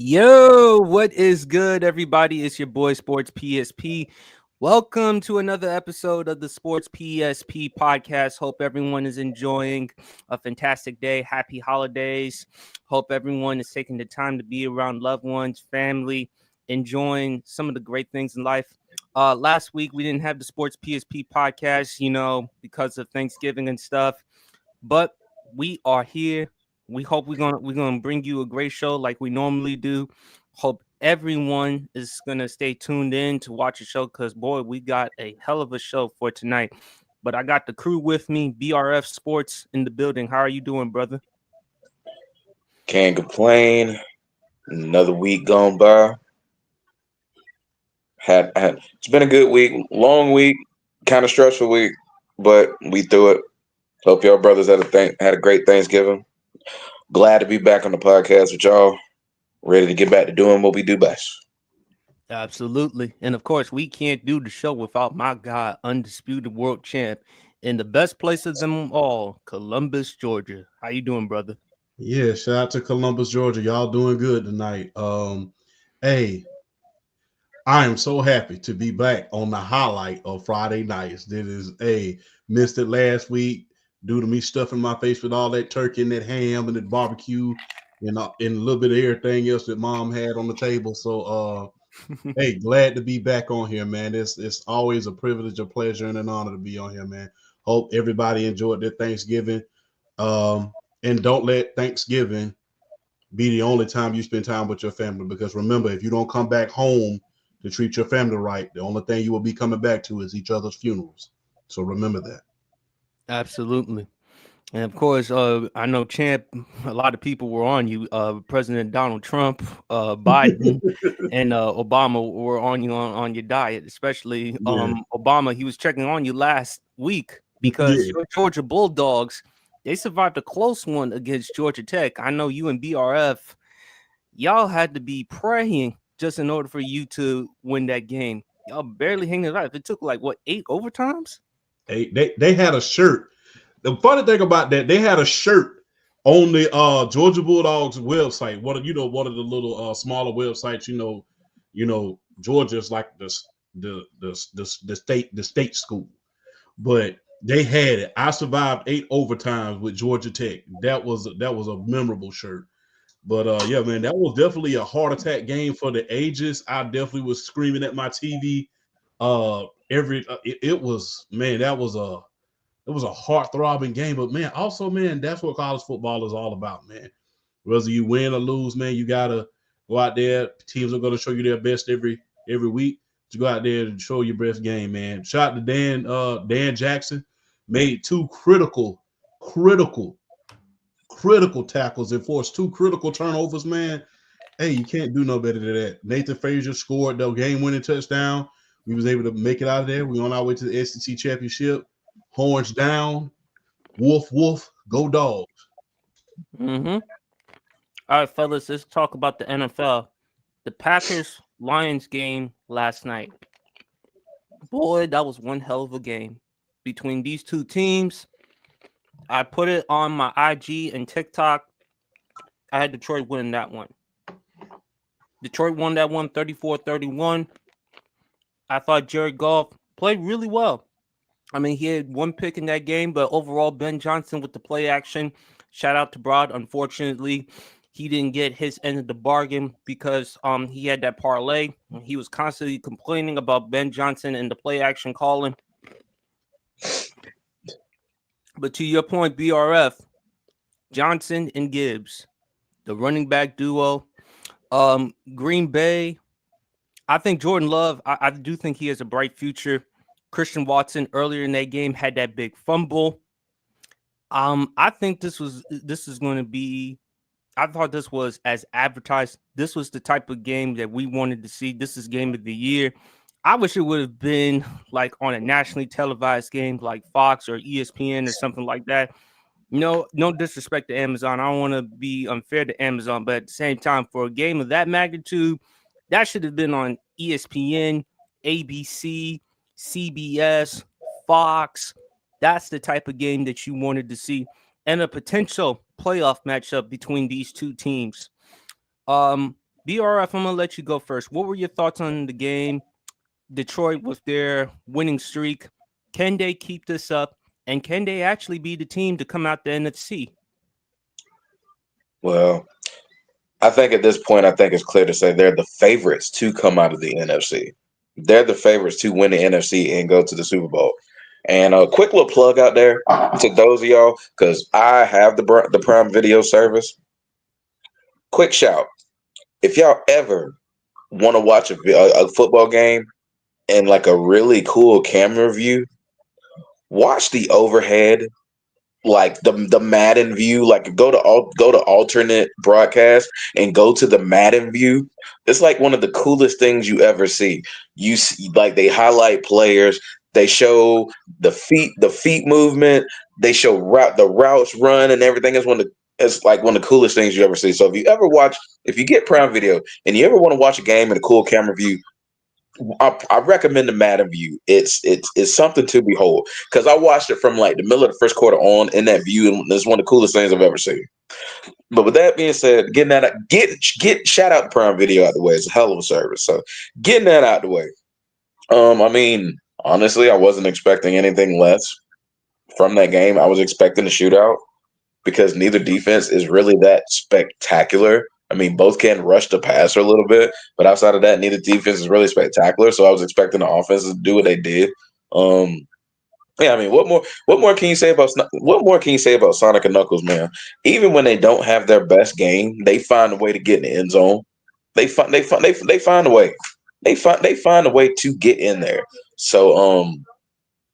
Yo, what is good, everybody? It's your boy Sports PSP. Welcome to another episode of the Sports PSP podcast. Hope everyone is enjoying a fantastic day. Happy holidays. Hope everyone is taking the time to be around loved ones, family, enjoying some of the great things in life. Last week we didn't have the Sports PSP podcast, because of Thanksgiving and stuff, but we are here. We hope we're gonna bring you a great show like we normally do. Hope everyone is gonna stay tuned in to watch the show because boy, we got a hell of a show for tonight. But I got the crew with me, BRF Sports in the building. How are you doing, brother? Can't complain. Another week gone by. It's been a good week, long week, kind of stressful week, but we through it. Hope y'all brothers had a great Thanksgiving. Glad to be back on the podcast with y'all. Ready to get back to doing what we do best. Absolutely. And of course, we can't do the show without my guy, undisputed world champ, in the best place of them all, Columbus, Georgia. How you doing, brother? Yeah, shout out to Columbus, Georgia. Y'all doing good tonight. Hey, I am so happy to be back on the highlight of Friday nights. This is missed it last week due to me stuffing my face with all that turkey and that ham and that barbecue and a little bit of everything else that mom had on the table. So hey, glad to be back on here, man. It's always a privilege, a pleasure, and an honor to be on here, man. Hope everybody enjoyed their Thanksgiving. And don't let Thanksgiving be the only time you spend time with your family. Because remember, if you don't come back home to treat your family right, the only thing you will be coming back to is each other's funerals. So remember that. Absolutely. And of course, I know, Champ, a lot of people were on you. President Donald Trump, Biden, and Obama were on you on your diet, especially Yeah. Obama. He was checking on you last week because Yeah. your Georgia Bulldogs, they survived a close one against Georgia Tech. I know you and BRF, y'all had to be praying just in order for you to win that game. Y'all barely hanging it out. It took like, what, 8 overtimes? They had a shirt. The funny thing about that, they had a shirt on the Georgia Bulldogs website. One of the little smaller websites, Georgia's like the state school. But they had it. I survived 8 overtimes with Georgia Tech. That was a memorable shirt. But yeah, man, that was definitely a heart attack game for the ages. I definitely was screaming at my TV. It was, man, it was a heart throbbing game. But man, also, man, that's what college football is all about, man. Whether you win or lose, man, you gotta go out there. Teams are gonna show you their best every week. To go out there and show your best game, man. Shout out to Dan Jackson, made two critical, critical tackles and forced two critical turnovers, man. Hey, you can't do no better than that. Nathan Frazier scored the game-winning touchdown. We was able to make it out of there. We on our way to the SEC championship. Horns down. Woof, woof. Go dogs. Mm-hmm. All right, fellas, let's talk about the NFL. The Packers Lions game last night. Boy, that was one hell of a game between these two teams. I put it on my IG and TikTok. I had Detroit winning that one. Detroit won that one 34-31. I thought Jared Goff played really well. I mean, he had one pick in that game, but overall, Ben Johnson with the play action. Shout out to Broad. Unfortunately, he didn't get his end of the bargain because he had that parlay. He was constantly complaining about Ben Johnson and the play action calling. But to your point, BRF, Johnson and Gibbs, the running back duo. Green Bay, I think Jordan Love, I do think he has a bright future. Christian Watson earlier in that game had that big fumble. I think this is going to be. I thought this was as advertised. This was the type of game that we wanted to see. This is game of the year. I wish it would have been like on a nationally televised game like Fox or ESPN or something like that. No disrespect to Amazon. I don't want to be unfair to Amazon, but at the same time, for a game of that magnitude, that should have been on ESPN, ABC, CBS, Fox. That's the type of game that you wanted to see, and a potential playoff matchup between these two teams. BRF, I'm gonna let you go first. What were your thoughts on the game? Detroit with their winning streak. Can they keep this up? And can they actually be the team to come out the NFC? Well, I think at this point, I think it's clear to say they're the favorites to come out of the NFC. They're the favorites to win the NFC and go to the Super Bowl. And a quick little plug out there to those of y'all, because I have the Prime Video service. Quick shout. If y'all ever want to watch a football game and like a really cool camera view, watch the overhead, like the Madden view. Like go to alternate broadcast and go to the Madden view. It's like one of the coolest things you ever see. You see, like they highlight players. They show the feet movement. They show the routes run and everything. It's like one of the coolest things you ever see. So if you get Prime Video and you ever want to watch a game in a cool camera view, I recommend the Madden view. It's something to behold because I watched it from like the middle of the first quarter on in that view, and it's one of the coolest things I've ever seen. But with that being said, get shout out to Prime Video out the way. It's a hell of a service. So getting that out the way. I mean, honestly, I wasn't expecting anything less from that game. I was expecting a shootout because neither defense is really that spectacular. I mean, both can rush the passer a little bit, but outside of that, neither defense is really spectacular. So I was expecting the offenses to do what they did. Yeah, I mean, what more can you say about Sonic and Knuckles, man? Even when they don't have their best game, they find a way to get in the end zone. They find a way. They find a way to get in there. So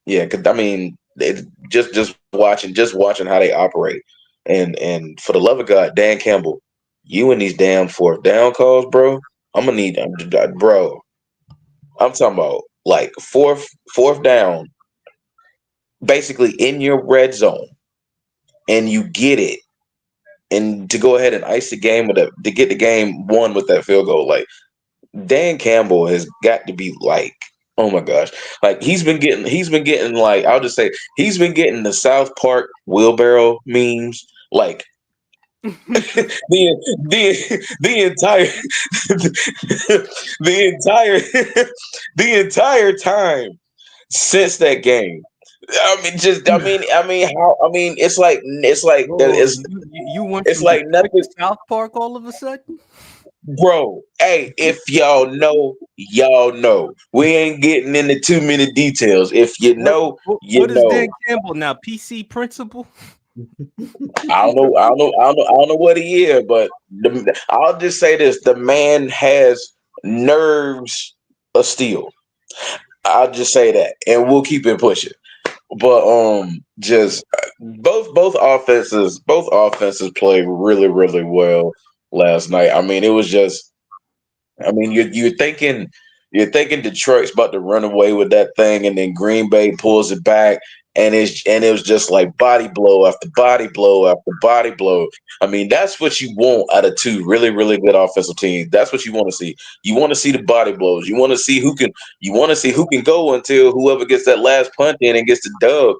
yeah, 'cause, I mean, just watching how they operate, and for the love of God, Dan Campbell, you and these damn fourth down calls, bro. I'm gonna need, bro. I'm talking about like fourth down, basically in your red zone, and you get it, and to go ahead and ice the game to get the game won with that field goal. Like Dan Campbell has got to be like, oh my gosh, like he's been getting like I'll just say he's been getting the South Park wheelbarrow memes like the entire the entire the entire time since that game. It's like Oh, you went it's from like Detroit nothing. to South Park all of a sudden? Bro, hey, if y'all know, y'all know. We ain't getting into too many details. If you What, know, what you what is Dan know. Campbell now? PC principal? I don't know what he is, but I'll just say this: the man has nerves of steel. I'll just say that, and we'll keep it pushing. But just both offenses played really really well last night. I mean, it was just. I mean, you're thinking Detroit's about to run away with that thing, and then Green Bay pulls it back, and it was just like body blow after body blow after body blow. I mean, that's what you want out of two really really good offensive teams. That's what you want to see. You want to see the body blows. You want to see who can. You want to see who can go until whoever gets that last punt in and gets the dub.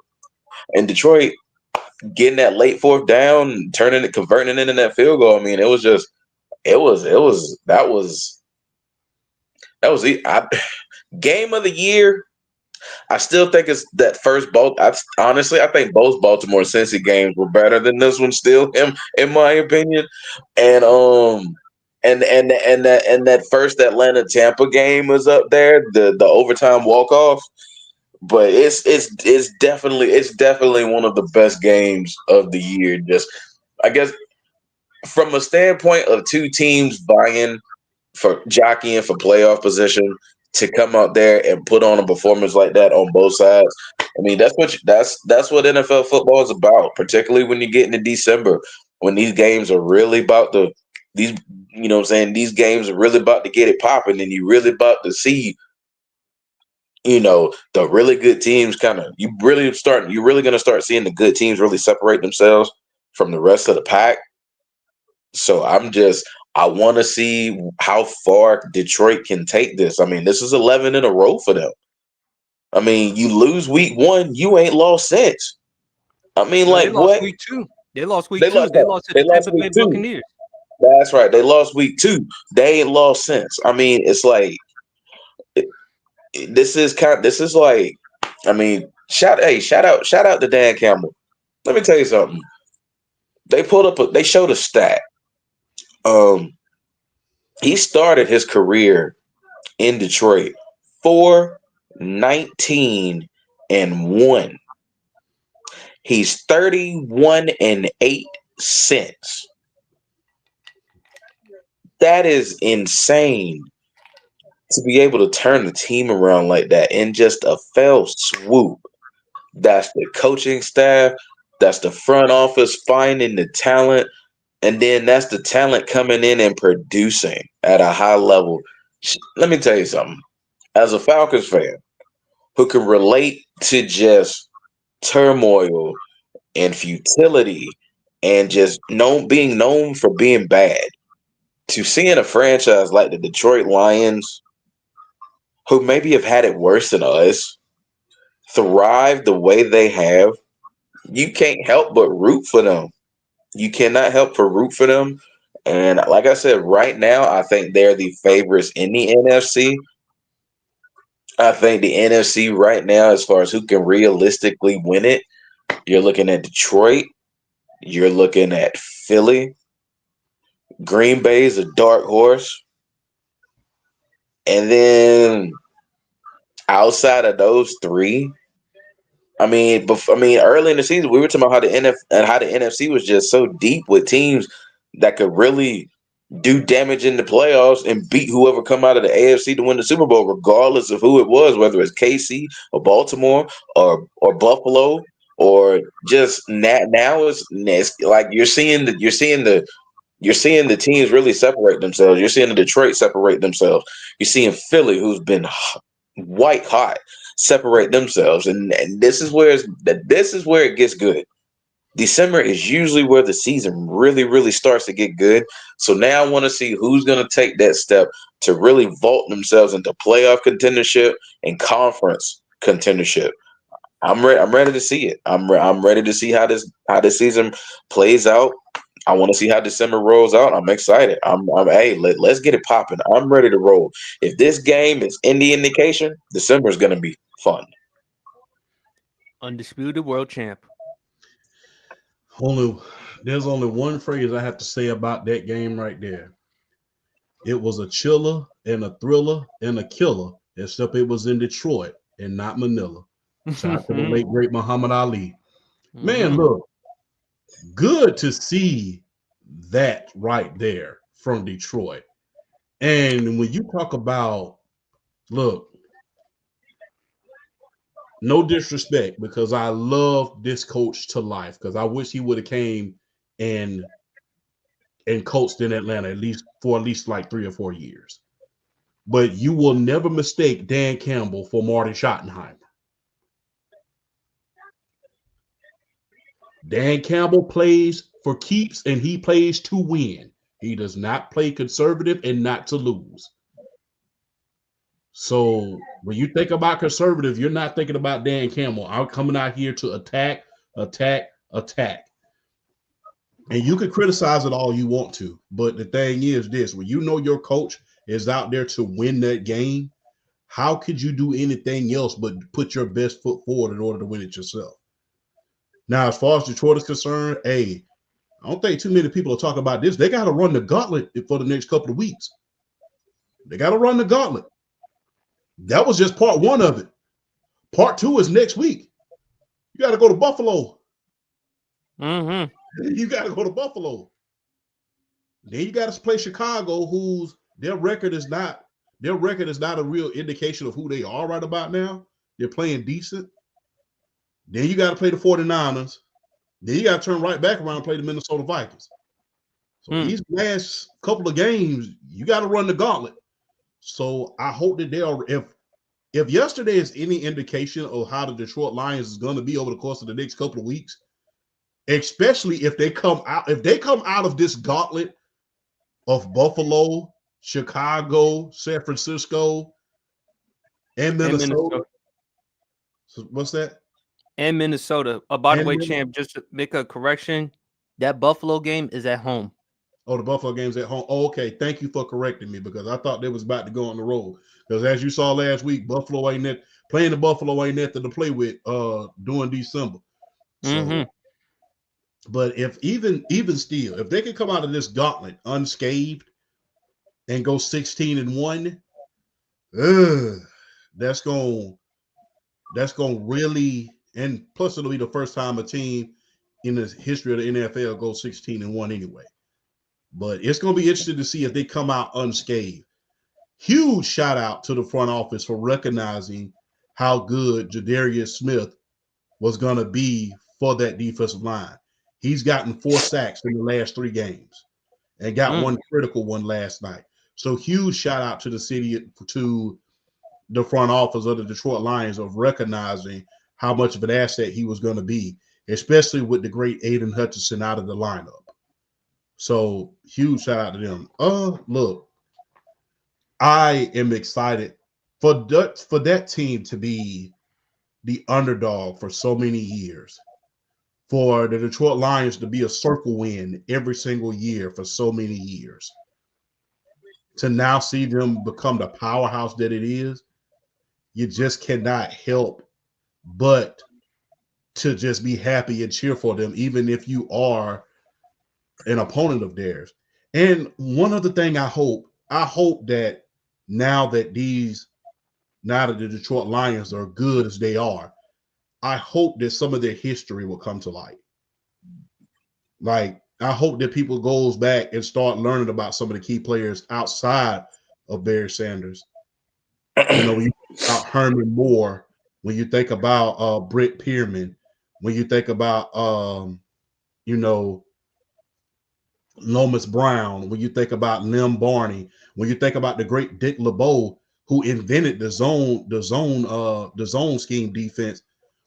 And Detroit getting that late fourth down, converting it into that field goal. I mean, it was just that was the game of the year. I still think it's that first both. Honestly, I think both Baltimore and Cincy games were better than this one. Still, in my opinion, and that first Atlanta Tampa game was up there. The overtime walk off, but it's definitely one of the best games of the year. Just I guess from a standpoint of two teams vying for jockeying for playoff position to come out there and put on a performance like that on both sides. I mean, that's what NFL football is about, particularly when you get into December, when these games are really about these you know what I'm saying, these games are really about to get it popping and you really about to see, the really good teams you're really gonna start seeing the good teams really separate themselves from the rest of the pack. So I want to see how far Detroit can take this. I mean, this is 11 in a row for them. I mean, you lose week one, you ain't lost since. I mean, No, they like lost what? week two. They lost week They two. lost. They lost to They the lost Tampa week Bay two. Buccaneers. That's right. They lost week 2. They ain't lost since. I mean, it's like this is like, I mean, shout out to Dan Campbell. Let me tell you something. They showed a stat. Um, he started his career in Detroit 4-19-1. He's 31-8 since. That is insane to be able to turn the team around like that in just a fell swoop. That's the coaching staff, that's the front office finding the talent, and then that's the talent coming in and producing at a high level. Let me tell you something. As a Falcons fan who can relate to just turmoil and futility and just being known for being bad, to seeing a franchise like the Detroit Lions, who maybe have had it worse than us, thrive the way they have, you can't help but root for them. You cannot help but root for them. And like I said, right now, I think they're the favorites in the NFC. I think the NFC right now, as far as who can realistically win it, you're looking at Detroit, you're looking at Philly, Green Bay is a dark horse. And then outside of those three, early in the season, we were talking about how the NFC was just so deep with teams that could really do damage in the playoffs and beat whoever come out of the AFC to win the Super Bowl, regardless of who it was, whether it's KC or Baltimore or Buffalo or just now it's like you're seeing the teams really separate themselves. You're seeing the Detroit separate themselves. You're seeing Philly, who's been white hot, separate themselves, and this is where it gets good. December is usually where the season really, really starts to get good. So now I want to see who's going to take that step to really vault themselves into playoff contendership and conference contendership. I'm ready to see it. I'm ready to see how this season plays out. I want to see how December rolls out. I'm excited. Let's get it popping. I'm ready to roll. If this game is any indication, December is going to be fun. Undisputed world champ. There's only one phrase I have to say about that game right there. It was a chiller and a thriller and a killer, except it was in Detroit and not Manila. Shout out to the late great Muhammad Ali. Man, look, good to see that right there from Detroit. And when you talk about, look, no disrespect, because I love this coach to life, because I wish he would have came and coached in Atlanta at least like 3 or 4 years. But you will never mistake Dan Campbell for Marty Schottenheimer. Dan Campbell plays for keeps, and he plays to win. He does not play conservative and not to lose. So when you think about conservative, you're not thinking about Dan Campbell. I'm coming out here to attack. And you can criticize it all you want to, but the thing is this: when you know your coach is out there to win that game, how could you do anything else but put your best foot forward in order to win it yourself? Now, as far as Detroit is concerned, I don't think too many people are talking about this. They got to run the gauntlet for the next couple of weeks. They got to run the gauntlet. That was just part 1 of it. Part 2 is next week. You got to go to Buffalo. You got to go to Buffalo. Then you got to play Chicago, whose their record is not a real indication of who they are right about now. They're playing decent. Then you got to play the 49ers. Then you got to turn right back around and play the Minnesota Vikings. So these last couple of games, you got to run the gauntlet. So I hope that if yesterday is any indication of how the Detroit Lions is going to be over the course of the next couple of weeks, especially if they come out of this gauntlet of Buffalo, Chicago, San Francisco, and Minnesota. So what's that? And Minnesota. By the way, champ, just to make a correction, that Buffalo game is at home. Oh, the Buffalo game's at home. Oh, okay. Thank you for correcting me because I thought they was about to go on the road. Because as you saw last week, Buffalo ain't that playing the Buffalo ain't nothing to play with during December. So, but if even still, if they can come out of this gauntlet unscathed and go 16-1, that's gonna really, and plus it'll be the first time a team in the history of the NFL goes 16-1 anyway. But it's going to be interesting to see if they come out unscathed. Huge shout out to the front office for recognizing how good Jadarius Smith was going to be for that defensive line. He's gotten 4 sacks in the last 3 games and got one critical one last night. So huge shout out to the city, to the front office of the Detroit Lions of recognizing how much of an asset he was going to be, especially with the great Aiden Hutchinson out of the lineup. So huge shout out to them. Look, I am excited for that team to be the underdog for so many years, for the Detroit Lions to be a circle win every single year for so many years, to now see them become the powerhouse that it is. You just cannot help but to just be happy and cheer for them, even if you are an opponent of theirs. And one other thing I hope that now that the Detroit Lions are good as they are, I hope that some of their history will come to light. Like, I hope that people goes back and start learning about some of the key players outside of Barry Sanders. You know, when you think about Herman Moore, when you think about Britt Pierman, when you think about Lomas Brown, when you think about Lim Barney, when you think about the great Dick LeBeau, who invented the zone scheme defense,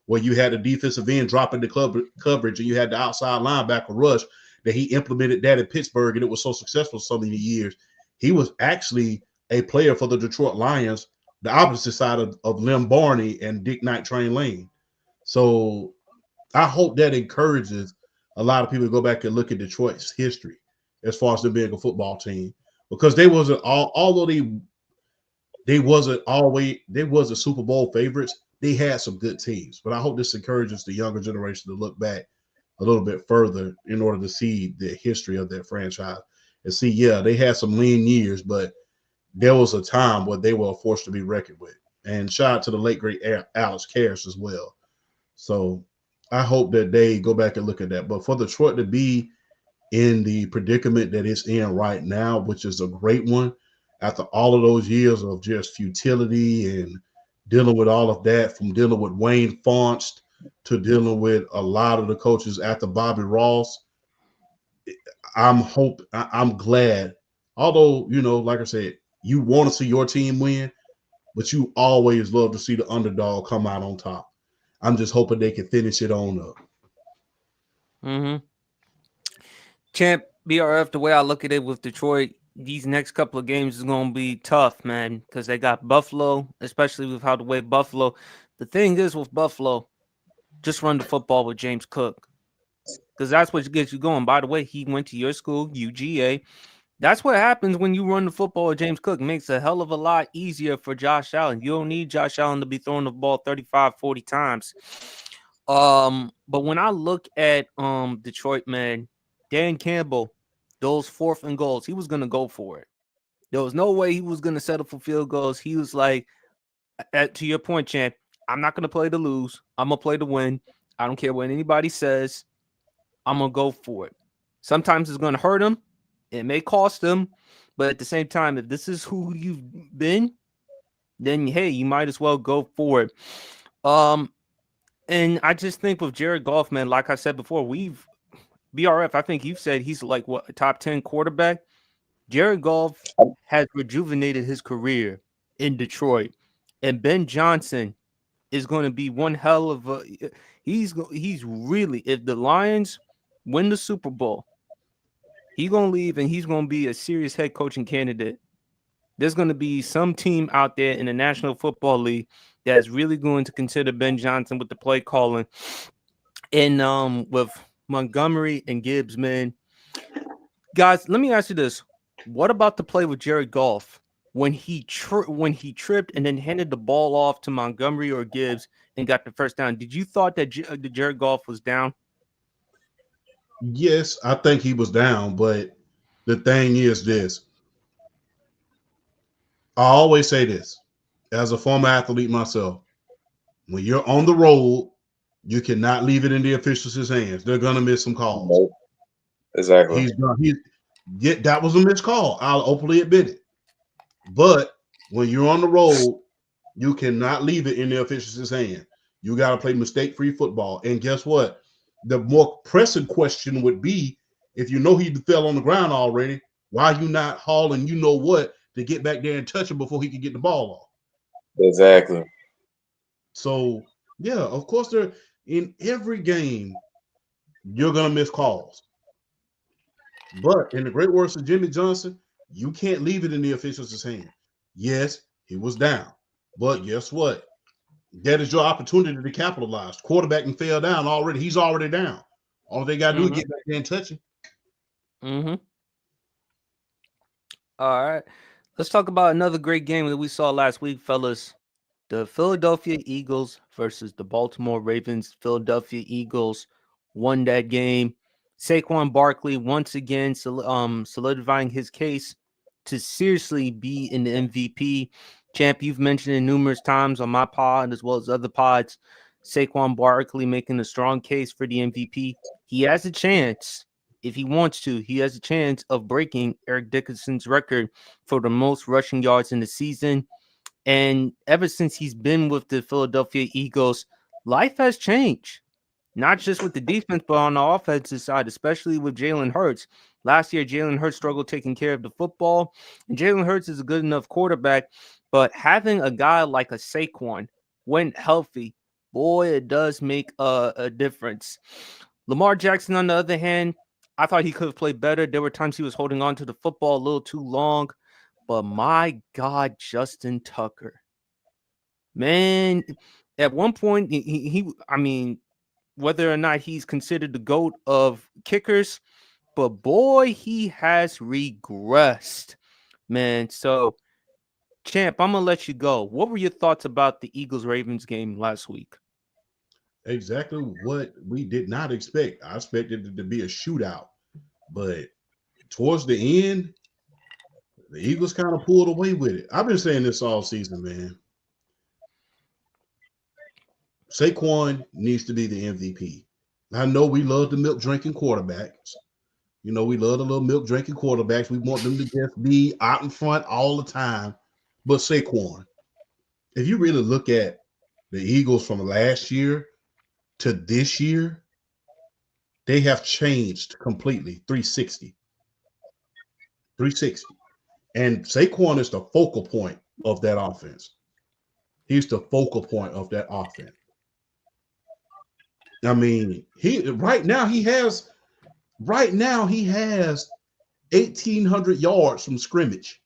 where you had the defensive end dropping the coverage and you had the outside linebacker rush, that he implemented that in Pittsburgh, and it was so successful so many years. He was actually a player for the Detroit Lions, the opposite side of Lim Barney and Dick Night Train Lane. So I hope that encourages a lot of people to go back and look at Detroit's history as far as them being a football team, because they wasn't Super Bowl favorites. They had some good teams, but I hope this encourages the younger generation to look back a little bit further in order to see the history of that franchise and see, yeah, they had some lean years, but there was a time where they were forced to be reckoned with. And shout out to the late great Alex Karras as well. So I hope that they go back and look at that. But for Detroit to be in the predicament that it's in right now, which is a great one, after all of those years of just futility and dealing with all of that, from dealing with Wayne Fonst to dealing with a lot of the coaches after Bobby Ross, I'm glad. Although, like I said, you want to see your team win, but you always love to see the underdog come out on top. I'm just hoping they can finish it on up. Champ, BRF, the way I look at it with Detroit, these next couple of games is going to be tough, man, because they got Buffalo, especially with how the way Buffalo. The thing is with Buffalo, just run the football with James Cook, because that's what gets you going. By the way, he went to your school, UGA. That's what happens when you run the football with James Cook. It makes a hell of a lot easier for Josh Allen. You don't need Josh Allen to be throwing the ball 35, 40 times. But when I look at Detroit, man, Dan Campbell, those 4th and goals, he was going to go for it. There was no way he was going to settle for field goals. He was like, to your point, Champ, I'm not going to play to lose. I'm going to play to win. I don't care what anybody says. I'm going to go for it. Sometimes it's going to hurt him. It may cost him. But at the same time, if this is who you've been, then, hey, you might as well go for it. And I just think with Jared Goff, man, like I said before, BRF, I think you've said he's like a top 10 quarterback. Jared Goff has rejuvenated his career in Detroit, and Ben Johnson is going to be one hell of a. He's really, if the Lions win the Super Bowl, he's going to leave and he's going to be a serious head coaching candidate. There's going to be some team out there in the National Football League that's really going to consider Ben Johnson with the play calling. And with Montgomery and Gibbs, man, Guys, let me ask you this: what about the play with Jared Goff when he tripped and then handed the ball off to Montgomery or Gibbs and got the first down? Did you thought that the Jared Goff was down? Yes, I think he was down, but the thing is this. I always say this as a former athlete myself. When you're on the road, you cannot leave it in the officials' hands. They're gonna miss some calls. Nope. Exactly. That was a missed call. I'll openly admit it. But when you're on the road, you cannot leave it in the officials' hand. You got to play mistake-free football. And guess what? The more pressing question would be, if you know he fell on the ground already, why are you not hauling you know what to get back there and touch him before he can get the ball off? Exactly. So, yeah, of course, in every game, you're going to miss calls. But in the great words of Jimmy Johnson, you can't leave it in the officials' hand. Yes, he was down. But guess what? That is your opportunity to capitalize. Quarterback and fell down already. He's already down. All they got to do is get back there and touch him. Mm-hmm. All right. Let's talk about another great game that we saw last week, fellas. The Philadelphia Eagles versus the Baltimore Ravens. Philadelphia Eagles won that game. Saquon Barkley once again solidifying his case to seriously be in the MVP. Champ, you've mentioned it numerous times on my pod as well as other pods. Saquon Barkley making a strong case for the MVP. He has a chance, if he wants to, he has a chance of breaking Eric Dickerson's record for the most rushing yards in the season. And ever since he's been with the Philadelphia Eagles, life has changed. Not just with the defense, but on the offensive side, especially with Jalen Hurts. Last year, Jalen Hurts struggled taking care of the football. And Jalen Hurts is a good enough quarterback. But having a guy like a Saquon, when healthy, boy, it does make a difference. Lamar Jackson, on the other hand, I thought he could have played better. There were times he was holding on to the football a little too long. But my God, Justin Tucker. Man, at one point, I mean, whether or not he's considered the GOAT of kickers, but boy, he has regressed, man. So, Champ, I'm going to let you go. What were your thoughts about the Eagles-Ravens game last week? Exactly what we did not expect. I expected it to be a shootout, but towards the end, the Eagles kind of pulled away with it. I've been saying this all season, man. Saquon needs to be the MVP. I know we love the milk drinking quarterbacks. You know, we love the little milk drinking quarterbacks. We want them to just be out in front all the time. But Saquon, if you really look at the Eagles from last year to this year, they have changed completely 360. 360. And Saquon is the focal point of that offense. He's the focal point of that offense. I mean, right now he has 1,800 yards from scrimmage.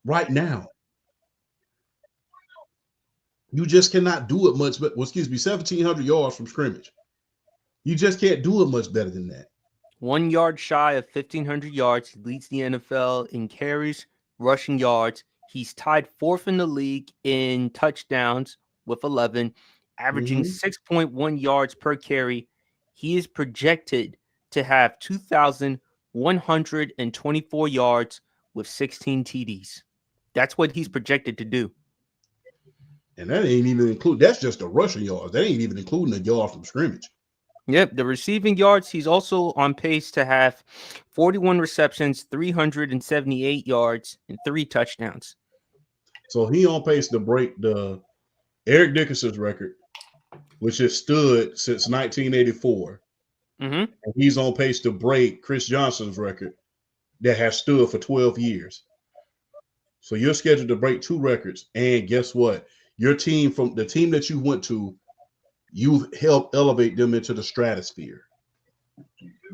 Right now. You just cannot do it much, but 1,700 yards from scrimmage. You just can't do it much better than that. 1 yard shy of 1,500 yards. He leads the NFL in carries, rushing yards. He's tied fourth in the league in touchdowns with 11, averaging 6.1 yards per carry. He is projected to have 2,124 yards with 16 TDs. That's what he's projected to do. And that ain't even that's just the rushing yards. That ain't even including the yards from scrimmage. Yep, the receiving yards, he's also on pace to have 41 receptions, 378 yards, and 3 touchdowns. So he on pace to break the Eric Dickerson's record, which has stood since 1984. And he's on pace to break Chris Johnson's record that has stood for 12 years. So you're scheduled to break 2 records. And guess what? Your team, from the team that you went to, you've helped elevate them into the stratosphere.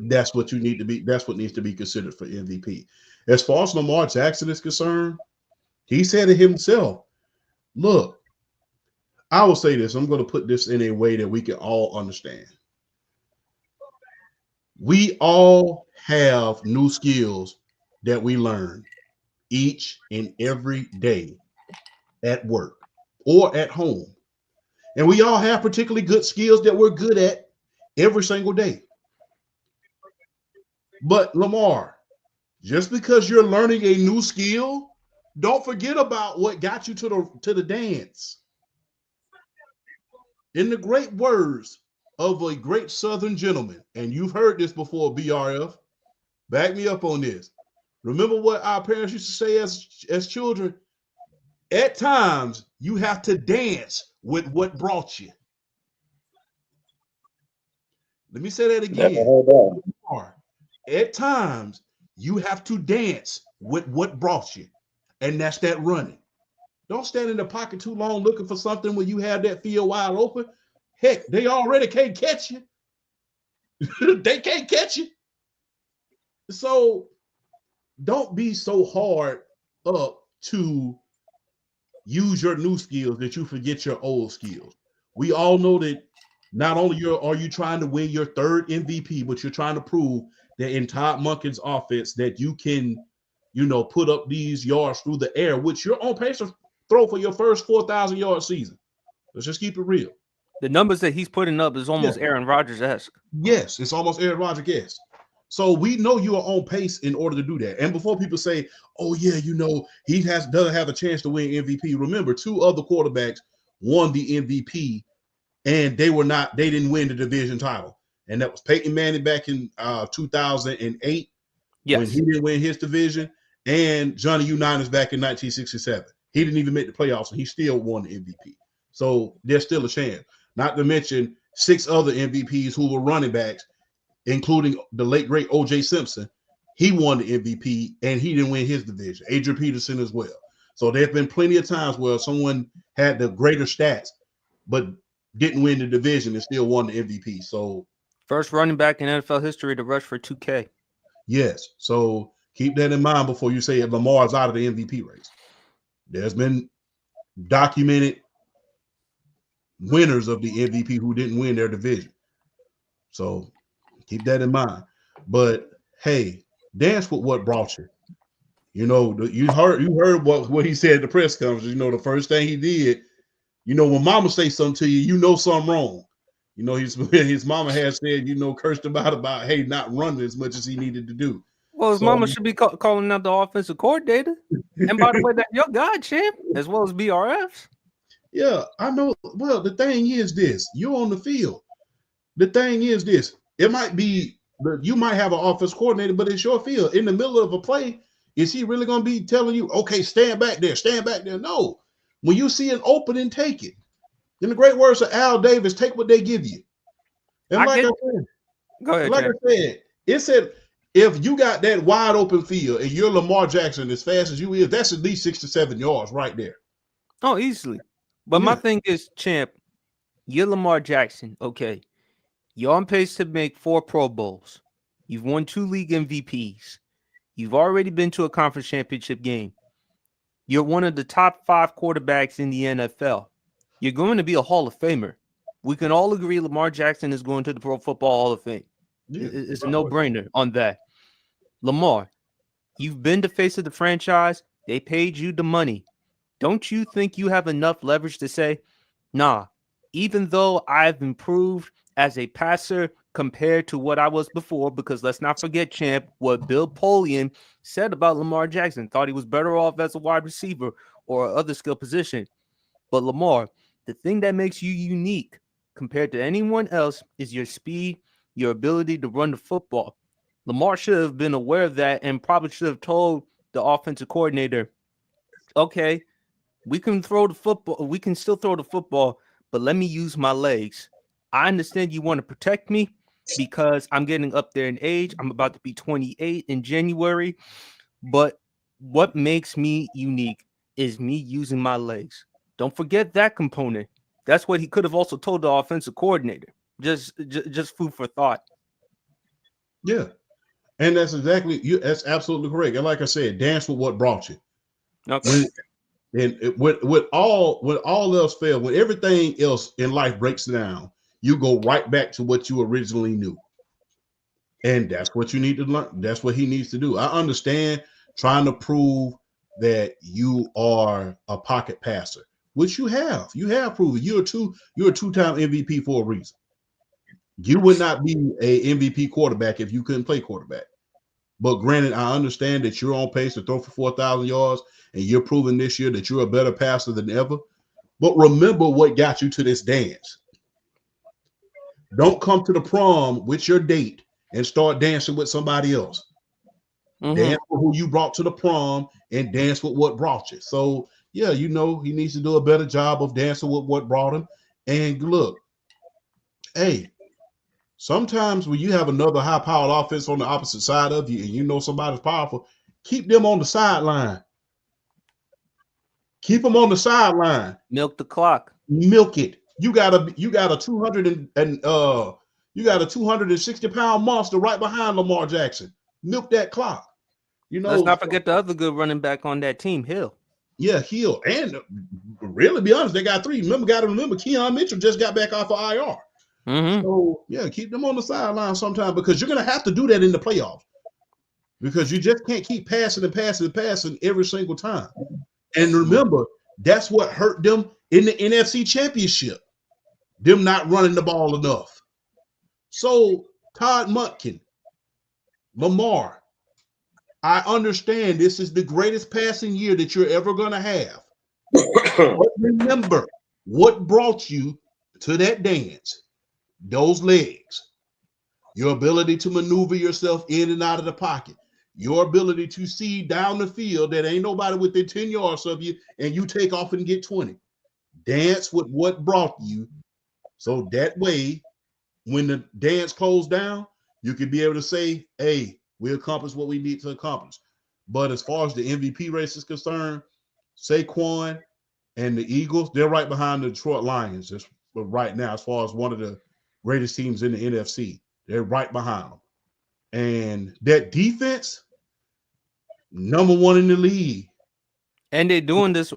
That's what you need to be. That's what needs to be considered for MVP. As far as Lamar Jackson is concerned, he said it himself. Look, I will say this. I'm going to put this in a way that we can all understand. We all have new skills that we learn each and every day at work or at home. And we all have particularly good skills that we're good at every single day. But Lamar, just because you're learning a new skill, don't forget about what got you to the dance. In the great words of a great Southern gentleman, and you've heard this before, BRF, back me up on this. Remember what our parents used to say as children? At times, you have to dance with what brought you. Let me say that again. At times, you have to dance with what brought you, and that's that running. Don't stand in the pocket too long looking for something when you have that field wide open. Heck, they already can't catch you. They can't catch you. So don't be so hard up to use your new skills that you forget your old skills. We all know that not only are you trying to win your third MVP, but you're trying to prove that in Todd Monken's offense that you can, put up these yards through the air, which you're on pace to throw for your first 4,000 yard season. Let's just keep it real. The numbers that he's putting up is almost Aaron Rodgers-esque. Yes, it's almost Aaron Rodgers-esque. So we know you are on pace in order to do that. And before people say, "Oh yeah, he doesn't have a chance to win MVP," remember, two other quarterbacks won the MVP, and they didn't win the division title. And that was Peyton Manning back in 2008 when he didn't win his division, and Johnny Unitas back in 1967. He didn't even make the playoffs, and he still won the MVP. So there's still a chance. Not to mention 6 other MVPs who were running backs, including the late, great O.J. Simpson. He won the MVP, and he didn't win his division. Adrian Peterson as well. So there have been plenty of times where someone had the greater stats, but didn't win the division and still won the MVP. So first running back in NFL history to rush for 2K. Yes. So keep that in mind before you say Lamar's out of the MVP race. There's been documented winners of the MVP who didn't win their division. So keep that in mind. But hey, dance with what brought you. You heard what he said at the press conference. The first thing he did, when mama say something to you, something wrong. His mama has said, cursed about hey, not running as much as he needed to do. Well, his mama should be calling out the offensive coordinator. And by the way, that's your guy, champ, as well as BRFs. Yeah, I know. Well, the thing is this. You're on the field. The thing is this. It might be you might have an offense coordinator, but it's your field. In the middle of a play, is he really going to be telling you, okay, stand back there, stand back there? No. When you see an opening, take it. In the great words of Al Davis, take what they give you. And I said, it said, if you got that wide open field and you're Lamar Jackson as fast as you is, that's at least 6 to 7 yards right there. Oh, easily. But my thing is, champ, you're Lamar Jackson. Okay. You're on pace to make 4 Pro Bowls. You've won 2 league MVPs. You've already been to a conference championship game. You're one of the top 5 quarterbacks in the NFL. You're going to be a Hall of Famer. We can all agree Lamar Jackson is going to the Pro Football Hall of Fame. Yeah, it's a no-brainer on that. Lamar, you've been the face of the franchise. They paid you the money. Don't you think you have enough leverage to say, nah, even though I've improved as a passer compared to what I was before, because let's not forget, champ, what Bill Polian said about Lamar Jackson, thought he was better off as a wide receiver or other skill position. But Lamar, the thing that makes you unique compared to anyone else is your speed, your ability to run the football. Lamar should have been aware of that and probably should have told the offensive coordinator, okay, we can throw the football. We can still throw the football, but let me use my legs. I understand you want to protect me because I'm getting up there in age. I'm about to be 28 in January. But what makes me unique is me using my legs. Don't forget that component. That's what he could have also told the offensive coordinator. Just food for thought. Yeah. And that's absolutely correct. And like I said, dance with what brought you. Okay. With all else failed, when everything else in life breaks down, you go right back to what you originally knew. And that's what you need to learn. That's what he needs to do. I understand trying to prove that you are a pocket passer, which you have. You have proven you're a two-time MVP for a reason. You would not be a MVP quarterback if you couldn't play quarterback. But granted, I understand that you're on pace to throw for 4,000 yards, and you're proving this year that you're a better passer than ever. But remember what got you to this dance. Don't come to the prom with your date and start dancing with somebody else. Mhm. Dance with who you brought to the prom and dance with what brought you. So, yeah, he needs to do a better job of dancing with what brought him. And look, hey, sometimes when you have another high-powered offense on the opposite side of you and you know somebody's powerful, keep them on the sideline. Keep them on the sideline. Milk the clock. Milk it. You got a 260-pound monster right behind Lamar Jackson. Milk that clock. Let's not forget the other good running back on that team, Hill. Yeah, Hill. And really be honest, they got three. Remember, Keon Mitchell just got back off of IR. Mm-hmm. So, yeah, keep them on the sideline sometime because you're going to have to do that in the playoffs because you just can't keep passing every single time. And remember, that's what hurt them in the NFC Championship, them not running the ball enough. So, Todd Monken, Lamar, I understand this is the greatest passing year that you're ever going to have. But remember, what brought you to that dance? Those legs, your ability to maneuver yourself in and out of the pocket, your ability to see down the field that ain't nobody within 10 yards of you, and you take off and get 20. Dance with what brought you. So that way, when the dance closed down, you could be able to say, hey, we accomplished what we need to accomplish. But as far as the MVP race is concerned, Saquon and the Eagles, they're right behind the Detroit Lions just right now as far as one of the greatest teams in the NFC. They're right behind them. And that defense, number one in the league. And they're doing this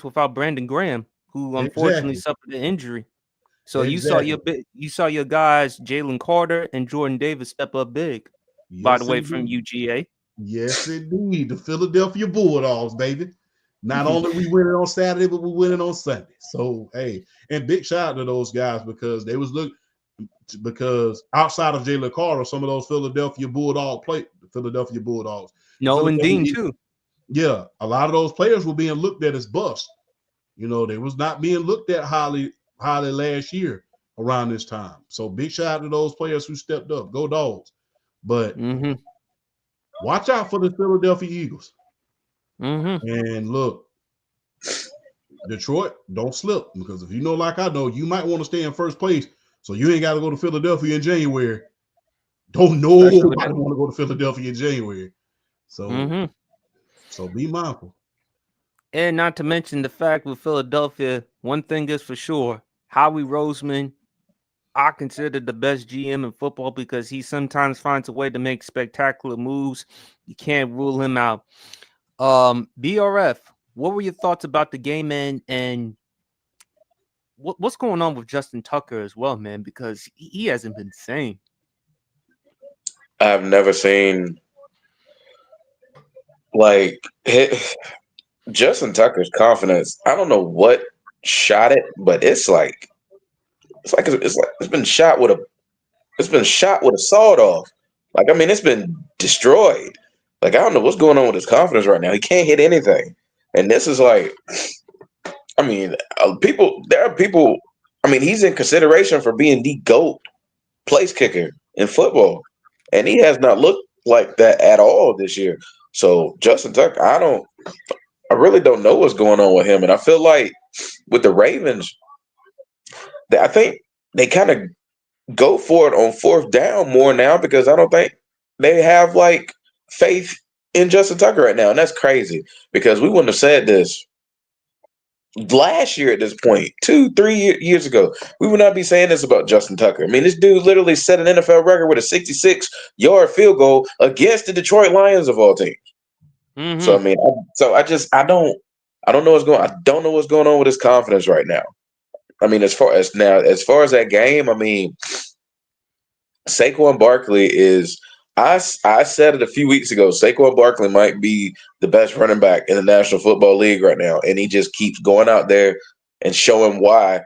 without Brandon Graham, who unfortunately suffered an injury. So you saw your guys, Jalen Carter and Jordan Davis, step up big. Yes, by the way, indeed. from UGA. Yes, indeed. The Philadelphia Bulldogs, baby. Not only we winning on Saturday, but we winning on Sunday. So, hey, and big shout out to those guys because outside of Jalen Carter, some of those Philadelphia Bulldogs. Nolan Dean too. Yeah, a lot of those players were being looked at as bust. They was not being looked at highly last year around this time. So big shout out to those players who stepped up. Go Dogs. But watch out for the Philadelphia Eagles. And look, Detroit, don't slip because if you know like I know, you might want to stay in first place so you ain't got to go to Philadelphia in January. Don't nobody want to go to Philadelphia in January. So, so be mindful. And not to mention the fact with Philadelphia, one thing is for sure, Howie Roseman, I consider the best GM in football because he sometimes finds a way to make spectacular moves. You can't rule him out. BRF, what were your thoughts about the game, man? And what's going on with Justin Tucker as well, man? Because he hasn't been sane. I've never seen Justin Tucker's confidence. I don't know what shot it, but it's been shot with a sawed off. It's been destroyed. I don't know what's going on with his confidence right now. He can't hit anything. And this is there are people, he's in consideration for being the GOAT place kicker in football. And he has not looked like that at all this year. So Justin Tucker, I really don't know what's going on with him. And I feel like with the Ravens, I think they kind of go for it on fourth down more now because I don't think they have faith in Justin Tucker right now. And that's crazy because we wouldn't have said this last year at this point, 2-3 years ago. We would not be saying this about Justin Tucker. This dude literally set an NFL record with a 66-yard field goal against the Detroit Lions of all teams. So I don't know what's going. I don't know what's going on with his confidence right now. As far as that game, Saquon Barkley is. I said it a few weeks ago. Saquon Barkley might be the best running back in the National Football League right now, and he just keeps going out there and showing why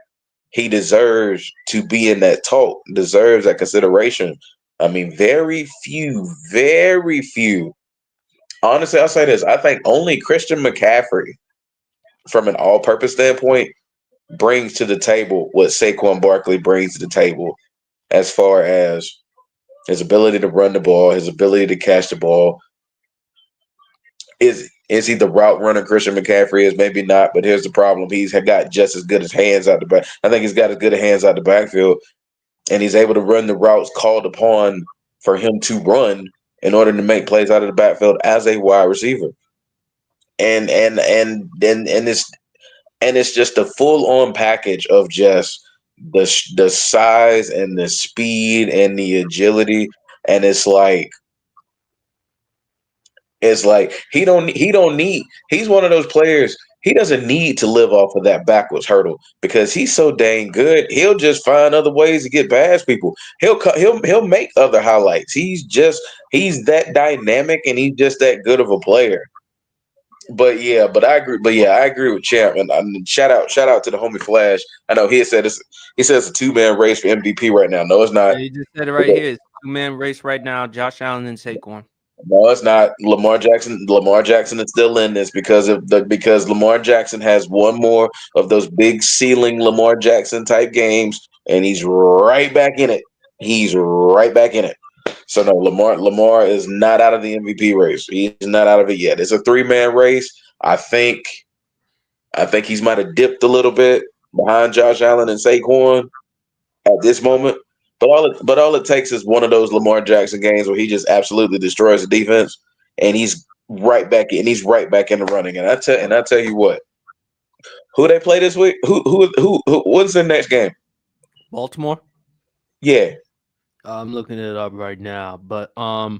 he deserves to be in that talk, deserves that consideration. I mean, very few. Honestly, I'll say this: I think only Christian McCaffrey, from an all-purpose standpoint, brings to the table what Saquon Barkley brings to the table, as far as his ability to run the ball, his ability to catch the ball. Is he the route runner Christian McCaffrey is? Maybe not, but here's the problem. He's got just as good as hands out the back. I think he's got as good as hands out the backfield, and he's able to run the routes called upon for him to run in order to make plays out of the backfield as a wide receiver. And it's just a full on package of just the size and the speed and the agility, and it's like he don't need. He's one of those players. He doesn't need to live off of that backwards hurdle because he's so dang good. He'll just find other ways to get past people. He'll make other highlights. He's that dynamic and he's just that good of a player. But I agree with Champ, and shout out to the homie Flash. I know he says it's a 2-man race for MVP right now. No, it's not. He just said it right here. It's a 2-man race right now. Josh Allen and Saquon. No, it's not. Lamar Jackson is still in this because Lamar Jackson has one more of those big ceiling Lamar Jackson type games, and he's right back in it. So no, Lamar is not out of the MVP race. He's not out of it yet. It's a 3-man race. I think he's might have dipped a little bit behind Josh Allen and Saquon at this moment. But all it takes is one of those Lamar Jackson games where he just absolutely destroys the defense, and he's right back in. He's right back in the running. And I tell you what, who they play this week? Who what's the next game? Baltimore. Yeah, I'm looking it up right now, but let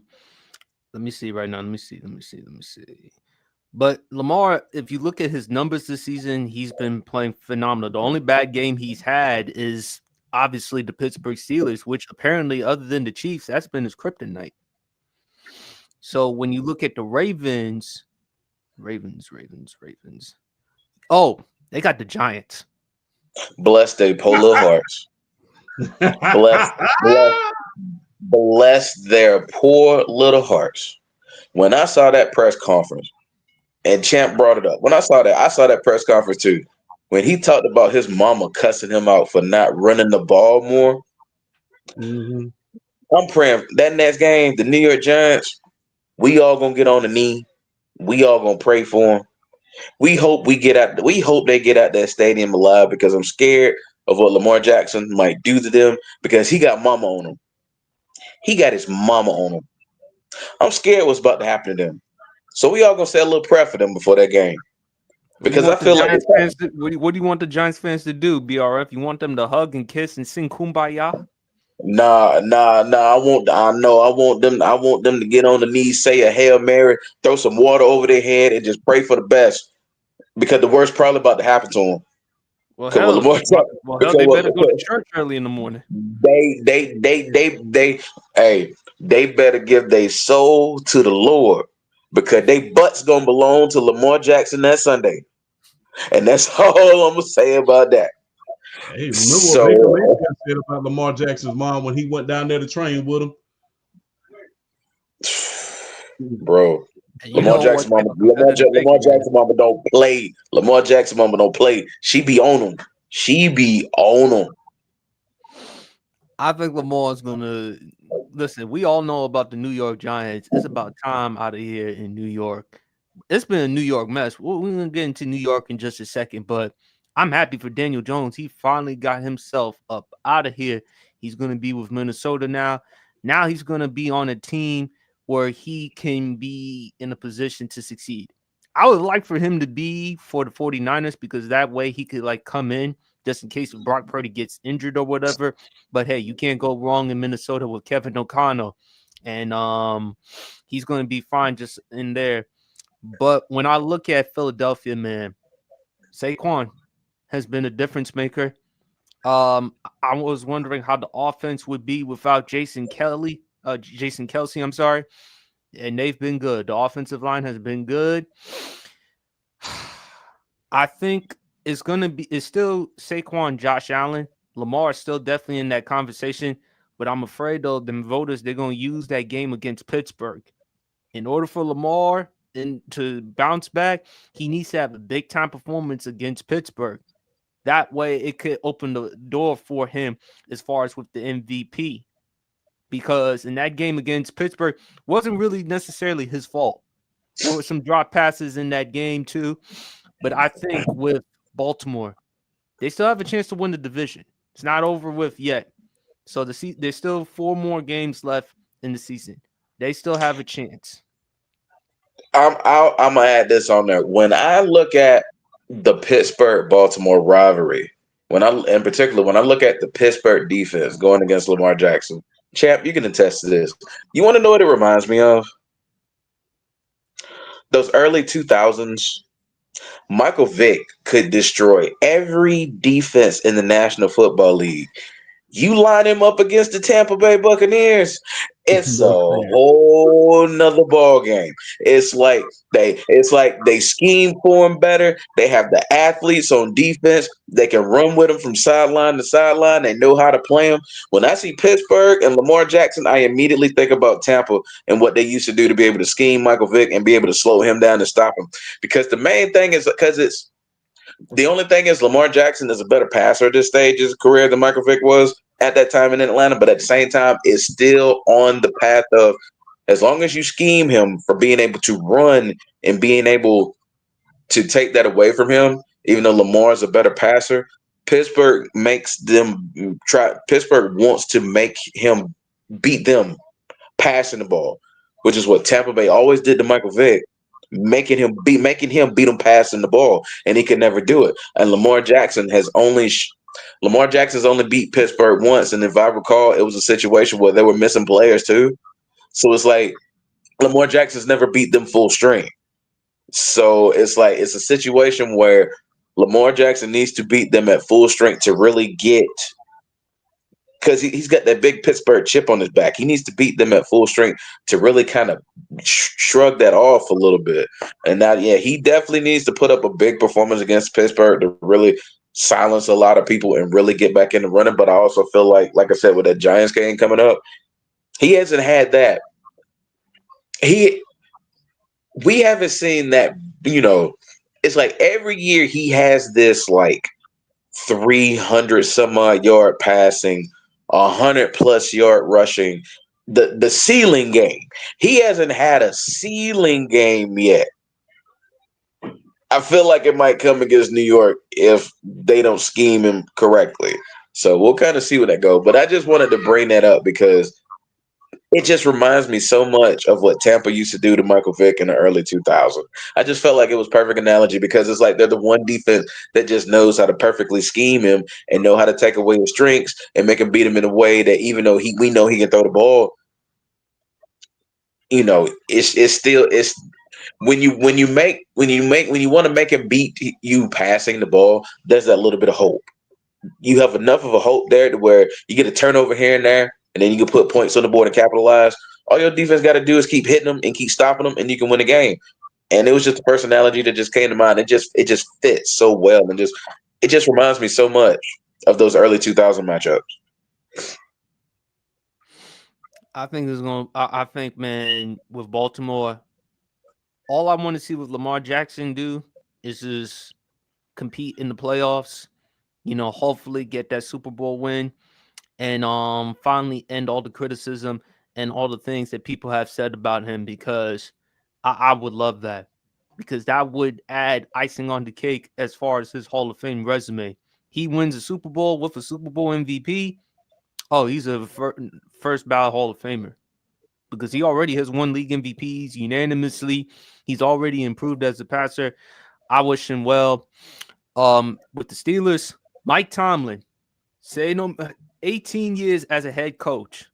me see right now. Let me see. But Lamar, if you look at his numbers this season, he's been playing phenomenal. The only bad game he's had is obviously the Pittsburgh Steelers, which apparently, other than the Chiefs, that's been his kryptonite. So when you look at the Ravens. Oh, they got the Giants. bless their poor little hearts. Bless their poor little hearts. When I saw that press conference, and Champ brought it up. When I saw that press conference too. When he talked about his mama cussing him out for not running the ball more, I'm praying that next game, the New York Giants, we all gonna get on the knee. We all gonna pray for them. We hope they get out that stadium alive because I'm scared of what Lamar Jackson might do to them because he got mama on him. He got his mama on him. I'm scared what's about to happen to them. So we all gonna say a little prayer for them before that game. Because I feel like what do you want the Giants fans to do, BRF? You want them to hug and kiss and sing Kumbaya? Nah. I want them to get on the knees, say a Hail Mary, throw some water over their head, and just pray for the best. Because the worst probably about to happen to them. Well, hell, they better go to church early in the morning. They better give their soul to the Lord because they butts gonna belong to Lamar Jackson that Sunday. And that's all I'm gonna say about that. Hey, remember what Baker Mayfield said about Lamar Jackson's mom when he went down there to train with him? Bro, Lamar Jackson mama don't play. Lamar Jackson mama don't play. She be on him. I think Lamar's gonna listen. We all know about the New York Giants. It's about time out of here in New York. It's been a New York mess. We're gonna get into New York in just a second, but I'm happy for Daniel Jones. He finally got himself up out of here. He's gonna be with Minnesota now. Now he's gonna be on a team where he can be in a position to succeed. I would like for him to be for the 49ers because that way he could like come in just in case Brock Purdy gets injured or whatever. But hey, you can't go wrong in Minnesota with Kevin O'Connell. And he's going to be fine just in there. But when I look at Philadelphia, man, Saquon has been a difference maker. I was wondering how the offense would be without Jason Kelsey, I'm sorry. And they've been good. The offensive line has been good. I think it's still Saquon, Josh Allen. Lamar is still definitely in that conversation, but I'm afraid though the voters they're gonna use that game against Pittsburgh. In order for Lamar to bounce back, he needs to have a big time performance against Pittsburgh. That way it could open the door for him as far as with the MVP. Because in that game against Pittsburgh wasn't really necessarily his fault. There were some drop passes in that game too. But I think with Baltimore, they still have a chance to win the division. It's not over with yet. So there's still 4 more games left in the season. They still have a chance. I'm gonna add this on there. When I look at the Pittsburgh Baltimore rivalry, when I look at the Pittsburgh defense going against Lamar Jackson, champ, you can attest to this. You want to know what it reminds me of? Those early 2000s, Michael Vick could destroy every defense in the National Football League. You line him up against the Tampa Bay Buccaneers, it's a whole nother ball game. It's like they scheme for him better. They have the athletes on defense. They can run with him from sideline to sideline. They know how to play him. When I see Pittsburgh and Lamar Jackson, I immediately think about Tampa and what they used to do to be able to scheme Michael Vick and be able to slow him down and stop him. Because the main thing is the only thing is Lamar Jackson is a better passer at this stage of his career than Michael Vick was at that time in Atlanta, but at the same time is still on the path of, as long as you scheme him for being able to run and being able to take that away from him, even though Lamar is a better passer, Pittsburgh wants to make him beat them passing the ball, which is what Tampa Bay always did to Michael Vick. Making him beat him passing the ball, and he could never do it. And Lamar Jackson's only beat Pittsburgh once, and if I recall, it was a situation where they were missing players too. So it's like Lamar Jackson's never beat them full string. So it's a situation where Lamar Jackson needs to beat them at full strength to really get, because he's got that big Pittsburgh chip on his back. He needs to beat them at full strength to really kind of shrug that off a little bit. And now, yeah, he definitely needs to put up a big performance against Pittsburgh to really silence a lot of people and really get back in the running. But I also feel like I said, with that Giants game coming up, he hasn't had that. We haven't seen that, it's like every year he has this like 300 some odd yard passing, 100+ yard rushing, the ceiling game. He hasn't had a ceiling game yet. I feel like it might come against New York if they don't scheme him correctly. So we'll kind of see where that goes. But I just wanted to bring that up because it just reminds me so much of what Tampa used to do to Michael Vick in the early 2000s. I just felt like it was perfect analogy because it's like they're the one defense that just knows how to perfectly scheme him and know how to take away his strengths and make him beat him in a way that even though we know he can throw the ball, it's still when you want to make him beat you passing the ball, there's that little bit of hope. You have enough of a hope there to where you get a turnover here and there, and then you can put points on the board and capitalize. All your defense got to do is keep hitting them and keep stopping them, and you can win a game. And it was just a personality that just came to mind. It just fits so well, and it just reminds me so much of those early 2000 matchups. I think, man, with Baltimore, all I want to see with Lamar Jackson do is just compete in the playoffs. Hopefully get that Super Bowl win, and finally end all the criticism and all the things that people have said about him, because I would love that, because that would add icing on the cake as far as his Hall of Fame resume. He wins a Super Bowl with a Super Bowl MVP. Oh, he's a first ballot Hall of Famer, because he already has won league MVPs unanimously. He's already improved as a passer. I wish him well. With the Steelers, Mike Tomlin, 18 years as a head coach,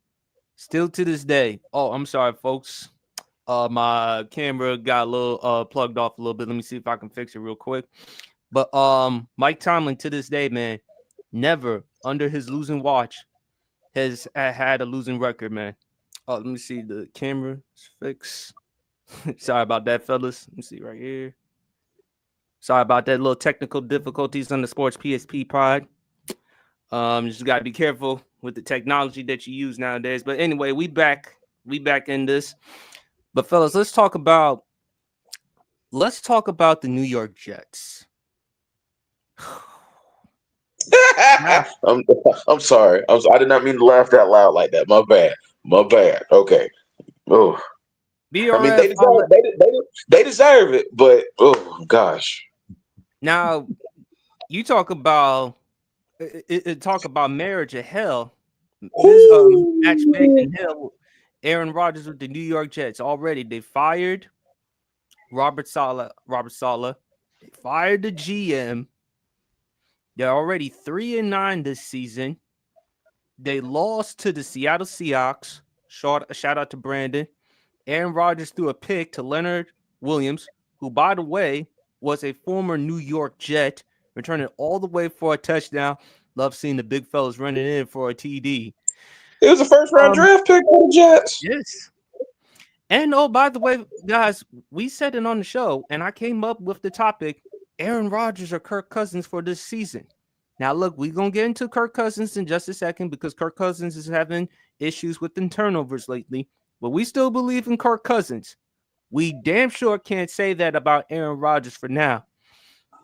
still to this day. Oh, I'm sorry, folks. My camera got a little plugged off a little bit. Let me see if I can fix it real quick. But Mike Tomlin, to this day, man, never under his losing watch has had a losing record, man. Oh, let me see the camera fix. Sorry about that, fellas. Let me see right here. Sorry about that little technical difficulties on the Sports PSP pod. Just gotta be careful with the technology that you use nowadays. But anyway, we back in this. But fellas, let's talk about the New York Jets. I'm sorry. I did not mean to laugh that loud like that. My bad. Okay. Oh, I mean BRF, they deserve it, but oh gosh. now you talk about talk about marriage of hell. This match made in hell. Aaron Rodgers with the New York Jets already. They fired Robert Saleh. They fired the GM. They're already 3-9 this season. They lost to the Seattle Seahawks. Shout out to Brandon. Aaron Rodgers threw a pick to Leonard Williams, who, by the way, was a former New York Jet, returning all the way for a touchdown. Love seeing the big fellas running in for a TD. It was a first round draft pick for the Jets. Yes. And oh, by the way, guys, we said it on the show, and I came up with the topic: Aaron Rodgers or Kirk Cousins for this season. Now, look, we're going to get into Kirk Cousins in just a second because Kirk Cousins is having issues with the turnovers lately, but we still believe in Kirk Cousins. We damn sure can't say that about Aaron Rodgers for now.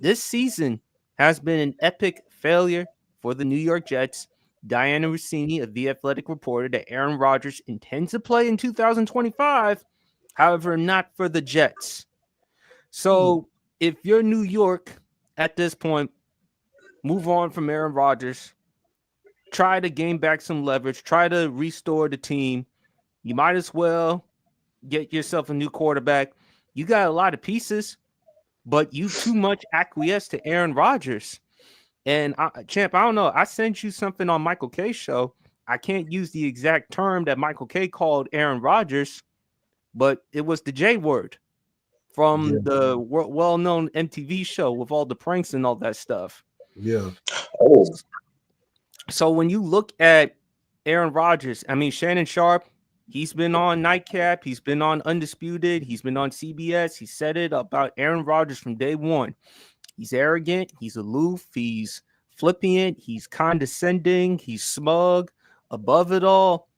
This season has been an epic failure for the New York Jets. Diana Rossini of The Athletic reported that Aaron Rodgers intends to play in 2025, however, not for the Jets. So if you're New York at this point, move on from Aaron Rodgers. Try to gain back some leverage. Try to restore the team. You might as well get yourself a new quarterback. You got a lot of pieces, but you too much acquiesce to Aaron Rodgers. And Champ, I don't know. I sent you something on Michael K's show. I can't use the exact term that Michael K called Aaron Rodgers, but it was the J word from the well-known MTV show with all the pranks and all that stuff. Yeah. Oh. So when you look at Aaron Rodgers, I mean, Shannon Sharp, he's been on Nightcap. He's been on Undisputed. He's been on CBS. He said it about Aaron Rodgers from day one. He's arrogant. He's aloof. He's flippant. He's condescending. He's smug, above it all.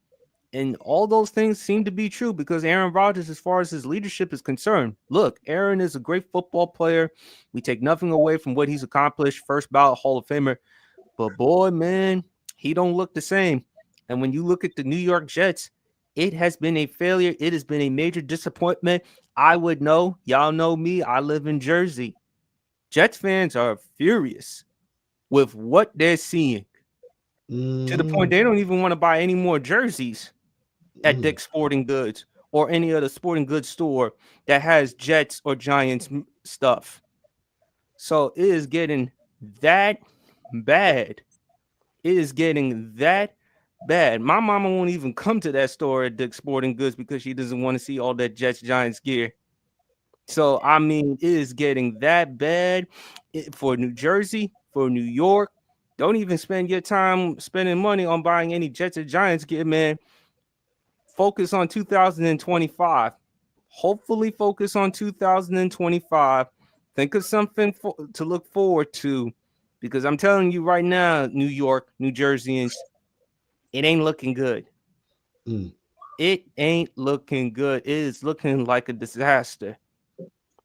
And all those things seem to be true because Aaron Rodgers, as far as his leadership is concerned, look, Aaron is a great football player. We take nothing away from what he's accomplished. First ballot Hall of Famer. But boy, man, he don't look the same. And when you look at the New York Jets, it has been a failure. It has been a major disappointment. I would know. Y'all know me. I live in Jersey. Jets fans are furious with what they're seeing to the point they don't even want to buy any more jerseys at Dick's Sporting Goods or any other sporting goods store that has Jets or Giants stuff. So it is getting that bad. It is getting that bad. My mama won't even come to that store at Dick's Sporting Goods because she doesn't want to see all that Jets Giants gear. So, I mean, it is getting that bad for New Jersey, for New York. Don't even spend your time spending money on buying any Jets or Giants gear, man. Focus on 2025. Hopefully focus on 2025. Think of something to look forward to because I'm telling you right now, New York, New Jerseyans, it ain't looking good. It ain't looking good. It is looking like a disaster.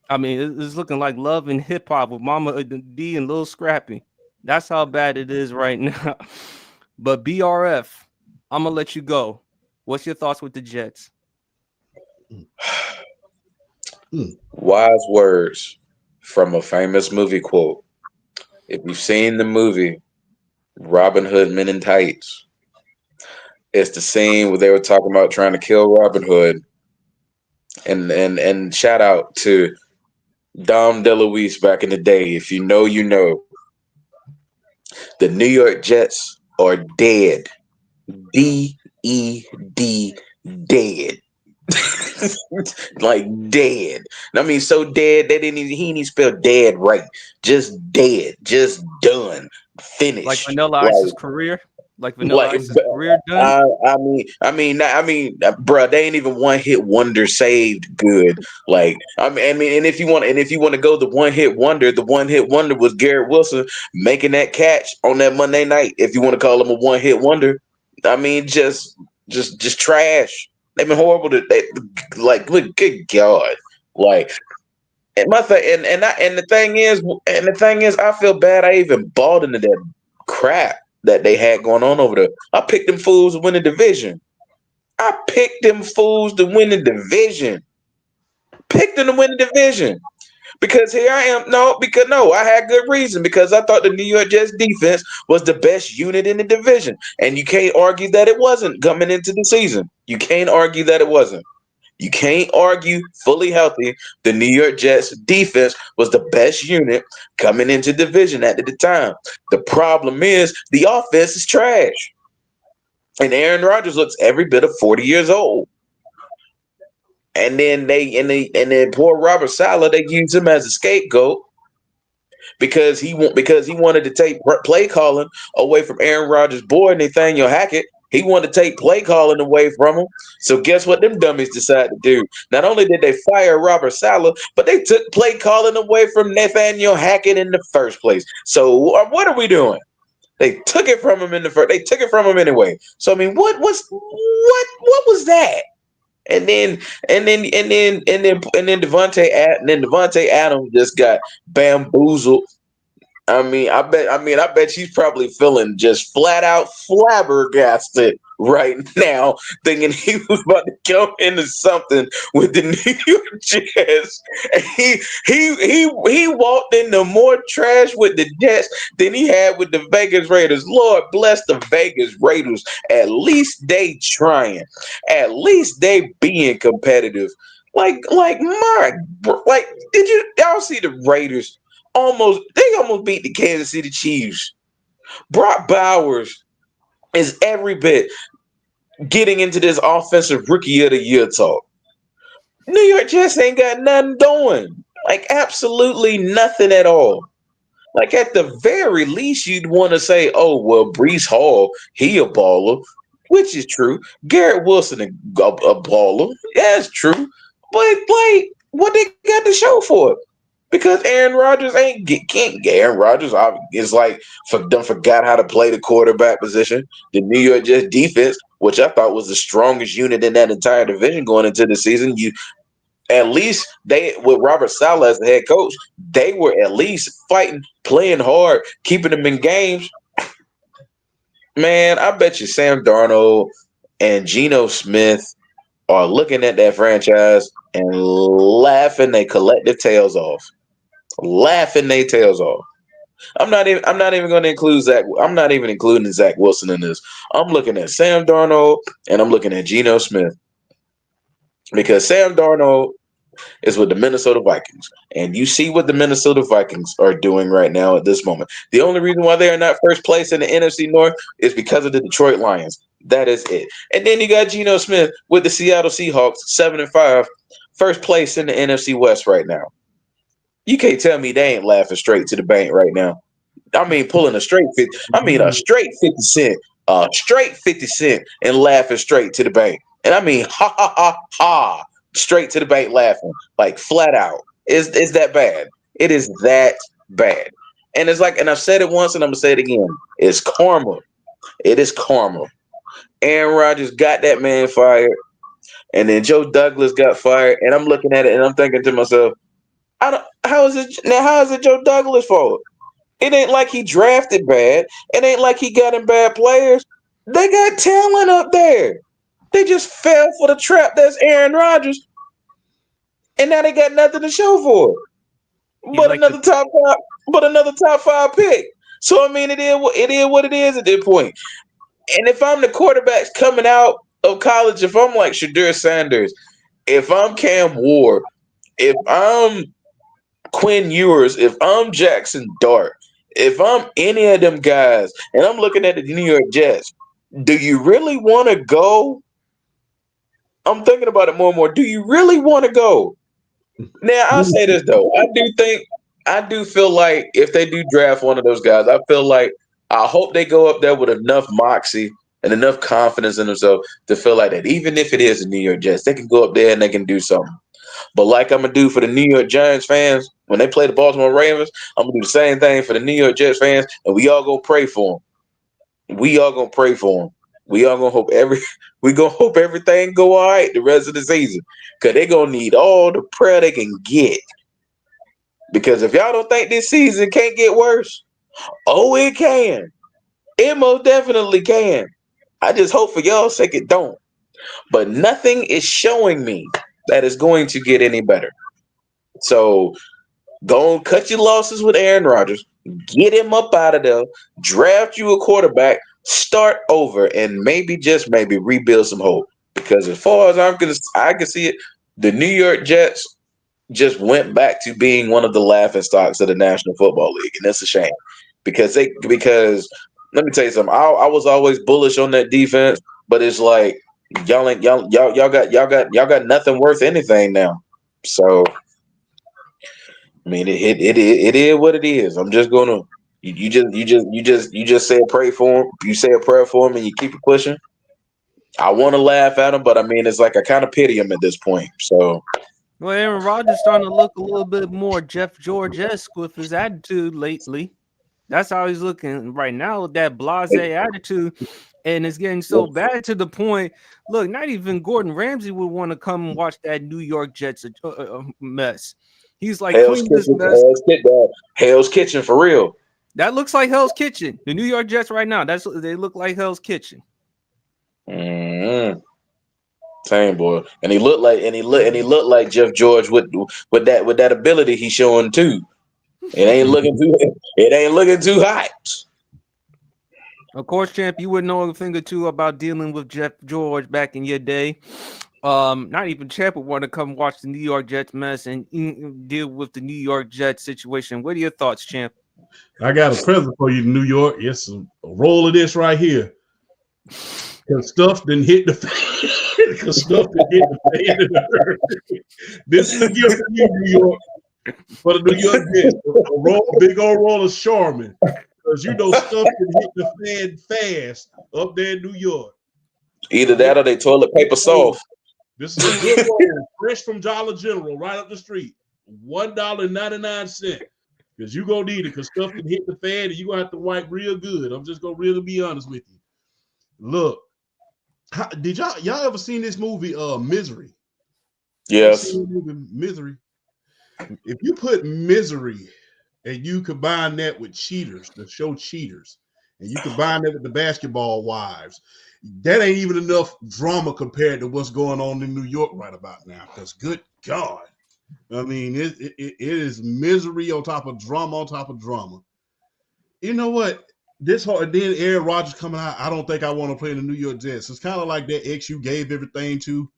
I mean, it's looking like Love and Hip Hop with Mama D and Lil Scrappy. That's how bad it is right now. But BRF, I'm going to let you go. What's your thoughts with the Jets? Wise words from a famous movie quote. If you've seen the movie Robin Hood Men in Tights, it's the scene where they were talking about trying to kill Robin Hood. And shout out to Dom DeLuise back in the day. If you know, you know. The New York Jets are dead. D-E-D, dead. Like dead. I mean, so dead they didn't even he didn't even spell dead right. Just dead. Just done. Like Finished. Vanilla Ice's career, like Vanilla Like Ice's career done. bro, they ain't even one hit wonder saved good. Like, and if you want to go the one hit wonder was Garrett Wilson making that catch on that Monday night. If you want to call him a one hit wonder, I mean, just trash. They've been horrible to like. Look, good God, like. And my thing, and the thing is, I feel bad. I even bought into that crap that they had going on over there. I picked them fools to win the division. I picked them fools to win the division. Picked them to win the division because here I am. No, I had good reason because I thought the New York Jets defense was the best unit in the division, and you can't argue that it wasn't coming into the season. You can't argue that it wasn't. You can't argue fully healthy. The New York Jets defense was the best unit coming into division at the time. The problem is the offense is trash. And Aaron Rodgers looks every bit of 40 years old. And then poor Robert Saleh, they used him as a scapegoat because he wanted to take play calling away from Aaron Rodgers' boy Nathaniel Hackett. He wanted to take play calling away from him. So guess what them dummies decided to do? Not only did they fire Robert Saleh, but they took play calling away from Nathaniel Hackett in the first place. So what are we doing? They took it from him in the first. They took it from him anyway. So I mean, what was that? And then Devontae Adams just got bamboozled. I bet she's probably feeling just flat out flabbergasted right now, thinking he was about to come into something with the New York Jets. And he walked into more trash with the Jets than he had with the Vegas Raiders. Lord bless the Vegas Raiders. At least they trying. At least they being competitive. Like did y'all see the Raiders? They almost beat the Kansas City Chiefs. Brock Bowers is every bit getting into this offensive rookie of the year talk. New York Jets ain't got nothing doing. Like absolutely nothing at all. Like at the very least, you'd want to say, "Oh well, Breece Hall, he a baller," which is true. Garrett Wilson a baller, yeah, it's true. But like, what they got to show for it? Because Aaron Rodgers can't. Aaron Rodgers is like forgot how to play the quarterback position. The New York Jets defense, which I thought was the strongest unit in that entire division going into the season, at least they with Robert Saleh as the head coach, they were at least fighting, playing hard, keeping them in games. Man, I bet you Sam Darnold and Geno Smith are looking at that franchise and laughing their collective tails off. Laughing their tails off. I'm not even going to include Zach. I'm not even including Zach Wilson in this. I'm looking at Sam Darnold and I'm looking at Geno Smith because Sam Darnold is with the Minnesota Vikings, and you see what the Minnesota Vikings are doing right now at this moment. The only reason why they are not first place in the NFC North is because of the Detroit Lions. That is it. And then you got Geno Smith with the Seattle Seahawks, 7-5, first place in the NFC West right now. You can't tell me they ain't laughing straight to the bank right now. I mean, pulling a straight 50. I mean, a straight 50 cent, and laughing straight to the bank. And I mean, ha ha ha ha, straight to the bank, laughing like flat out. Is that bad? It is that bad. And it's like, and I've said it once, and I'm gonna say it again. It's karma. It is karma. Aaron Rodgers got that man fired, and then Joe Douglas got fired. And I'm looking at it, and I'm thinking to myself, how is it Joe Douglas' fault? It ain't like he drafted bad. It ain't like he got in bad players. They got talent up there. They just fell for the trap that's Aaron Rodgers. And now they got nothing to show for it. But another top 5 pick. So I mean it is what it is at this point. And if I'm the quarterbacks coming out of college, if I'm like Shedeur Sanders, if I'm Cam Ward, if I'm Quinn Ewers, if I'm Jackson Dart, if I'm any of them guys, and I'm looking at the New York Jets, do you really want to go I'm thinking about it more and more. Do you really want to go? Now I'll say this though. I do feel like if they do draft one of those guys, I hope they go up there with enough moxie and enough confidence in themselves to feel like that even if it is the New York Jets, they can go up there and they can do something. But like I'm gonna do for the New York Giants fans when they play the Baltimore Ravens, I'm gonna do the same thing for the New York Jets fans, and we all gonna pray for them. We all gonna pray for them. We all gonna hope we gonna hope everything go all right the rest of the season, cause they gonna need all the prayer they can get. Because if y'all don't think this season can't get worse, oh, it can. It most definitely can. I just hope for y'all's sake it don't. But nothing is showing me that it's going to get any better. So go and cut your losses with Aaron Rodgers. Get him up out of there. Draft you a quarterback. Start over and maybe just maybe rebuild some hope. Because as far as I can see it, the New York Jets just went back to being one of the laughing stocks of the National Football League, and that's a shame. Because let me tell you something. I was always bullish on that defense, but it's like y'all got nothing worth anything now. So I mean, it is what it is. I'm just gonna you just say a pray for him. You say a prayer for him, and you keep it pushing. I want to laugh at him, but I mean, it's like I kind of pity him at this point. So Well, Aaron Rodgers starting to look a little bit more Jeff George-esque with his attitude lately. That's how he's looking right now with that blasé attitude. And it's getting so bad to the point. Look, not even Gordon Ramsay would want to come and watch that New York Jets mess. He's like, Hell's clean this Kitchen, mess. Hell's Kitchen for real. That looks like Hell's Kitchen. The New York Jets right now. They look like Hell's Kitchen. Mm-hmm. Same boy, and he looked like Jeff George with that ability he's showing too. It ain't looking too hot. Of course, champ, you would know a thing or two about dealing with Jeff George back in your day. Not even champ would want to come watch the New York Jets mess and deal with the New York Jets situation. What are your thoughts, champ? I got a present for you, New York. It's a roll of this right here. Because stuff didn't hit the fan. Because stuff didn't hit the fan. This is a gift for you, New York. For the New York Jets. A big old roll of Charmin. Because you know stuff can hit the fan fast up there in New York. Either that or they toilet paper soft. This is a good one. Fresh from Dollar General, right up the street. $1.99. Because you're going to need it. Because stuff can hit the fan and you're going to have to wipe real good. I'm just going to really be honest with you. Look. Did y'all ever seen this movie Misery? Yes. Misery. If you put Misery and you combine that with Cheaters, the show Cheaters, and you combine that with the Basketball Wives, that ain't even enough drama compared to what's going on in New York right about now. Because good God, I mean, it is misery on top of drama on top of drama. You know what? This hard, then Aaron Rodgers coming out. I don't think I want to play in the New York Jets. It's kind of like that ex you gave everything to.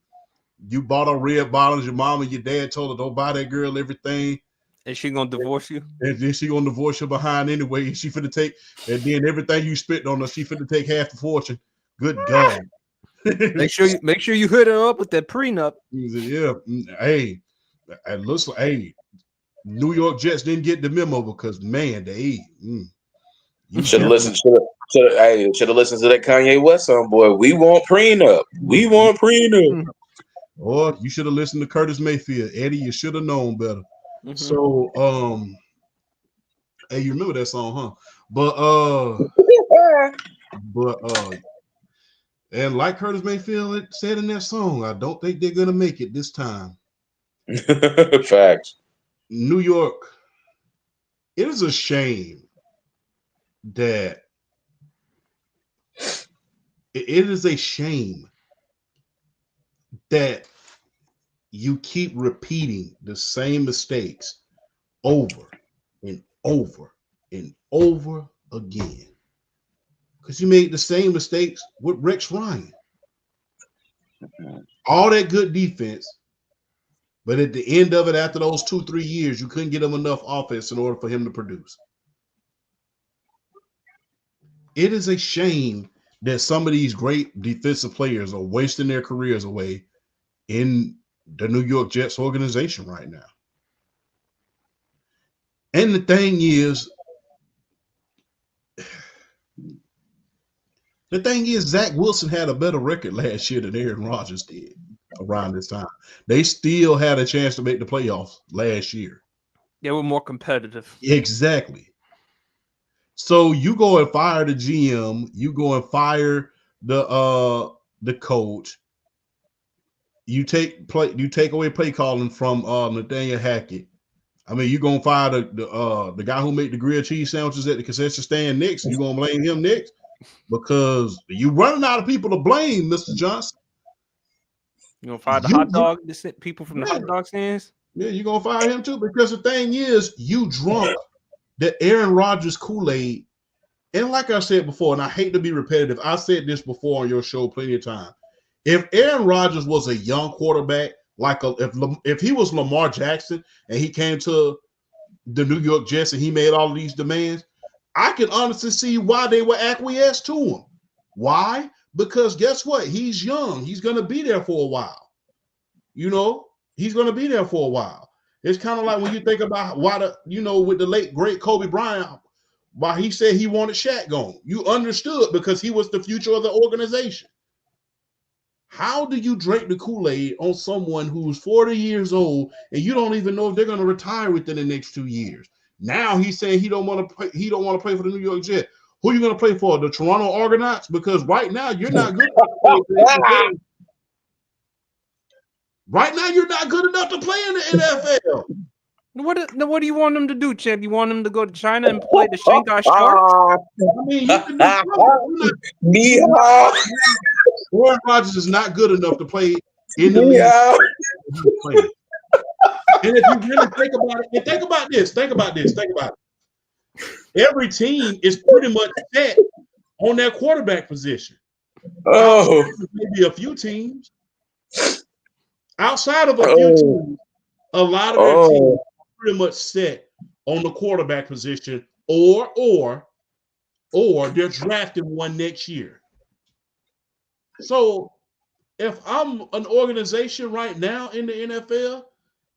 You bought her red bottoms. Your mom and your dad told her don't buy that girl everything. Is she gonna divorce you? And then she gonna divorce you behind anyway. And she finna take, and then everything you spent on her, she finna take half the fortune. Good God. Make sure you hit her up with that prenup. Yeah. Hey, it looks like New York Jets didn't get the memo because man, they. You should have listened. Should have listened to that Kanye West song, boy. We want prenup. We want prenup. Or you should have listened to Curtis Mayfield. Eddie, you should have known better. Mm-hmm. So, hey, you remember that song, huh? But and like Curtis Mayfield said in that song, I don't think they're gonna make it this time. Facts. New York. It is a shame that it is a shame that you keep repeating the same mistakes over and over and over again. Because you made the same mistakes with Rex Ryan. All that good defense, but at the end of it, after those 2-3 years, you couldn't get him enough offense in order for him to produce. It is a shame that some of these great defensive players are wasting their careers away in the New York Jets organization right now. And the thing is, Zach Wilson had a better record last year than Aaron Rodgers did around this time. They still had a chance to make the playoffs last year. They were more competitive. Exactly. So you go and fire the GM, you go and fire the coach. You take away play calling from Nathaniel Hackett. I mean, you're gonna fire the guy who made the grilled cheese sandwiches at the concession stand next. You gonna blame him next because you running out of people to blame, Mr. Johnson. You gonna fire the hot dog people from the hot dog stands? Yeah, you're gonna fire him too because the thing is, you drunk the Aaron Rodgers Kool-Aid. And like I said before, and I hate to be repetitive, I said this before on your show plenty of time. If Aaron Rodgers was a young quarterback, if he was Lamar Jackson and he came to the New York Jets and he made all of these demands, I can honestly see why they would acquiesce to him. Why? Because guess what? He's young. He's going to be there for a while. You know, he's going to be there for a while. It's kind of like when you think about why with the late, great Kobe Bryant, why he said he wanted Shaq gone. You understood because he was the future of the organization. How do you drink the Kool-Aid on someone who's 40 years old and you don't even know if they're going to retire within the next 2 years? Now he's saying he don't want to play for the New York Jets. Who are you going to play for? The Toronto Argonauts? Because right now you're not good. Right now you're not good enough to play in the NFL. What do you want them to do, Champ? You want them to go to China and play the Shanghai Sharks? I mean, you can do Aaron Rodgers is not good enough to play in the league. And if you really think about it, and think about it. Every team is pretty much set on their quarterback position. Oh, maybe a few teams. Outside of a few teams, a lot of their teams are pretty much set on the quarterback position, or they're drafting one next year. So if I'm an organization right now in the NFL,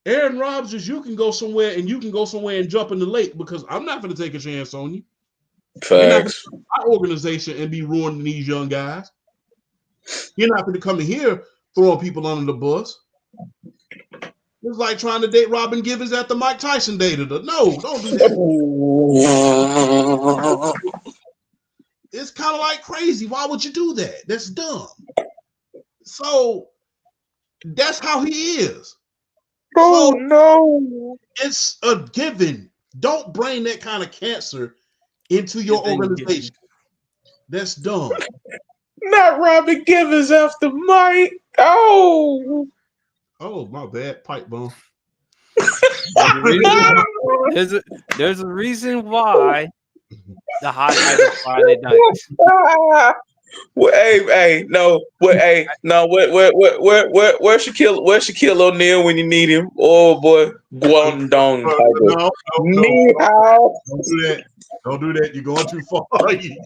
Aaron Rodgers, you can go somewhere and jump in the lake because I'm not going to take a chance on you. Facts. My organization and be ruining these young guys. You're not going to come in here throwing people under the bus. It's like trying to date Robin Givens after Mike Tyson dated her. No, don't do that. It's kind of like crazy. Why would you do that? That's dumb. So that's how he is. Oh, no. It's a given. Don't bring that kind of cancer into your organization. That's dumb. Not Robin Givens after Mike. Oh, my bad. Pipe bomb. There's a reason why the highlight of Friday night. Where's Shaquille O'Neal when you need him? Oh boy, Guangdong. No. Don't do that. You're going too far. You're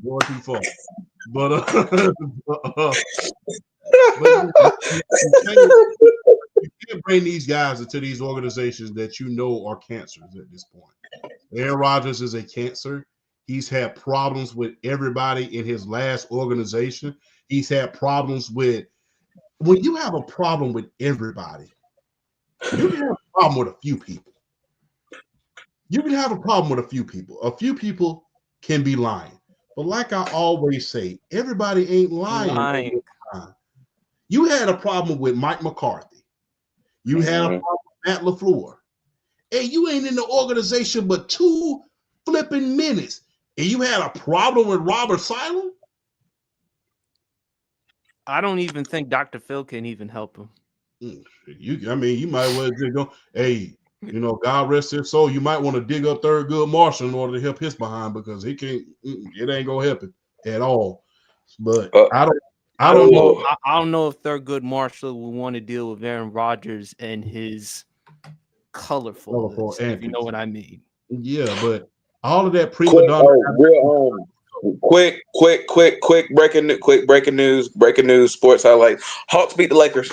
going too far. But you can't bring these guys into these organizations that you know are cancers at this point. Aaron Rodgers is a cancer. He's had problems with everybody in his last organization. He's had problems with when you have a problem with everybody, you can have a problem with a few people. You can have a problem with a few people. A few people can be lying. But like I always say, everybody ain't lying. You had a problem with Mike McCarthy. You had a problem with Matt LaFleur. And you ain't in the organization but 2 flipping minutes. And you had a problem with Robert Saleh? I don't even think Dr. Phil can even help him. You might well just go, hey, God rest his soul. You might want to dig up Thurgood Marshall in order to help his behind because it ain't gonna help him at all. But I don't know. I don't know if Thurgood Marshall will want to deal with Aaron Rodgers and his colorful antics. if you know what I mean. Yeah, but all of that prima donna. Quick breaking news. Sports highlight: Hawks beat the Lakers.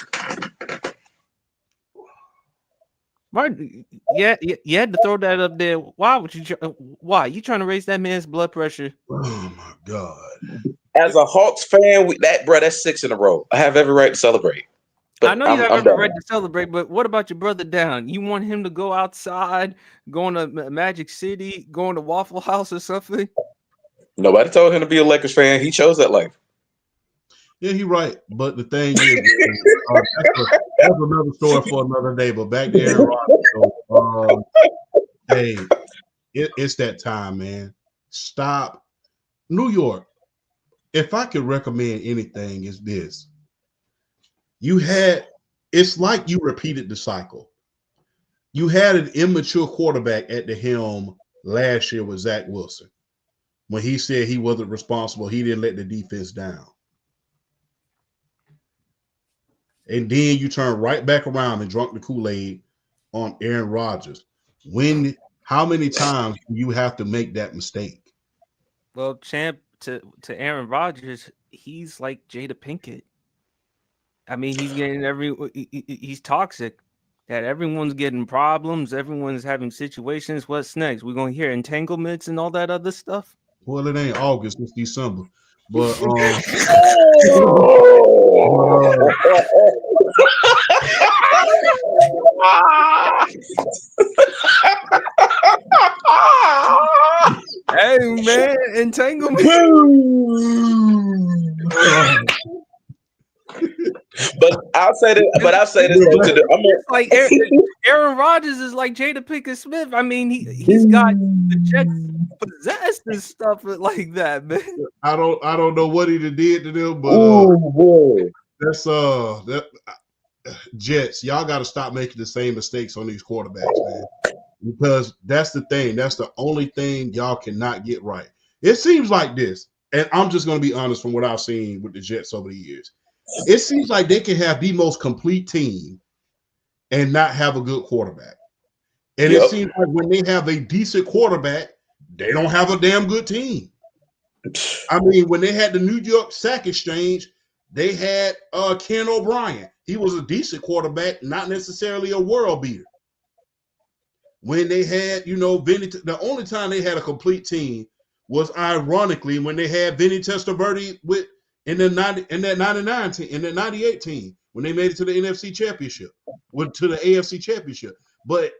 Martin, yeah, you had to throw that up there. Why would you? Why you trying to raise that man's blood pressure? Oh my God! As a Hawks fan, that's 6 in a row. I have every right to celebrate. But I know you have I'm every done. right to celebrate, but what about your brother down? You want him to go outside, going to Magic City, going to Waffle House or something? Nobody told him to be a Lakers fan. He chose that life. Yeah, he right. But the thing is, that's another story for another day. But back to Aaron Rodgers. Hey, it's that time, man. Stop. New York, if I could recommend anything, is this. It's like you repeated the cycle. You had an immature quarterback at the helm last year with Zach Wilson. When he said he wasn't responsible, he didn't let the defense down. And then you turn right back around and drunk the Kool-Aid on Aaron Rodgers. How many times do you have to make that mistake? Well, champ, to Aaron Rodgers, he's like Jada Pinkett. I mean, he's getting he's toxic. That everyone's getting problems, everyone's having situations. What's next? We're gonna hear entanglements and all that other stuff. Well, it ain't August, it's December. But Hey man, entanglement. But I'll say this. It's like Aaron Rodgers is like Jada Pinkett Smith. I mean, he's got the Jets possessed and stuff like that, man. I don't know what he did to them, but that's Jets. Y'all got to stop making the same mistakes on these quarterbacks, man. Because that's the thing. That's the only thing y'all cannot get right. It seems like this, and I'm just going to be honest from what I've seen with the Jets over the years. It seems like they can have the most complete team and not have a good quarterback. And It seems like when they have a decent quarterback, they don't have a damn good team. I mean, when they had the New York Sack Exchange, they had Ken O'Brien. He was a decent quarterback, not necessarily a world beater. When they had, Vinny, the only time they had a complete team was ironically when they had Vinny Testaverde in that 99 team, in that 98 team, when they made it to the NFC Championship, to the AFC Championship. But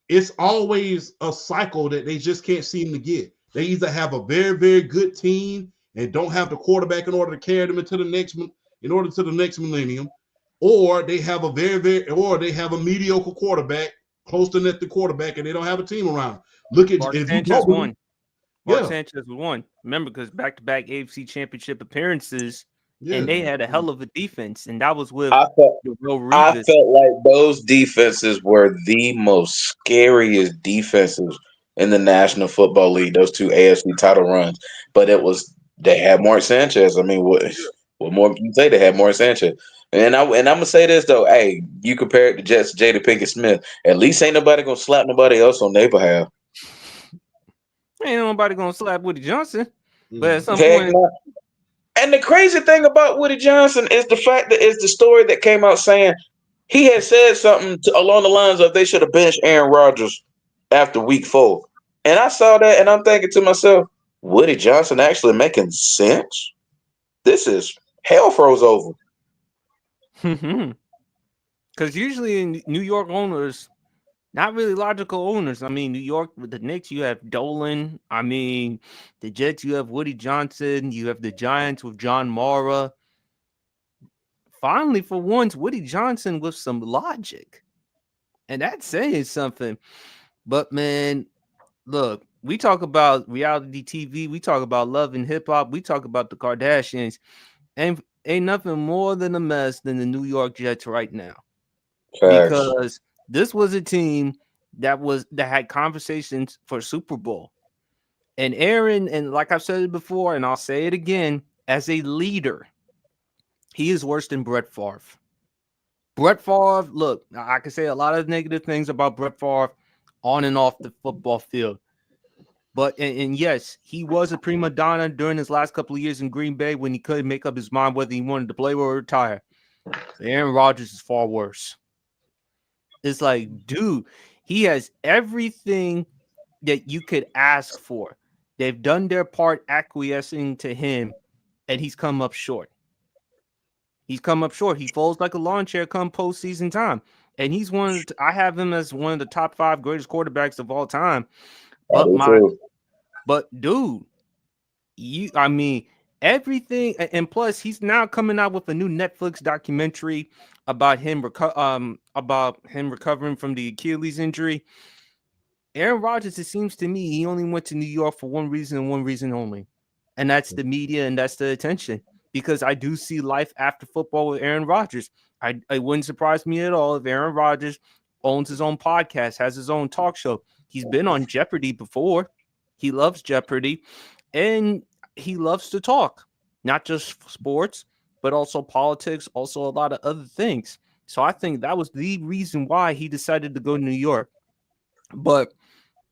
it's always a cycle that they just can't seem to get. They either have a very, very good team and don't have the quarterback in order to carry them to the next millennium, or they have they have a mediocre quarterback, close to net the quarterback, and they don't have a team around. Look at Mark if Sanchez you won. Mark Sanchez won. Remember, because back-to-back AFC Championship appearances, and they had a hell of a defense, and that was with the real Revis. I felt like those defenses were the most scariest defenses in the National Football League. Those two AFC title runs, but they had Mark Sanchez. I mean, what more can you say? They had Mark Sanchez. And I'm gonna say this though, hey, you compare it to Jets, Jada Pinkett Smith. At least ain't nobody gonna slap nobody else on their behalf. Ain't nobody gonna slap Woody Johnson, but at some point. And the crazy thing about Woody Johnson is the fact that it's the story that came out saying he had said something along the lines of they should have benched Aaron Rodgers after week 4. And I saw that and I'm thinking to myself, Woody Johnson actually making sense? This is hell froze over. Because usually in New York owners, not really logical owners. I mean, New York with the Knicks, you have Dolan. I mean, the Jets, you have Woody Johnson. You have the Giants with John Mara. Finally, for once, Woody Johnson with some logic. And that's saying something. But, man, look, we talk about reality TV. We talk about love and hip-hop. We talk about the Kardashians. And ain't nothing more than a mess than the New York Jets right now. Facts. Because this was a team that had conversations for Super Bowl. And Aaron, and like I've said it before, and I'll say it again, as a leader, he is worse than Brett Favre. Brett Favre, look, I can say a lot of negative things about Brett Favre on and off the football field. But and yes, he was a prima donna during his last couple of years in Green Bay when he couldn't make up his mind whether he wanted to play or retire. Aaron Rodgers is far worse. It's like, dude, he has everything that you could ask for. They've done their part acquiescing to him, and he's come up short. He's come up short. He folds like a lawn chair come postseason time. And he's I have him as one of the top 5 greatest quarterbacks of all time. But dude, I mean, everything, and plus he's now coming out with a new Netflix documentary about him recovering from the Achilles injury. Aaron Rodgers, it seems to me, he only went to New York for one reason and one reason only, and that's the media and that's the attention. Because I do see life after football with Aaron Rodgers. It wouldn't surprise me at all if Aaron Rodgers owns his own podcast, has his own talk show. He's been on Jeopardy before. He loves Jeopardy, and he loves to talk, not just sports, but also politics, also a lot of other things. So I think that was the reason why he decided to go to New York. But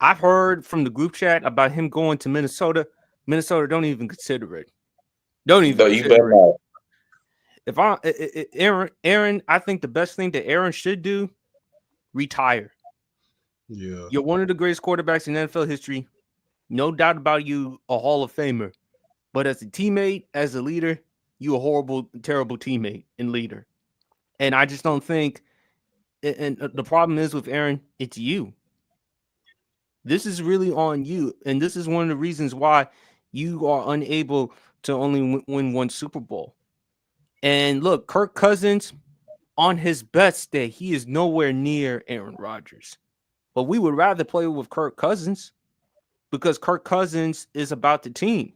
I've heard from the group chat about him going to Minnesota. Minnesota don't even consider it. Don't even. No, you better not. If Aaron, I think the best thing that Aaron should do, retire. Yeah. You're one of the greatest quarterbacks in NFL history. No doubt about you, a Hall of Famer. But as a teammate, as a leader, you a horrible, terrible teammate and leader. And I just don't think. And the problem is with Aaron, it's you. This is really on you, and this is one of the reasons why you are unable to only win one Super Bowl. And look, Kirk Cousins, on his best day, he is nowhere near Aaron Rodgers. But we would rather play with Kirk Cousins because Kirk Cousins is about the team.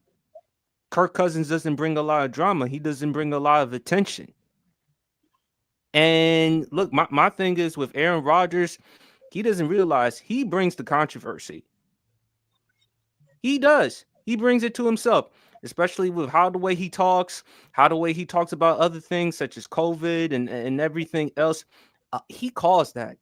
Kirk Cousins doesn't bring a lot of drama. He doesn't bring a lot of attention. And look, my thing is with Aaron Rodgers, he doesn't realize he brings the controversy. He does. He brings it to himself, especially with the way he talks about other things such as COVID and everything else. He caused that.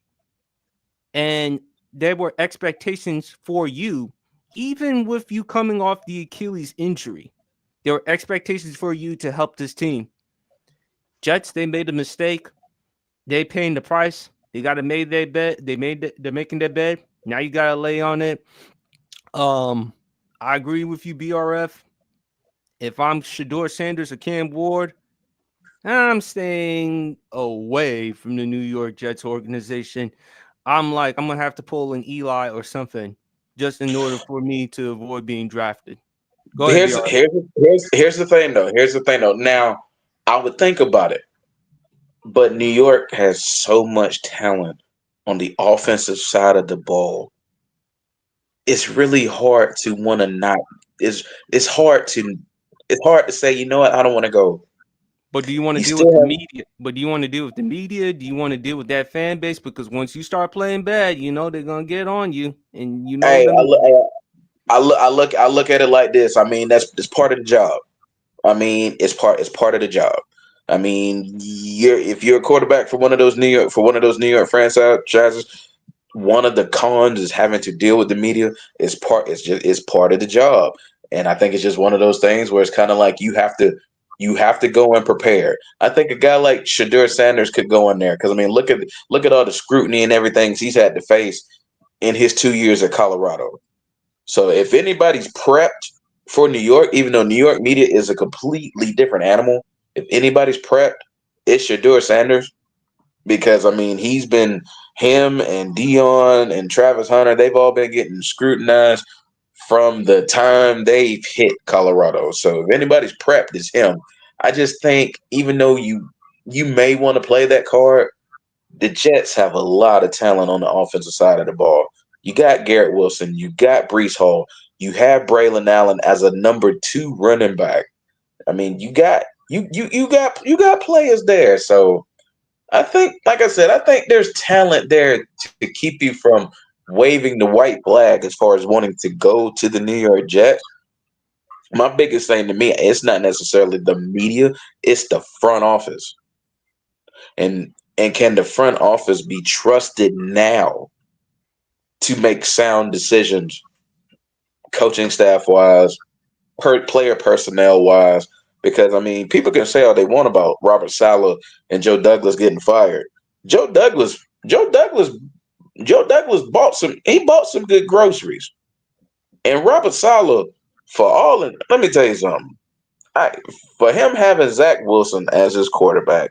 And there were expectations for you, even with you coming off the Achilles injury. There were expectations for you to help this team. Jets, they made a mistake. They paying the price. They got to make their bed. They're making their bed. Now you got to lay on it. I agree with you, BRF. If I'm Shedeur Sanders or Cam Ward, I'm staying away from the New York Jets organization. I'm going to have to pull an Eli or something just in order for me to avoid being drafted. Go ahead, here's the thing, though. Now, I would think about it. But New York has so much talent on the offensive side of the ball. It's really hard to want to not. It's hard to say, you know what, I don't want to go. But do you want to deal with the media? But do you want to deal with the media? Do you want to deal with that fan base? Because once you start playing bad, you know they're gonna get on you, and you know. Hey, I look at it like this. I mean, it's part of the job. I mean, it's part of the job. I mean, if you're a quarterback for one of those New York franchises, one of the cons is having to deal with the media. It's part of the job, and I think it's just one of those things where it's kind of like you have to go and prepare. I think a guy like Shedeur Sanders could go in there because I mean, look at all the scrutiny and everything he's had to face in his 2 years at Colorado. So if anybody's prepped for New York, even though New York media is a completely different animal. If anybody's prepped, it's Shedeur Sanders because, I mean, him and Dion and Travis Hunter, they've all been getting scrutinized from the time they've hit Colorado. So if anybody's prepped, it's him. I just think even though you may want to play that card, the Jets have a lot of talent on the offensive side of the ball. You got Garrett Wilson. You got Breece Hall. You have Braylon Allen as a number 2 running back. I mean, you got players there. So I think, like I said, I think there's talent there to keep you from waving the white flag as far as wanting to go to the New York Jets. My biggest thing to me, it's not necessarily the media, it's the front office. And can the front office be trusted now to make sound decisions coaching staff wise, player personnel wise. Because I mean, people can say all they want about Robert Saleh and Joe Douglas getting fired. Joe Douglas bought some good groceries. And Robert Saleh, let me tell you something. For him having Zach Wilson as his quarterback,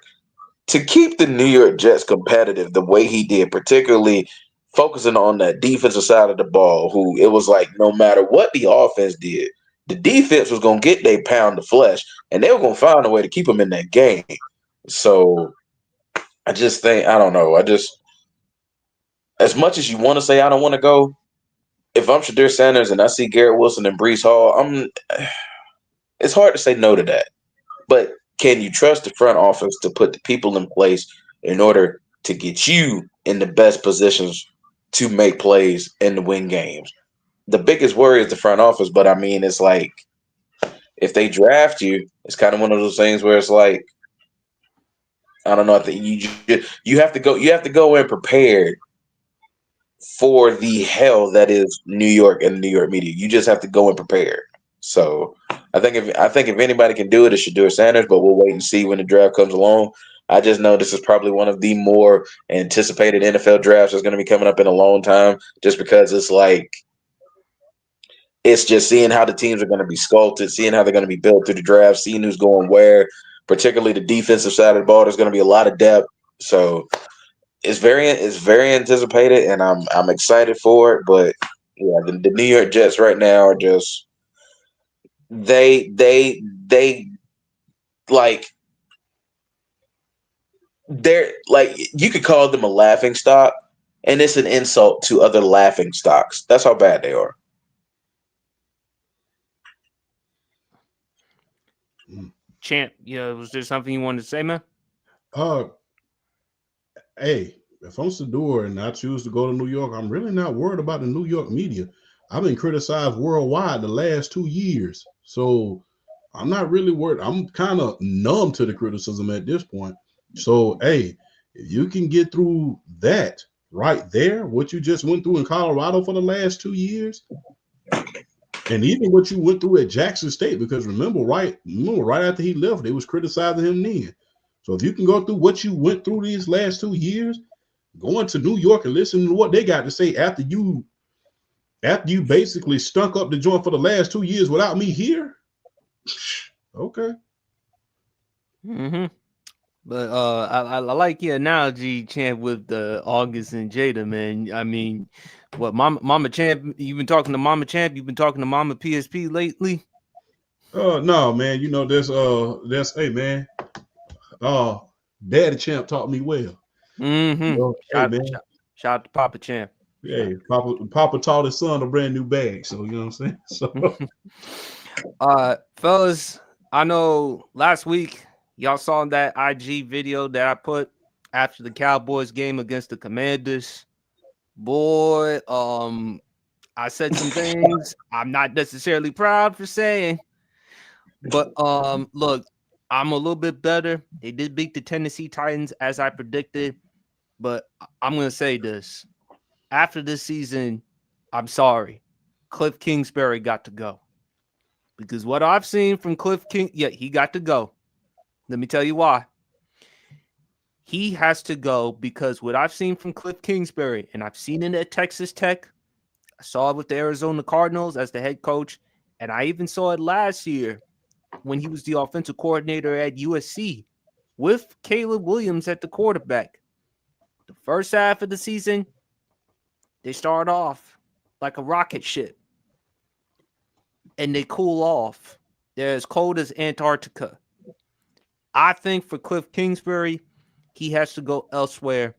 to keep the New York Jets competitive the way he did, particularly focusing on that defensive side of the ball, who it was like no matter what the offense did, the defense was going to get their pound of flesh, and they were going to find a way to keep them in that game. So I just think, I don't know. As much as you want to say I don't want to go, if I'm Shadir Sanders and I see Garrett Wilson and Breece Hall, it's hard to say no to that. But can you trust the front office to put the people in place in order to get you in the best positions to make plays and to win games? The biggest worry is the front office, but I mean, it's like if they draft you, it's kind of one of those things where it's like, I don't know. I think you have to go in prepared for the hell that is New York and the New York media. You just have to go in prepared. So I think if anybody can do it, it's Shadir Sanders, but we'll wait and see when the draft comes along. I just know this is probably one of the more anticipated NFL drafts that's going to be coming up in a long time, just because it's just seeing how the teams are going to be sculpted, seeing how they're going to be built through the draft, seeing who's going where, particularly the defensive side of the ball. There's going to be a lot of depth. So it's very anticipated, and I'm excited for it. But yeah, the New York Jets right now are just they like they're like, you could call them a laughing stock, and it's an insult to other laughing stocks. That's how bad they are. Champ, was there something you wanted to say, man? Hey, if I'm Shedeur and I choose to go to New York, I'm really not worried about the New York media. I've been criticized worldwide the last 2 years, so I'm not really worried. I'm kind of numb to the criticism at this point. So, hey, if you can get through that right there, what you just went through in Colorado for the last 2 years, and even what you went through at Jackson State, because remember right after he left, they was criticizing him then. So if you can go through what you went through these last 2 years, going to New York and listening to what they got to say after you basically stunk up the joint for the last 2 years without me here, okay. Mm-hmm. But I like your analogy, Champ, with the August and Jada, man. I mean, what Mama Champ? You've been talking to Mama Champ. You've been talking to Mama PSP lately. No, man. There's hey, man. Daddy Champ taught me well. Mm-hmm. Shout out to Papa Champ. Hey, Papa taught his son a brand new bag. So you know what I'm saying. So, fellas, I know last week y'all saw that IG video that I put after the Cowboys game against the Commanders. Boy, I said some things I'm not necessarily proud for saying, but look, I'm a little bit better. They did beat the Tennessee Titans as I predicted, but I'm gonna say this: after this season, I'm sorry, Cliff Kingsbury got to go, because what I've seen from Cliff he got to go. Let me tell you why. He has to go because what I've seen from Cliff Kingsbury, and I've seen it at Texas Tech, I saw it with the Arizona Cardinals as the head coach, and I even saw it last year when he was the offensive coordinator at USC with Caleb Williams at the quarterback. The first half of the season, they start off like a rocket ship, and they cool off. They're as cold as Antarctica. I think for Cliff Kingsbury, he has to go elsewhere,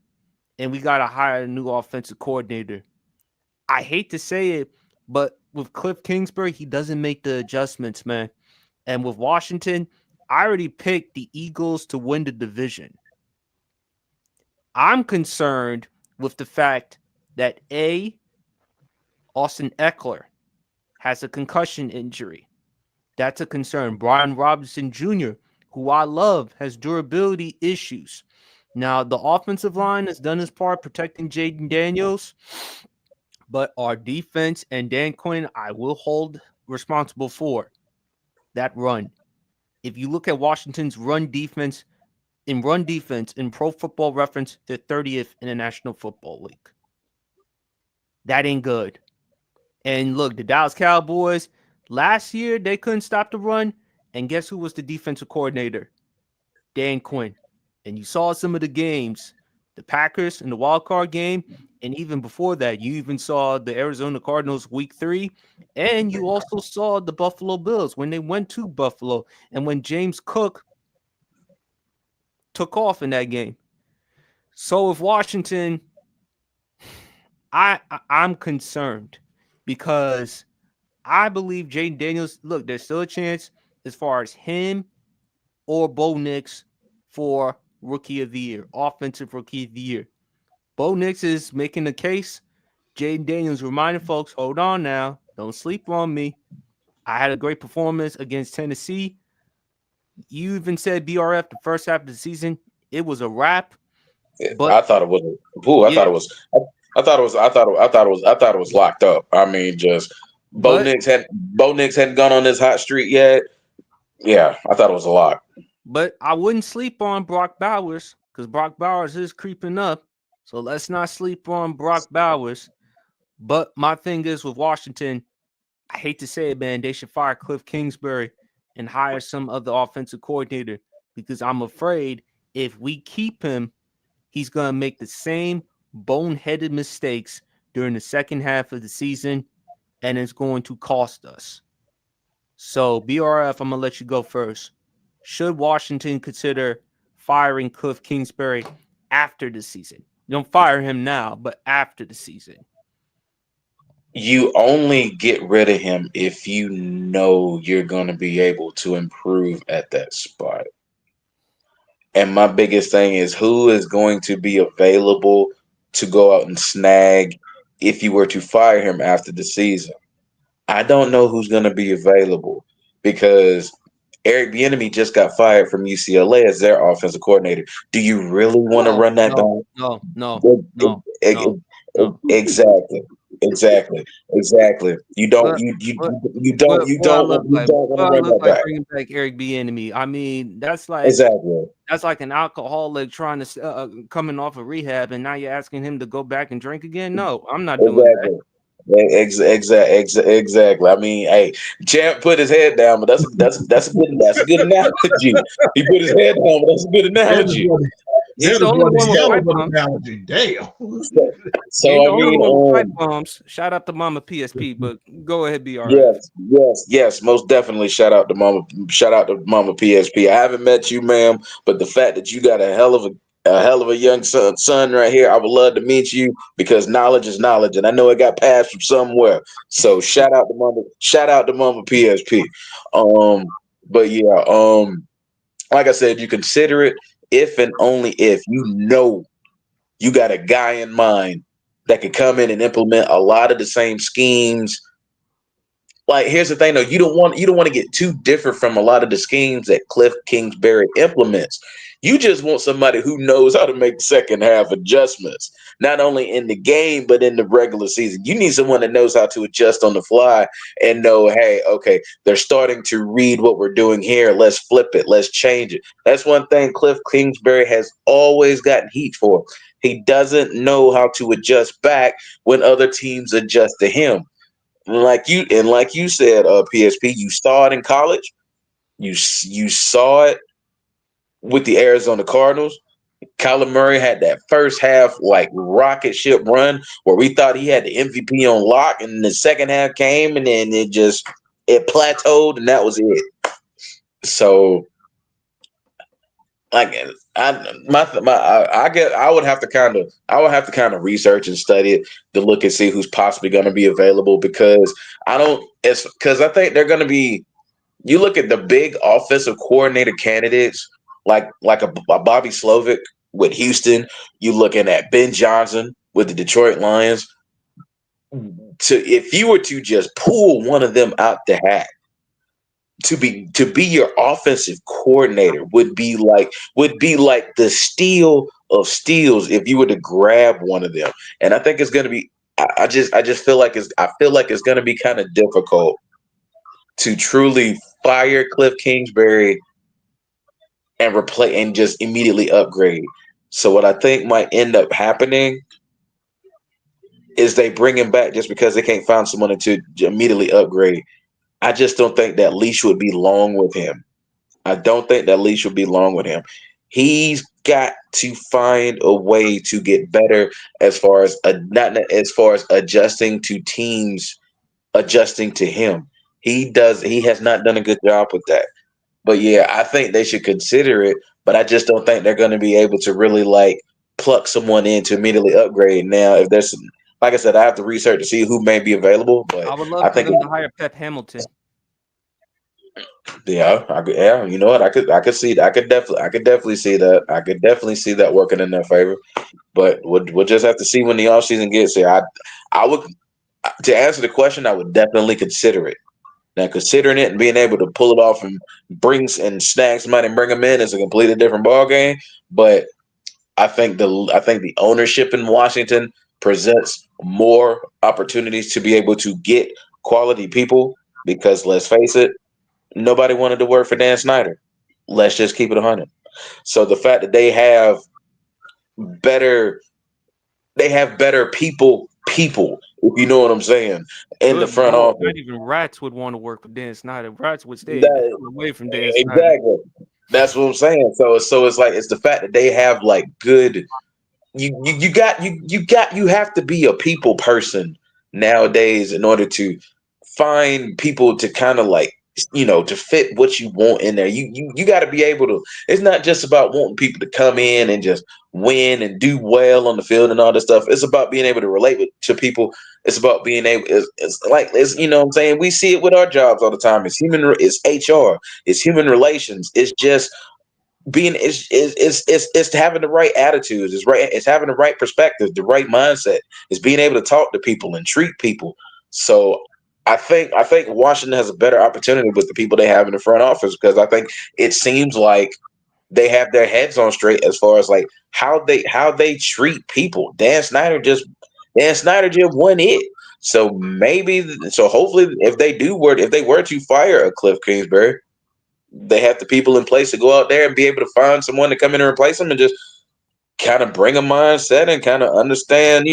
and we got to hire a new offensive coordinator. I hate to say it, but with Cliff Kingsbury, he doesn't make the adjustments, man. And with Washington, I already picked the Eagles to win the division. I'm concerned with the fact that Austin Eckler has a concussion injury. That's a concern. Brian Robinson Jr., who I love, has durability issues. Now, the offensive line has done its part protecting Jaden Daniels, But our defense and Dan Quinn, I will hold responsible for that run. If you look at Washington's run defense in Pro Football Reference, they're 30th in the National Football League. That ain't good. And look, the Dallas Cowboys, last year, they couldn't stop the run. And guess who was the defensive coordinator? Dan Quinn. And you saw some of the games, the Packers in the wild card game. And even before that, you even saw the Arizona Cardinals week 3. And you also saw the Buffalo Bills when they went to Buffalo. And when James Cook took off in that game. So if Washington, I'm concerned because I believe Jayden Daniels, look, there's still a chance as far as him or Bo Nix for Rookie of the Year, Offensive Rookie of the Year. Bo Nix is making the case. Jayden Daniels reminding folks, hold on now. Don't sleep on me. I had a great performance against Tennessee. You even said BRF the first half of the season, it was a wrap. But I thought it was. I thought it was locked up. I mean, just Bo Nix hadn't gone on this hot streak yet. Yeah, I thought it was a lock. But I wouldn't sleep on Brock Bowers because Brock Bowers is creeping up. So let's not sleep on Brock Bowers. But my thing is with Washington, I hate to say it, man, they should fire Cliff Kingsbury and hire some other offensive coordinator because I'm afraid if we keep him, he's going to make the same boneheaded mistakes during the second half of the season, and it's going to cost us. So, BRF, I'm going to let you go first. Should Washington consider firing Cliff Kingsbury after the season? You don't fire him now, but after the season. You only get rid of him if you know you're going to be able to improve at that spot. And my biggest thing is who is going to be available to go out and snag if you were to fire him after the season. I don't know who's going to be available because Eric Bieniemy just got fired from UCLA as their offensive coordinator. Do you really want to run that back? No. Exactly. You don't want to run that back. Bringing back Eric Bieniemy. I mean, that's like That's like an alcoholic trying to coming off of rehab, and now you're asking him to go back and drink again. No, I'm not doing that. Exactly. I mean, hey, Champ put his head down, but that's a good analogy. He put his head down, but that's a good analogy. He's the only one with pipe bombs. Damn. So I mean, pipe bombs. Shout out to Mama PSP, but go ahead, BR. Yes, most definitely. Shout out to Mama PSP. I haven't met you, ma'am, but the fact that you got a hell of a young son right here, I would love to meet you because knowledge is knowledge, and I know it got passed from somewhere. So shout out to Mama PSP. But yeah, like I said, you consider it if and only if you know you got a guy in mind that could come in and implement a lot of the same schemes. Like, here's the thing, though, you don't want to get too different from a lot of the schemes that Cliff Kingsbury implements. You just want somebody who knows how to make second half adjustments, not only in the game, but in the regular season. You need someone that knows how to adjust on the fly and know, hey, okay, they're starting to read what we're doing here. Let's flip it. Let's change it. That's one thing Cliff Kingsbury has always gotten heat for. He doesn't know how to adjust back when other teams adjust to him. Like you said, PSP, you saw it in college. You saw it with the Arizona Cardinals. Kyler Murray had that first half like rocket ship run where we thought he had the MVP on lock, and the second half came, and then it plateaued, and that was it. So, like, I would have to kind of research and study it to look and see who's possibly going to be available because I think they're going to be. You look at the big offensive coordinator candidates like a Bobby Slovic with Houston. You looking at Ben Johnson with the Detroit Lions. If you were to just pull one of them out the hat to be your offensive coordinator would be like the steal of steals if you were to grab one of them. And I think it's going to be I just feel like it's going to be kind of difficult to truly fire Cliff Kingsbury and replace and just immediately upgrade. So what I think might end up happening is they bring him back just because they can't find someone to immediately upgrade. I just don't think that leash would be long with him. I don't think that leash would be long with him. He's got to find a way to get better as far as not as far as adjusting to teams adjusting to him. He has not done a good job with that. But yeah, I think they should consider it, but I just don't think they're going to be able to really like pluck someone in to immediately upgrade. Now, if there's like I said, I have to research to see who may be available, but I would love I for think them to hire Pep Hamilton. yeah, you know what? I could definitely see that. I could definitely see that working in their favor. But we'll just have to see when the offseason gets here. I would to answer the question, I would definitely consider it. Now, considering it and being able to pull it off and snag somebody and bring them in is a completely different ball game. But I think the ownership in Washington presents more opportunities to be able to get quality people because let's face it, nobody wanted to work for Dan Snyder. Let's just keep it 100. So the fact that better they have better people, if you know what I'm saying, in the Good front Lord, office. not even rats would want to work for Dan Snyder. Rats would stay the That, hell away from Dan Snyder. exactly. That's what I'm saying. So it's like it's the fact that they have like good you have to be a people person nowadays in order to find people to kind of like to fit what you want in there. You got to be able to. It's not just about wanting people to come in and just win and do well on the field and all this stuff. It's about being able to to people. It's about being able. It's you know what I'm saying. We see it with our jobs all the time. It's HR. It's human relations. It's just being it's having the right attitudes. It's having the right perspective, the right mindset. It's being able to talk to people and treat people. So I think Washington has a better opportunity with the people they have in the front office because I think it seems like they have their heads on straight as far as like how they treat people. Dan Snyder just won it. So hopefully if they were to fire a Cliff Kingsbury, they have the people in place to go out there and be able to find someone to come in and replace them and just kind of bring a mindset and kind of understand,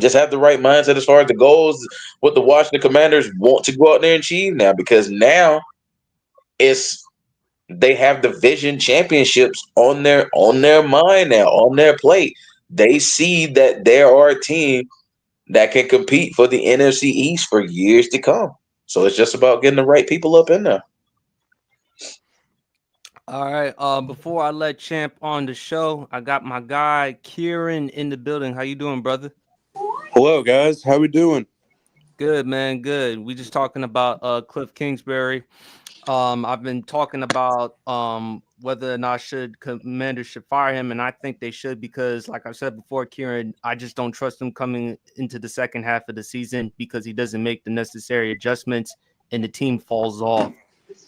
just have the right mindset as far as the goals, what the Washington Commanders want to go out there and achieve now, because now it's they have division championships on their mind now, on their plate. They see that there are a team that can compete for the NFC East for years to come. So it's just about getting the right people up in there. All right. Before I let Champ on the show, I got my guy Kieran in the building. How you doing, brother? Hello, guys. How we doing? Good, man. Good. We just talking about Cliff Kingsbury. I've been talking about whether or not Commanders should fire him, and I think they should because, like I said before, Kieran, I just don't trust him coming into the second half of the season because he doesn't make the necessary adjustments and the team falls off.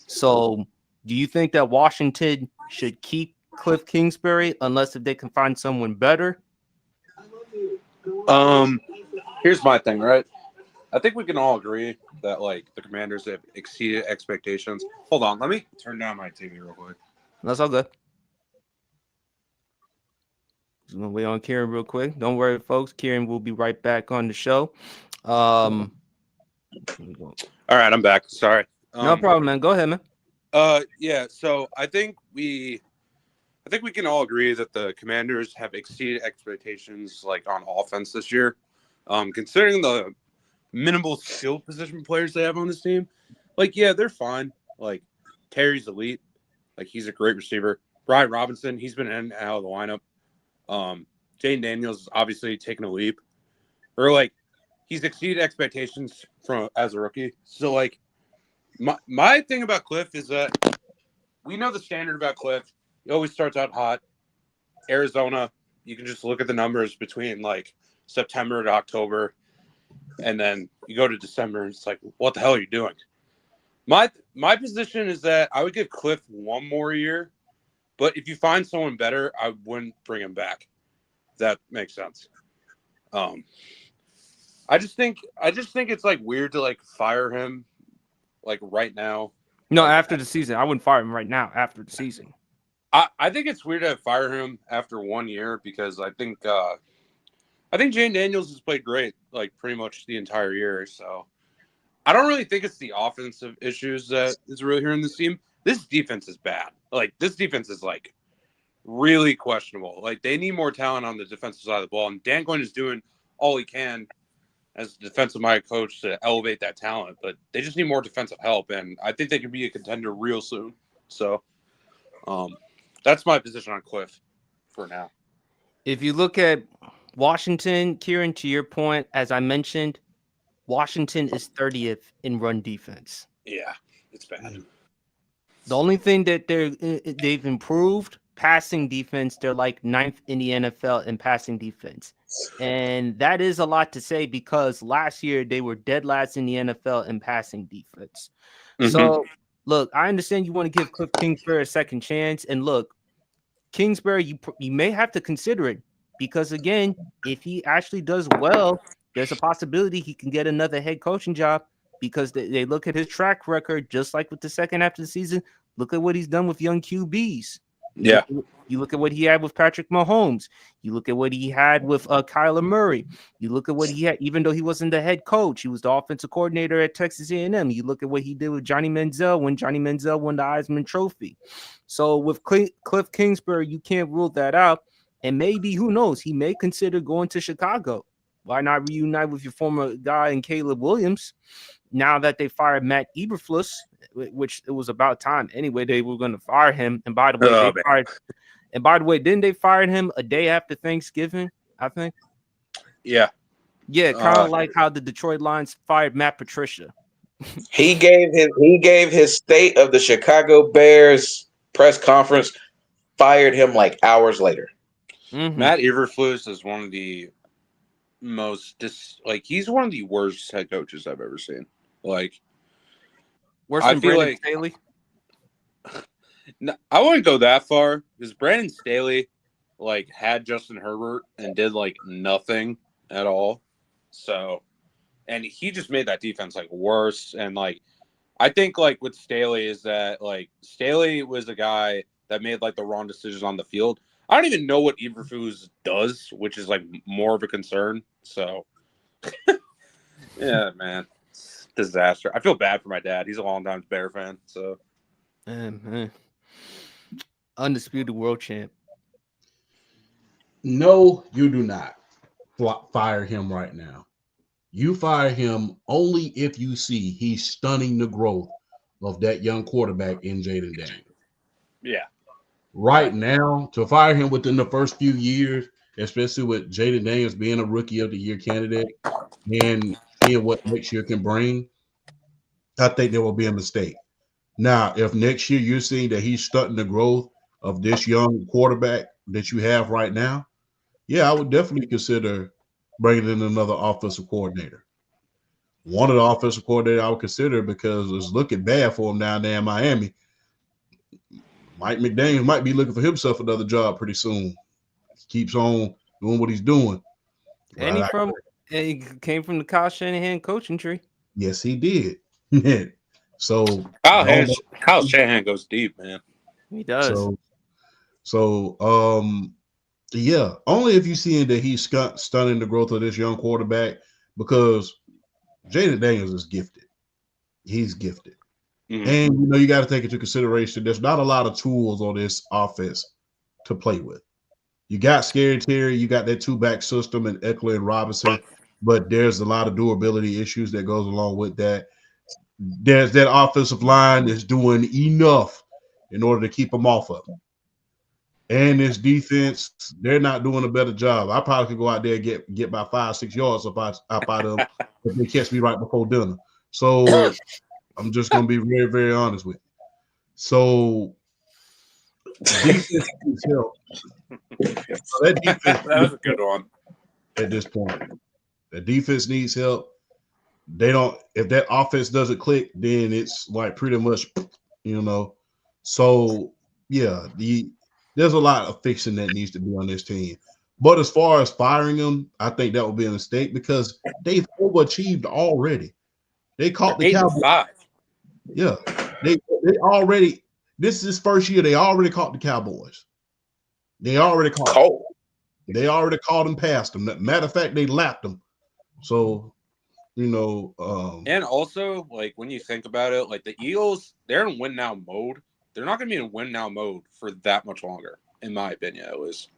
So, do you think that Washington should keep Cliff Kingsbury unless if they can find someone better? Here's my thing, right? I think we can all agree that like the Commanders have exceeded expectations. Hold on, let me turn down my TV real quick. That's all good. Just gonna wait on Kieran real quick. Don't worry, folks. Kieran will be right back on the show. All right, I'm back. Sorry. No problem, man. Go ahead, man. Yeah. So I think we can all agree that the Commanders have exceeded expectations, like on offense this year. Considering the minimal skill position players they have on this team, like yeah, they're fine. Like Terry's elite. Like he's a great receiver. Brian Robinson, he's been in and out of the lineup. Jane Daniels is obviously taking a leap, or like he's exceeded expectations from as a rookie. So like my thing about Cliff is that we know the standard about Cliff. He always starts out hot. Arizona, you can just look at the numbers between like September to October, and then you go to December, and it's like, what the hell are you doing? My position is that I would give Cliff one more year, but if you find someone better, I wouldn't bring him back. That makes sense. I just think it's like weird to like fire him like right now. No, Like, after the season, I wouldn't fire him right now. After the season, I think it's weird to fire him after 1 year because I think Jane Daniels has played great like pretty much the entire year. So I don't really think it's the offensive issues that is really hurting this team. This defense is bad. Like this defense is like really questionable. Like they need more talent on the defensive side of the ball, and Dan Quinn is doing all he can as the defensive minded coach to elevate that talent, but they just need more defensive help, and I think they could be a contender real soon. So that's my position on Cliff for now. if you look at Washington, Kieran, to your point, as I mentioned, Washington is 30th in run defense. Yeah, it's bad. The only thing that they've improved passing defense, they're like 9th in the NFL in passing defense. And that is a lot to say because last year they were dead last in the NFL in passing defense. Mhm. So, look, I understand you want to give Cliff Kingsbury a second chance. And look, Kingsbury, you may have to consider it because, again, if he actually does well, there's a possibility he can get another head coaching job because they look at his track record, just like with the second half of the season. Look at what he's done with young QBs. Yeah. You look at what he had with Patrick Mahomes. You look at what he had with Kyler Murray. You look at what he had, even though he wasn't the head coach, he was the offensive coordinator at Texas A&M. You look at what he did with Johnny Manziel when Johnny Manziel won the Heisman Trophy. So with Cliff Kingsbury, you can't rule that out. And maybe, who knows, he may consider going to Chicago. Why not reunite with your former guy in Caleb Williams? Now that they fired Matt Eberflus, which it was about time anyway, they were going to fire him. And by the way, didn't they fire him a day after Thanksgiving? I think. Yeah. Yeah, kind of like how the Detroit Lions fired Matt Patricia. He gave his State of the Chicago Bears press conference, fired him like hours later. Mm-hmm. Matt Eberflus is one of the he's one of the worst head coaches I've ever seen. Like, worse I than feel Brandon like Staley. No, I wouldn't go that far because Brandon Staley like had Justin Herbert and did like nothing at all. So, and he just made that defense like worse. And like, I think like with Staley is that like Staley was a guy that made like the wrong decisions on the field. I don't even know what Eberflus does, which is like more of a concern. So, yeah, man, it's disaster. I feel bad for my dad. He's a longtime Bear fan. So, Man. Undisputed world champ. No, you do not fire him right now. You fire him only if you see he's stunning the growth of that young quarterback in Jaden Daniels. yeah. Right now, to fire him within the first few years, especially with Jaden Daniels being a rookie of the year candidate and seeing what next year can bring, I think there will be a mistake. Now, if next year you're seeing that he's stunting the growth of this young quarterback that you have right now, yeah, I would definitely consider bringing in another offensive coordinator. One of the offensive coordinator I would consider because it's looking bad for him down there in Miami. Mike McDaniel might be looking for himself another job pretty soon. He keeps on doing what he's doing. And he came from the Kyle Shanahan coaching tree. Yes, he did. So Kyle Shanahan goes deep, man. He does. Yeah, only if you're seeing that he's stunning the growth of this young quarterback because Jaden Daniels is gifted. He's gifted. Mm-hmm. And, you got to take into consideration there's not a lot of tools on this offense to play with. You got Scary Terry, you got that two-back system and Eckler and Robinson, but there's a lot of durability issues that goes along with that. There's that offensive line is doing enough in order to keep them off of them. And this defense, they're not doing a better job. I probably could go out there and get by 5-6 yards up out of them if they catch me right before dinner. So I'm just going to be very, very honest with you. So defense needs help. That was a good one. At this point, the defense needs help. They don't. If that offense doesn't click, then it's like pretty much, So yeah, there's a lot of fixing that needs to be on this team. But as far as firing him, I think that would be a mistake because they've overachieved already. They caught the Cowboys. 8-5. Yeah, they already. This is his first year. They already caught the Cowboys. They already caught. Cold. They already caught them past them. Matter of fact, they lapped them. So, And also, like when you think about it, like the Eagles, they're in win now mode. They're not going to be in win now mode for that much longer, in my opinion. At least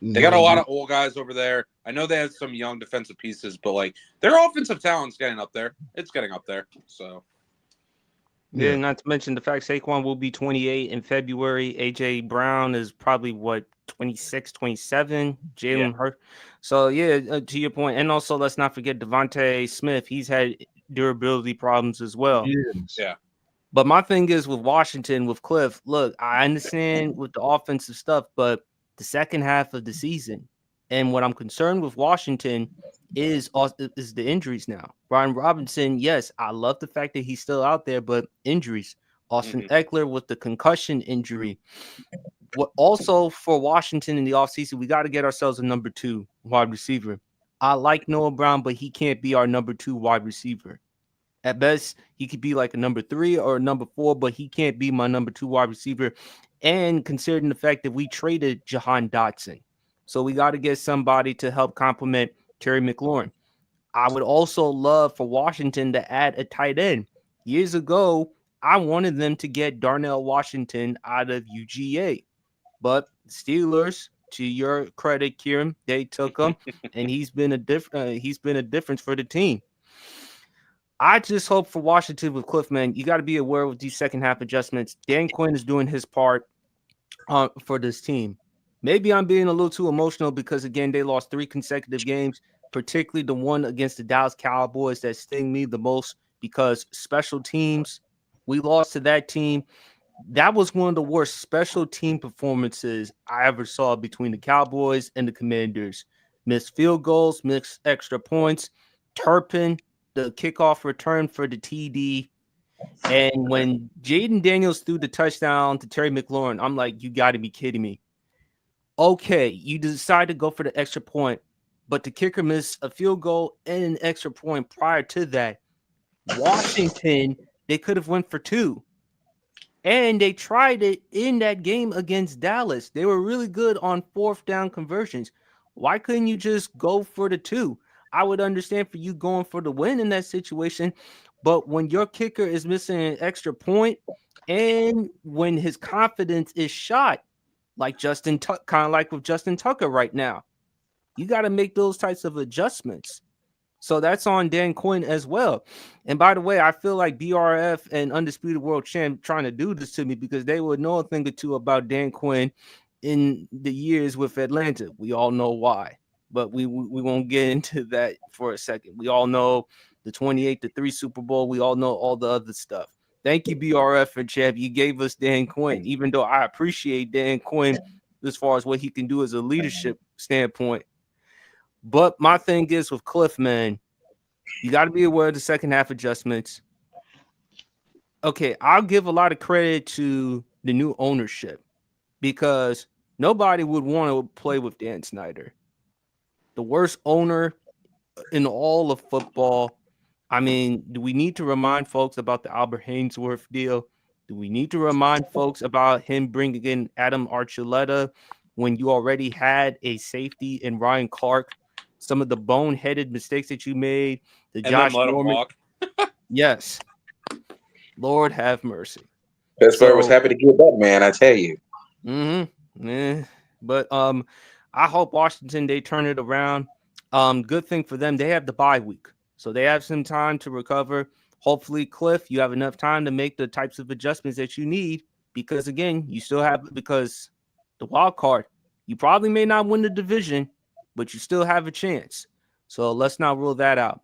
they got a lot of old guys over there. I know they have some young defensive pieces, but like their offensive talent's getting up there. It's getting up there. So. Yeah, not to mention the fact Saquon will be 28 in February. A.J. Brown is probably, 26, 27. Jalen Hurts. So, to your point. And also, let's not forget Devontae Smith. He's had durability problems as well. Yeah. But my thing is with Washington, with Cliff, look, I understand with the offensive stuff, but the second half of the season, and what I'm concerned with Washington is the injuries now. Brian Robinson, yes, I love the fact that he's still out there, but injuries. Austin Eckler with the concussion injury. What also for Washington in the offseason, we got to get ourselves a number 2 wide receiver. I like Noah Brown, but he can't be our number 2 wide receiver. At best, he could be like a number 3 or a number 4, but he can't be my number 2 wide receiver. And considering the fact that we traded Jahan Dotson. So we got to get somebody to help complement Terry McLaurin. I would also love for Washington to add a tight end. Years ago, I wanted them to get Darnell Washington out of UGA. But Steelers, to your credit, Kieran, they took him, and he's been a difference for the team. I just hope for Washington with Cliff, man, you got to be aware of these second half adjustments. Dan Quinn is doing his part for this team. Maybe I'm being a little too emotional because, again, they lost 3 consecutive games, particularly the one against the Dallas Cowboys that sting me the most because special teams, we lost to that team. That was one of the worst special team performances I ever saw between the Cowboys and the Commanders. Missed field goals, missed extra points. Turpin, the kickoff return for the TD. And when Jaden Daniels threw the touchdown to Terry McLaurin, I'm like, you got to be kidding me. Okay, you decide to go for the extra point, but the kicker missed a field goal and an extra point prior to that. Washington, they could have went for 2. And they tried it in that game against Dallas. They were really good on 4th down conversions. Why couldn't you just go for the 2? I would understand for you going for the win in that situation, but when your kicker is missing an extra point and when his confidence is shot, like kind of like with Justin Tucker right now, you got to make those types of adjustments. So that's on Dan Quinn as well. And by the way, I feel like BRF and Undisputed World Champ trying to do this to me because they would know a thing or two about Dan Quinn in the years with Atlanta. We all know why, but we won't get into that for a second. We all know the 28-3 Super Bowl. We all know all the other stuff. Thank you, BRF and Champ. You gave us Dan Quinn, even though I appreciate Dan Quinn as far as what he can do as a leadership standpoint. But my thing is with Cliff, man, you got to be aware of the second half adjustments. Okay, I'll give a lot of credit to the new ownership because nobody would want to play with Dan Snyder. The worst owner in all of football. I mean, do we need to remind folks about the Albert Haynesworth deal? Do we need to remind folks about him bringing in Adam Archuleta when you already had a safety in Ryan Clark? Some of the boneheaded mistakes that you made, the and Josh then let Norman. him walk. Yes. Lord have mercy. Pittsburgh was happy to get that man, I tell you. But I hope Washington, they turn it around. Good thing for them. They have the bye week. So they have some time to recover. Hopefully, Cliff, you have enough time to make the types of adjustments that you need because, again, you still have because the wild card, you probably may not win the division, but you still have a chance. So let's not rule that out.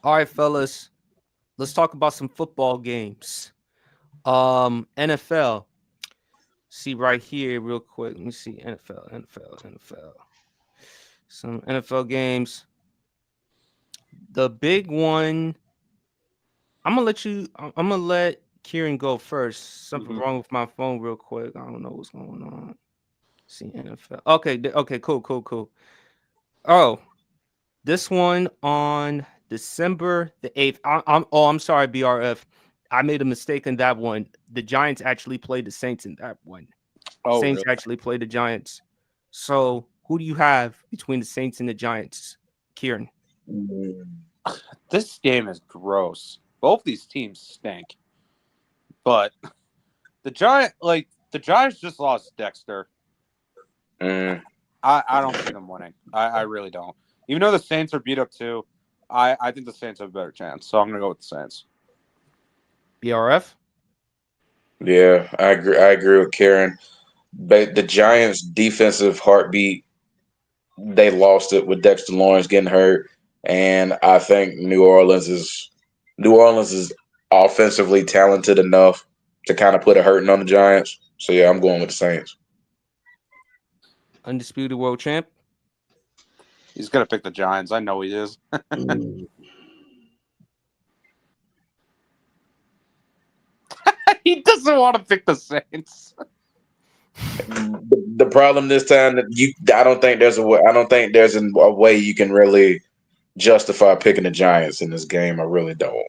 All right, fellas, let's talk about some football games. NFL. See right here real quick. Let me see. NFL. Some NFL games. The big one, I'm gonna let Kieran go first. Something wrong with my phone real quick. I don't know what's going on. See NFL. Okay, okay, cool. Oh, this one on December the 8th. I'm sorry, BRF. I made a mistake in that one. The Giants actually played the Saints in that one. Oh, Saints really? actually played the Giants. So who do you have between the Saints and the Giants, Kieran? This game is gross. Both these teams stink. But the Giants just lost Dexter. Mm. I don't see them winning. I really don't. Even though the Saints are beat up too, I think the Saints have a better chance. So I'm gonna go with the Saints. BRF? Yeah, I agree with Karen. But the Giants' defensive heartbeat, they lost it with Dexter Lawrence getting hurt, and I think New Orleans is offensively talented enough to kind of put a hurting on the Giants. So yeah, I'm going with the Saints. Undisputed world champ? He's gonna pick the Giants. I know he is. He doesn't want to pick the Saints. The problem this time that I don't think there's a way. I don't think there's a way you can really justify picking the Giants in this game. I really don't.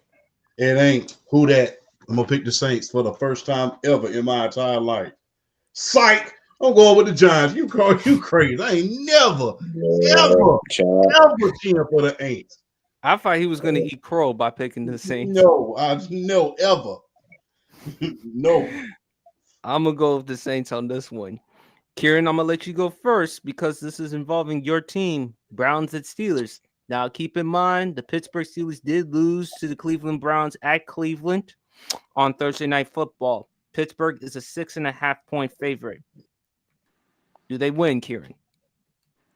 It ain't who that. I'm gonna pick the Saints for the first time ever in my entire life. Psych! I'm going with the Giants. You crazy? I ain't never cheering for the Aints. I thought he was going to eat crow by picking the Saints. No, ever. No. I'm going to go with the Saints on this one. Kieran, I'm going to let you go first because this is involving your team, Browns at Steelers. Now, keep in mind, the Pittsburgh Steelers did lose to the Cleveland Browns at Cleveland on Thursday Night Football. Pittsburgh is a 6.5-point favorite. Do they win, Kieran?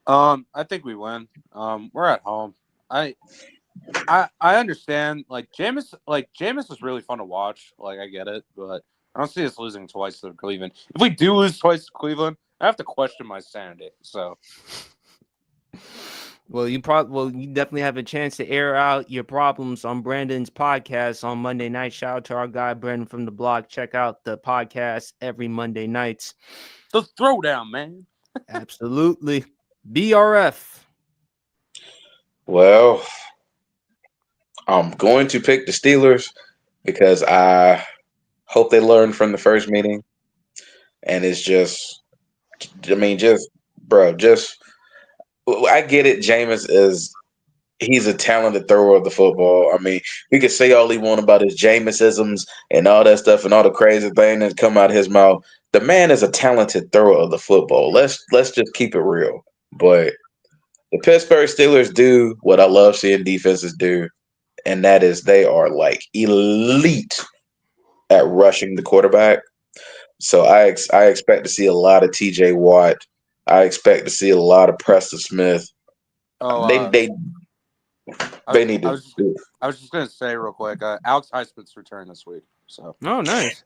I think we win. We're at home. I understand. Jameis is really fun to watch. I get it, but I don't see us losing twice to Cleveland. If we do lose twice to Cleveland, I have to question my sanity. So, well, you definitely have a chance to air out your problems on Brandon's podcast on Monday night. Shout out to our guy Brandon from the blog. Check out the podcast every Monday nights. The throwdown, man. Absolutely. BRF. Well, I'm going to pick the Steelers because I hope they learned from the first meeting. And it's just, I get it. Jameis he's a talented thrower of the football. I mean, we could say all he want about his Jameisisms and all that stuff and all the crazy things that come out of his mouth. The man is a talented thrower of the football. Let's just keep it real. But the Pittsburgh Steelers do what I love seeing defenses do, and that is they are elite at rushing the quarterback. So I expect to see a lot of TJ Watt. I expect to see a lot of Preston Smith. They need to. I was just gonna say real quick. Alex Highsmith's return this week. So. Oh, nice.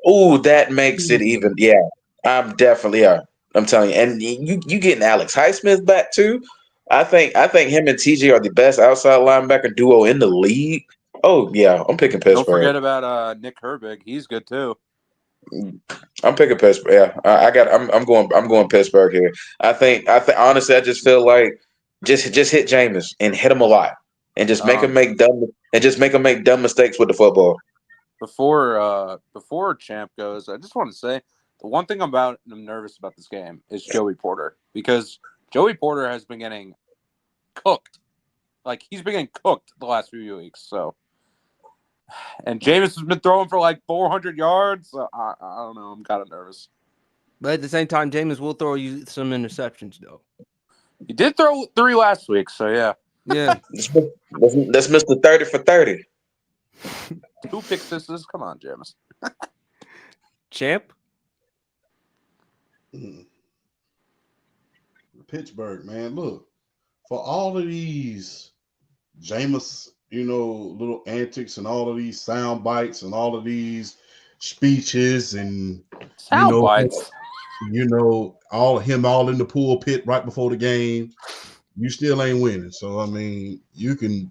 Oh, that makes it even. Yeah, I'm definitely. Yeah, I'm telling you, and you getting Alex Highsmith back too. I think him and TJ are the best outside linebacker duo in the league. Oh yeah, I'm picking Pittsburgh. Don't forget about Nick Herbig. He's good too. I'm picking Pittsburgh. Yeah, I'm going Pittsburgh here. I think honestly, I just feel like just hit Jameis and hit him a lot, and just make him make dumb mistakes with the football. Before Champ goes, I just want to say the one thing I'm nervous about this game is Joey Porter, because Joey Porter has been getting cooked. He's been getting cooked the last few weeks. So, and Jameis has been throwing for 400 yards. So I don't know. I'm kind of nervous. But at the same time, Jameis will throw you some interceptions, though. He did throw 3 last week, so yeah. Yeah. That's Mr. 30 for 30. 2 pick sixes. Come on, Jameis. Champ? Pittsburgh, man. Look, for all of these Jameis, little antics and all of these sound bites and all of these speeches and sound bites. All in the pulpit right before the game, you still ain't winning. So I mean, you can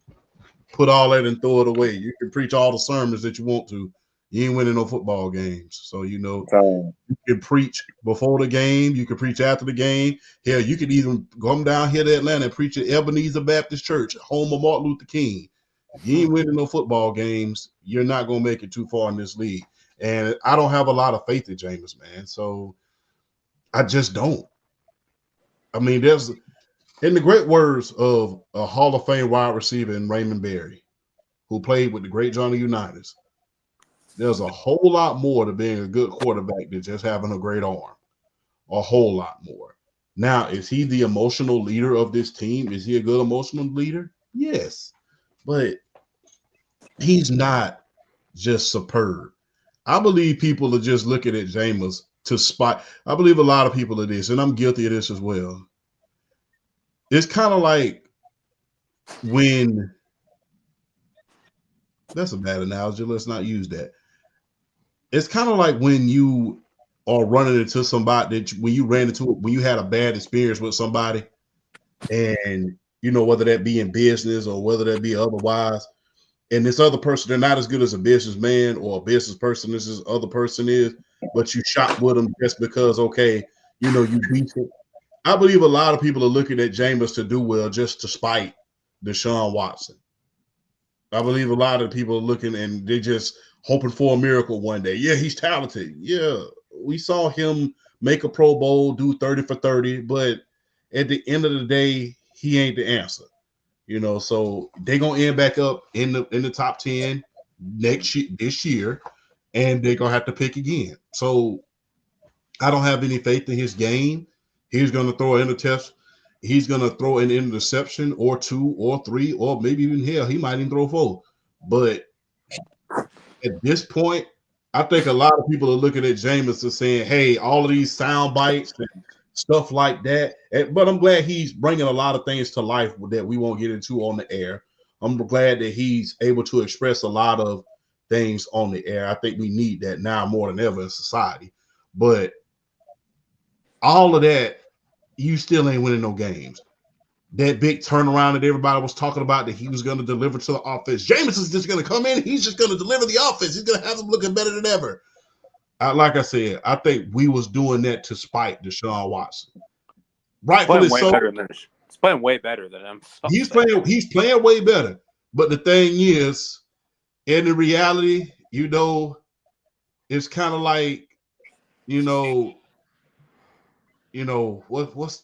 put all that and throw it away. You can preach all the sermons that you want to. You ain't winning no football games. So, you know, Um, you can preach before the game. You can preach after the game. Hell, you could even come down here to Atlanta and preach at Ebenezer Baptist Church, home of Martin Luther King. If you ain't winning no football games, you're not going to make it too far in this league. And I don't have a lot of faith in Jameis, man. So I just don't. I mean, there's, in the great words of a Hall of Fame wide receiver in Raymond Berry, who played with the great Johnny Unitas, there's a whole lot more to being a good quarterback than just having a great arm. A whole lot more. Now, is he the emotional leader of this team? Is he a good emotional leader? Yes. But he's not just superb. I believe people are just looking at Jameis to spot. I believe a lot of people are this, and I'm guilty of this as well. It's kind of like when, that's a bad analogy. Let's not use that. It's kind of like when you are running into somebody that when you ran into it, when you had a bad experience with somebody, and you know, whether that be in business or whether that be otherwise, and this other person, they're not as good as a businessman or a business person as this other person is, but you shot with them just because, okay, you know, you beat it. I believe a lot of people are looking at Jameis to do well just to spite Deshaun Watson. I believe a lot of people are looking and they're just hoping for a miracle one day. Yeah, he's talented. Yeah, we saw him make a Pro Bowl, do 30 for 30, but at the end of the day, he ain't the answer. You know, so they're gonna end back up in the top 10 this year, and they're gonna have to pick again. So I don't have any faith in his game. He's gonna throw an interception. He's gonna throw an interception or two or three, or maybe even hell, he might even throw four. But at this point, I think a lot of people are looking at Jameis and saying, hey, all of these sound bites and stuff like that. But I'm glad he's bringing a lot of things to life that we won't get into on the air. I'm glad that he's able to express a lot of things on the air. I think we need that now more than ever in society. But all of that, you still ain't winning no games. That big turnaround that everybody was talking about that he was going to deliver to the offense. Jameis is just going to come in. He's just going to deliver the offense. He's going to have them looking better than ever. Like I said, I think we was doing that to spite Deshaun Watson. Rightfully so. He's playing way better than him. He's playing way better. But the thing is, in the reality, you know, it's kind of like, you know, what's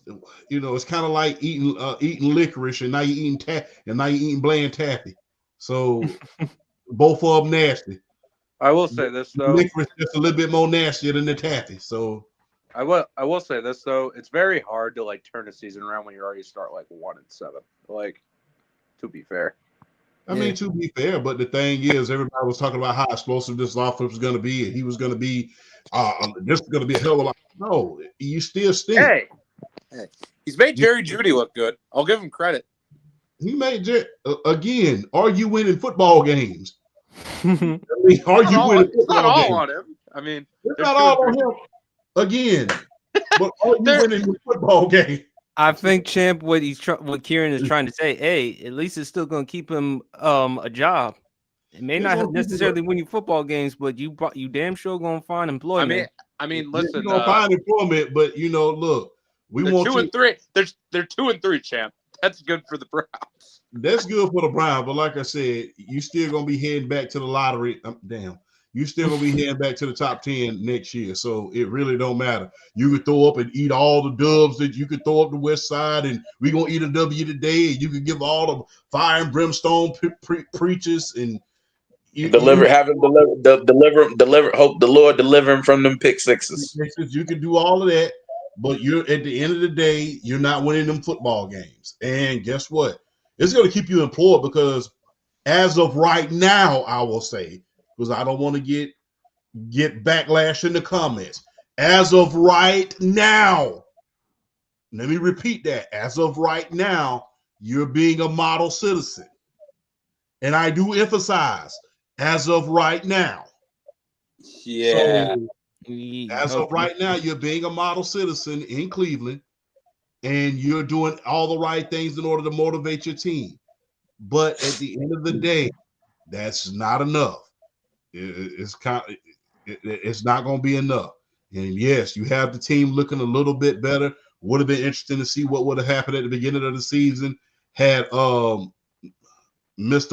it's kind of like eating licorice and now you're eating bland taffy. So both of them nasty. I will say this though. Licorice just a little bit more nastier than the taffy. So I will say this though. It's very hard to like turn a season around when you already start like 1-7. Like, to be fair. I mean, to be fair, but the thing is, everybody was talking about how explosive this offense was going to be, and he was going to be, this is going to be a hell of a lot. No, you still stink. Hey, he's made Jerry Jeudy look good. I'll give him credit. He made again. Are you winning football games? I mean, are you winning football games? It's not all on him. I mean, it's not all on him. Again, but are you winning the football game? I think, Champ, what Kieran is trying to say, hey, at least it's still going to keep him a job. It may not necessarily win you football games, but you damn sure going to find employment. I mean, listen, you're going to find employment, but look, we want 2-3. They're 2-3, Champ. That's good for the Browns. That's good for the Browns, but like I said, you still going to be heading back to the lottery. You still gonna be heading back to the top 10 next year, so it really don't matter. You could throw up and eat all the dubs that you could throw up the West Side, and we gonna eat a W today. And you could give all the fire and brimstone preachers and deliver. Hope the Lord deliver him from them pick sixes. You can do all of that, but you're at the end of the day, you're not winning them football games. And guess what? It's gonna keep you employed because as of right now, I will say. Because I don't want to get backlash in the comments. As of right now, let me repeat that. As of right now, you're being a model citizen. And I do emphasize, as of right now. Yeah. So, as of right now, you're being a model citizen in Cleveland, and you're doing all the right things in order to motivate your team. But at the end of the day, that's not enough. it's not going to be enough. And yes, you have the team looking a little bit better. Would have been interesting to see what would have happened at the beginning of the season had Mr.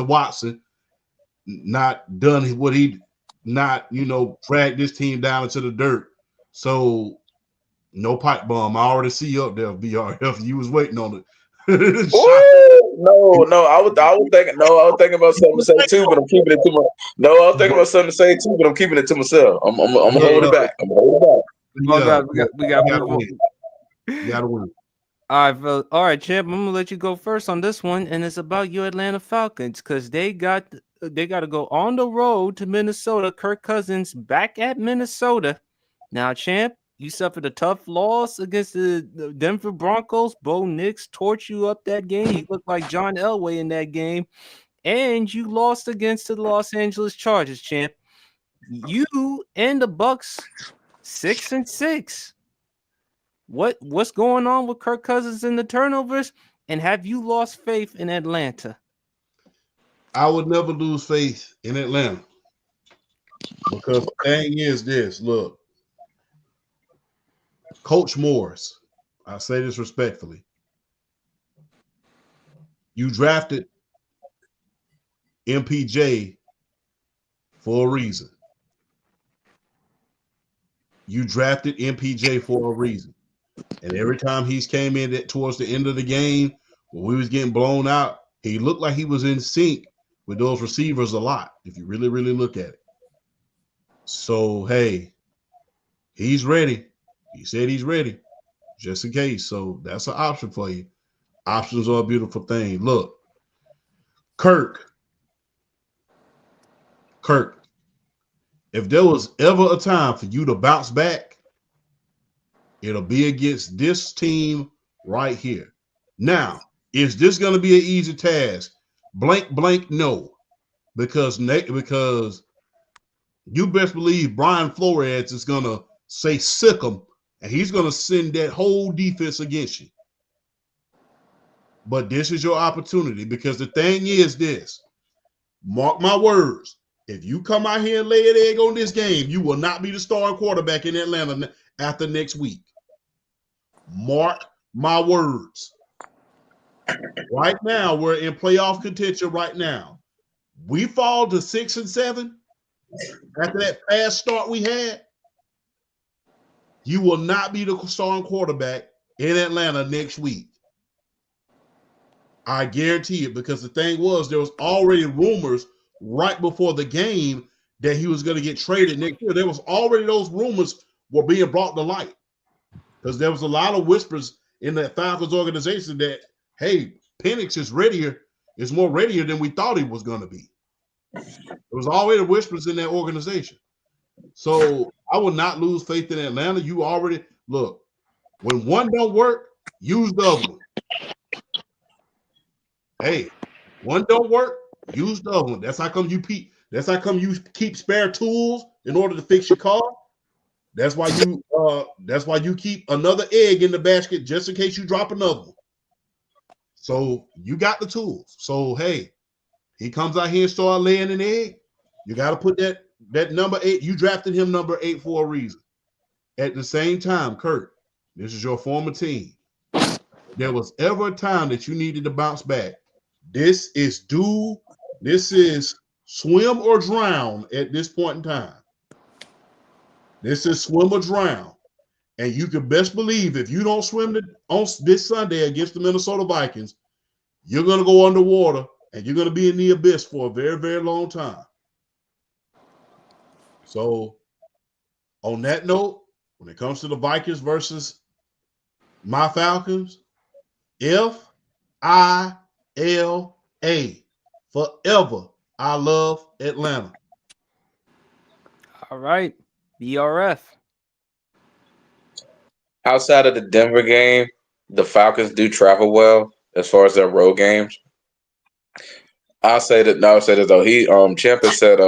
Watson not done what he not, dragged this team down into the dirt. So no pipe bomb. I already see you up there, BRF. You was waiting on it. No, I was thinking about something to say too, but I'm keeping it to my. No, I was thinking about something to say too, but I'm keeping it to myself. I'm gonna hold it back. Oh, we got to win. You gotta win. All right, fellas. All right, champ. I'm gonna let you go first on this one, and it's about your Atlanta Falcons because they got to go on the road to Minnesota. Kirk Cousins back at Minnesota. Now, champ, you suffered a tough loss against the Denver Broncos. Bo Nix torched you up that game. He looked like John Elway in that game, and you lost against the Los Angeles Chargers, champ. You and the Bucks 6-6. What's going on with Kirk Cousins and the turnovers? And have you lost faith in Atlanta? I would never lose faith in Atlanta because the thing is this. Look, Coach Morris, I say this respectfully. You drafted MPJ for a reason. You drafted MPJ for a reason. And every time he's came in towards the end of the game, when we was getting blown out, he looked like he was in sync with those receivers a lot, if you really, really look at it. So, hey, he's ready. He said he's ready, just in case. So that's an option for you. Options are a beautiful thing. Look, Kirk, if there was ever a time for you to bounce back, it'll be against this team right here. Now, is this going to be an easy task? Blank, no. Because you best believe Brian Flores is going to say sick 'em, and he's going to send that whole defense against you. But this is your opportunity because the thing is this. Mark my words. If you come out here and lay an egg on this game, you will not be the starting quarterback in Atlanta after next week. Mark my words. Right now, we're in playoff contention right now. We fall to 6-7 after that fast start we had. You will not be the starting quarterback in Atlanta next week. I guarantee it, because the thing was, there was already rumors right before the game that he was going to get traded next year. There was already those rumors were being brought to light because there was a lot of whispers in the Falcons organization that, hey, Penix is more readier than we thought he was going to be. There was already whispers in that organization. So I will not lose faith in Atlanta. You already look, when one don't work, use the other one. Hey, one don't work, use the other one. That's how come you keep spare tools in order to fix your car. That's why you keep another egg in the basket just in case you drop another one. So you got the tools. So hey, he comes out here and start laying an egg. You got to put that number 8. You drafted him number 8 for a reason. At the same time, Kurt, this is your former team. There was ever a time that you needed to bounce back. This is swim or drown at this point in time. This is swim or drown. And you can best believe if you don't swim on this Sunday against the Minnesota Vikings, you're going to go underwater and you're going to be in the abyss for a very, very long time. So on that note, when it comes to the Vikings versus my Falcons, FILA, forever, I love Atlanta. All right, BRF. Outside of the Denver game, the Falcons do travel well as far as their road games. I'll say that though. Champ has said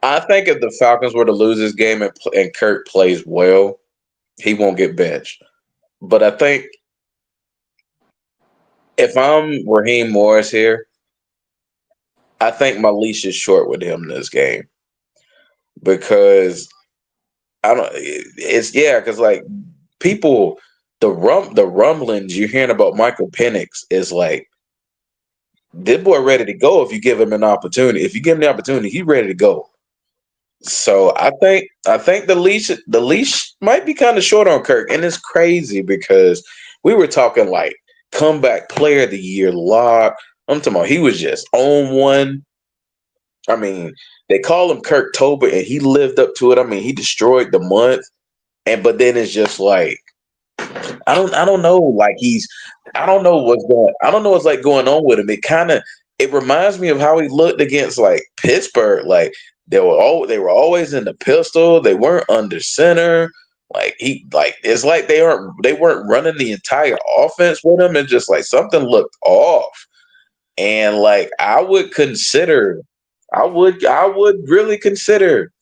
I think if the Falcons were to lose this game and Kirk plays well, he won't get benched. But I think if I'm Raheem Morris here, I think my leash is short with him this game because I don't. It's because like people, the rumblings you're hearing about Michael Penix is like this boy ready to go if you give him an opportunity. If you give him the opportunity, he's ready to go. So I think the leash might be kind of short on Kirk, and it's crazy because we were talking like comeback player of the year lock. I'm talking about he was just on one. I mean, they call him Kirk Tober, and he lived up to it. I mean, he destroyed the month, and but then it's just like I don't know. Like I don't know what's like going on with him. It reminds me of how he looked against like Pittsburgh. Like they were always in the pistol. They weren't under center. It's like they weren't running the entire offense with him. It's just like something looked off. And like I would really consider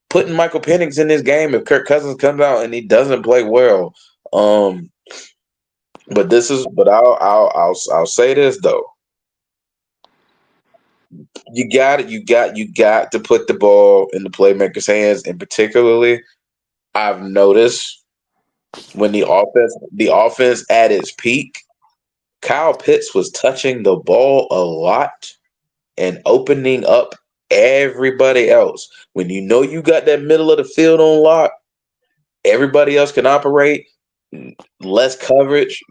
putting Michael Penix in this game if Kirk Cousins comes out and he doesn't play well. Um, but I'll say this though. You got to put the ball in the playmaker's hands, and particularly I've noticed when the offense at its peak, Kyle Pitts was touching the ball a lot and opening up everybody else. When you know you got that middle of the field on lock, everybody else can operate. Less coverage,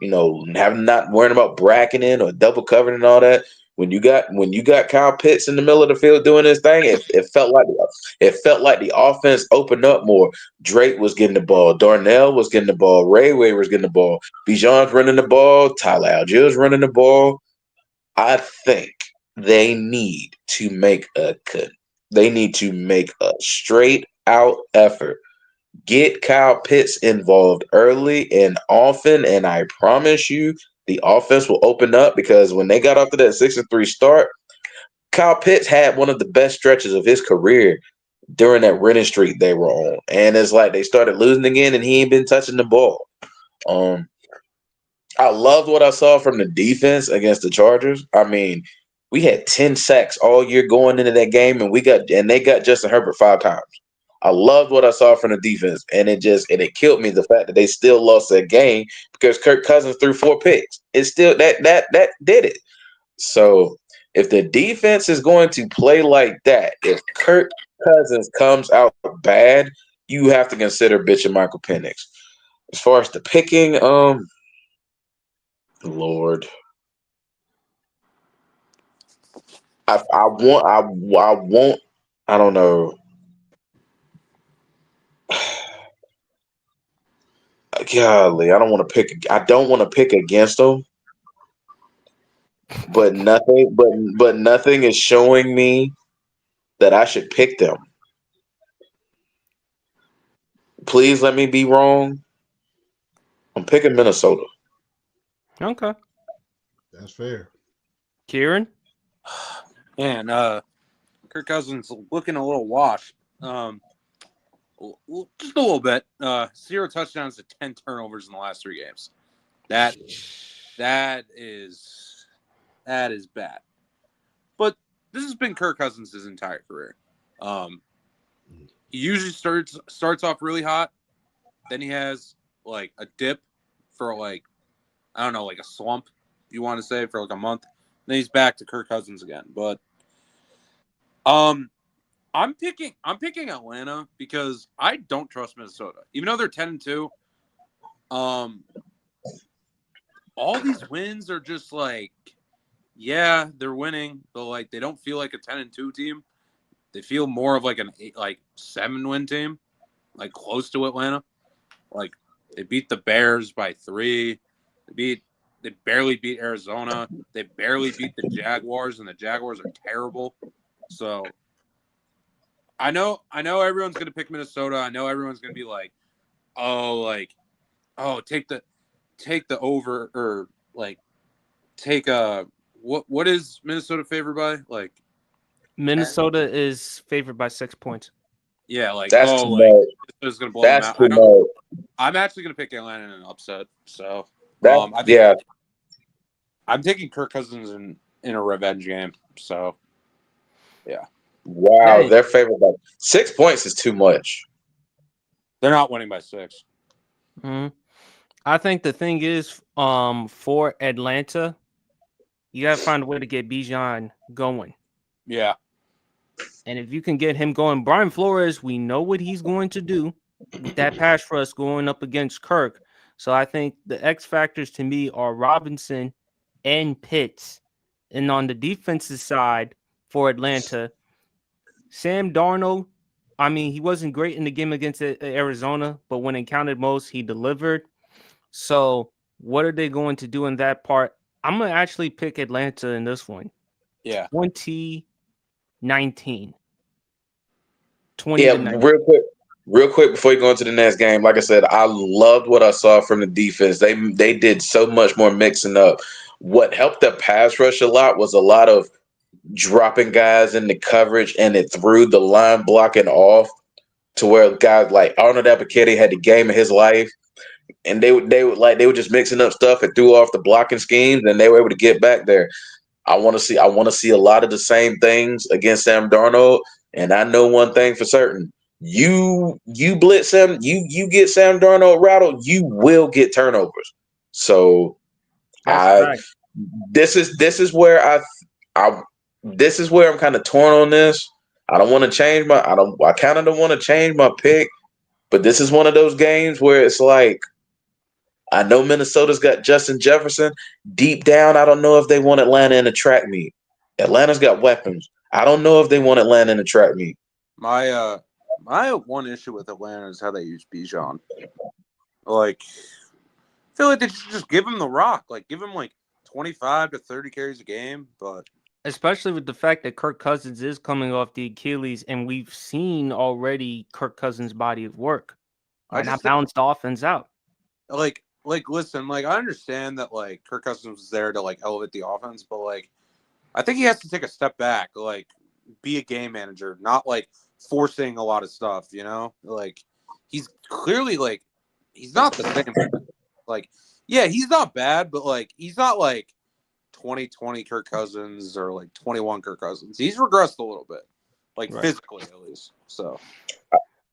having not worrying about bracketing or double covering and all that. When you got Kyle Pitts in the middle of the field doing his thing, it felt like the offense opened up more. Drake was getting the ball, Darnell was getting the ball, Ray was getting the ball, Bijan's running the ball, Tyler Algiers running the ball. I think they need to make a straight out effort. Get Kyle Pitts involved early and often, and I promise you, the offense will open up because when they got off to that 6-3 start, Kyle Pitts had one of the best stretches of his career during that winning streak they were on, and it's like they started losing again, and he ain't been touching the ball. Um, I loved what I saw from the defense against the Chargers. I mean, we had 10 sacks all year going into that game, and they got Justin Herbert 5 times. I loved what I saw from the defense, and it killed me the fact that they still lost that game because Kirk Cousins threw 4 picks. It's still that did it. So if the defense is going to play like that, if Kirk Cousins comes out bad, you have to consider bitching Michael Penix. As far as the picking, Lord, I want I don't know. Golly, I don't want to pick against them, but nothing is showing me that I should pick them. Please let me be wrong. I'm picking Minnesota. Okay. That's fair. Kieran? Man, Kirk Cousins looking a little washed. Just a little bit. 0 touchdowns to 10 turnovers in the last 3 games. That is bad. But this has been Kirk Cousins his entire career. He usually starts off really hot, then he has like a dip for like I don't know, like a slump you want to say for like a month. Then he's back to Kirk Cousins again. But I'm picking Atlanta because I don't trust Minnesota. Even though they're 10-2, all these wins are just like, yeah, they're winning, but like they don't feel like a 10-2 team. They feel more of like an 7-win team, like close to Atlanta. Like they beat the Bears by 3. They barely beat Arizona. They barely beat the Jaguars, and the Jaguars are terrible. So I know everyone's gonna pick Minnesota. I know everyone's gonna be like, take the over, or like take what is Minnesota favored by? Like Minnesota is favored by 6 points. yeah, like That's too much. Minnesota's gonna blow them That's out. too much. I'm actually gonna pick Atlanta in an upset. So I think Yeah. I'm taking Kirk Cousins in a revenge game. So Wow, Hey. they're favored by 6 points is too much. They're not winning by 6. Mhm. I think the thing is, for Atlanta, you gotta find a way to get Bijan going. Yeah. And if you can get him going, Brian Flores, we know what he's going to do with that pass rush going up against Kirk. So I think the X factors to me are Robinson and Pitts. And on the defensive side for Atlanta, Sam Darnold, I mean, he wasn't great in the game against Arizona, but when it counted most, he delivered. So what are they going to do in that part? I'm going to actually pick Atlanta in this one. Yeah. 2019. 20 Yeah, to 9. real quick before you go into the next game. Like I said, I loved what I saw from the defense. They did so much more mixing up. What helped the pass rush a lot was a lot of dropping guys into coverage, and it threw the line blocking off to where guys like Arnold Appicetti had the game of his life, and they were just mixing up stuff and threw off the blocking schemes, and they were able to get back there. I want to see a lot of the same things against Sam Darnold, and I know one thing for certain: you blitz him, you get Sam Darnold rattled, you will get turnovers. So That's I right. this is where I this is where I'm kind of torn on this. I don't want to change my I kind of don't want to change my pick, but this is one of those games where it's like I know Minnesota's got Justin Jefferson. Deep down, I don't know if they want Atlanta in a track meet. Atlanta's got weapons. I don't know if they want Atlanta in a track meet. My one issue with Atlanta is how they use Bijan. Like, I feel like they should just give him the rock. Like, give him like 25 to 30 carries a game. But Especially with the fact that Kirk Cousins is coming off the Achilles, and we've seen already Kirk Cousins' body of work. I And I just think, balanced the offense out. listen, like I understand that like Kirk Cousins was there to like elevate the offense, but like I think he has to take a step back, like be a game manager, not like forcing a lot of stuff. Like he's clearly like he's not the same. Like, yeah, he's not bad, but like he's not like 2020 Kirk Cousins or like 21 Kirk Cousins. He's regressed a little bit, like Right. physically at least. So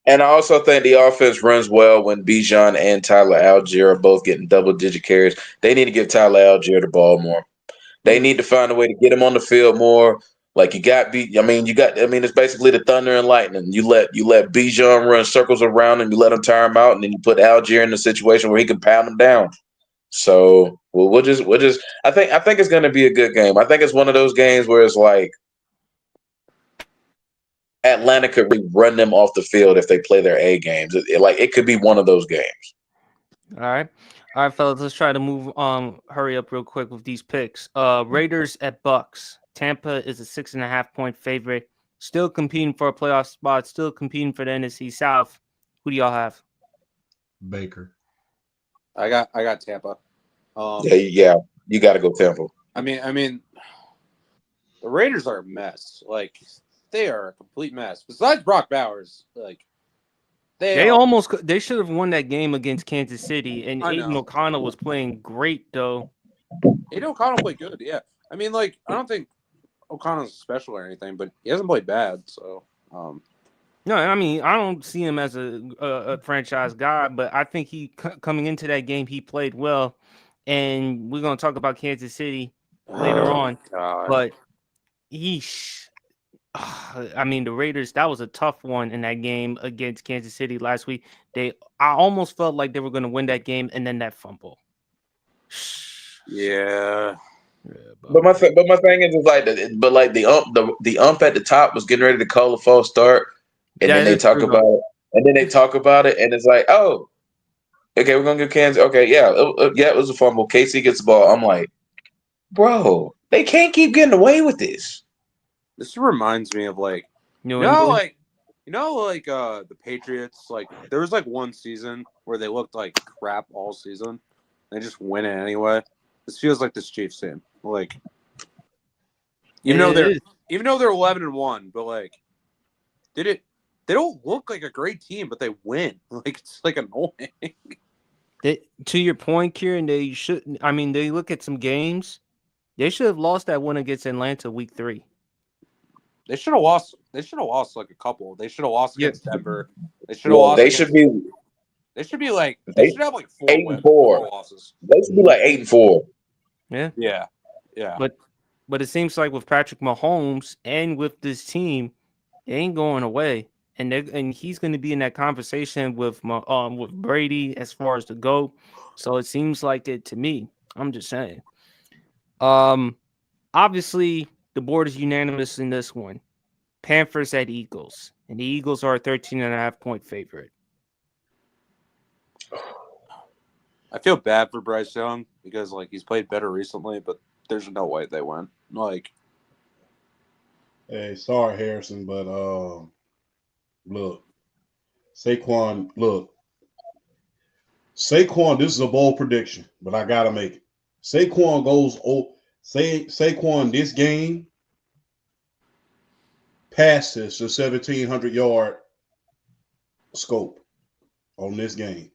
And I also think the offense runs well when Bijan and Tyler Algier are both getting double-digit carries. They need to give Tyler Algier the ball more. They need to find a way to get him on the field more. Like it's basically the thunder and lightning. You let Bijan run circles around and you let him tire him out, and then you put Algier in a situation where he can pound him down. So we'll just I think it's gonna be a good game. I think it's one of those games where it's like Atlanta could really run them off the field if they play their A games. It could be one of those games. All right. All right, fellas, let's try to hurry up real quick with these picks. Raiders at Bucks. Tampa is a 6.5-point favorite. Still competing for a playoff spot, still competing for the NFC South. Who do y'all have? Baker. I got Tampa. Yeah, you got to go Tampa. I mean, the Raiders are a mess. Like they are a complete mess. Besides Brock Bowers, like they should have won that game against Kansas City, and I Aiden know. O'Connell was playing great though. Aiden O'Connell played good. Yeah, I mean, like I don't think O'Connell's special or anything, but he hasn't played bad. So, No, I mean I don't see him as a franchise guy, but I think coming into that game he played well, and we're gonna talk about Kansas City later on. God. But I mean the Raiders, that was a tough one in that game against Kansas City last week. I almost felt like they were gonna win that game, and then that fumble. Yeah. But my thing is like the ump at the top was getting ready to call a false start, and then they talk about it, and it's like, oh, okay, we're gonna give Kansas. Okay, yeah, it was a fumble. KC gets the ball. I'm like, bro, they can't keep getting away with this. This reminds me of like New England. The Patriots. Like there was like one season where they looked like crap all season. They just win it anyway. This feels like this Chiefs team. Like even though they're 11-1, but like they don't look like a great team, but they win. Like it's like annoying. To your point, Kieran, they should. I mean, they look at some games. They should have lost that one against Atlanta week 3. They should have lost. They should have lost like a couple. They should have lost Yeah. against Denver. They should have Well, lost. they against, should be They should be like. They should have like 4 8 and wins, 4. 4 losses. They should be like 8 and 4. Yeah. Yeah. Yeah. But it seems like with Patrick Mahomes and with this team, it ain't going away. And he's going to be in that conversation with Brady as far as the GOAT. So it seems like it to me. I'm just saying. Obviously the board is unanimous in this one. Panthers at Eagles, and the Eagles are a 13.5-point favorite. I feel bad for Bryce Young because like he's played better recently, but there's no way they win. Like, Hey, sorry, Harrison, but look, Saquon, this is a bold prediction, but I gotta make it. Saquon Saquon this game passes the 1,700-yard scope on this game.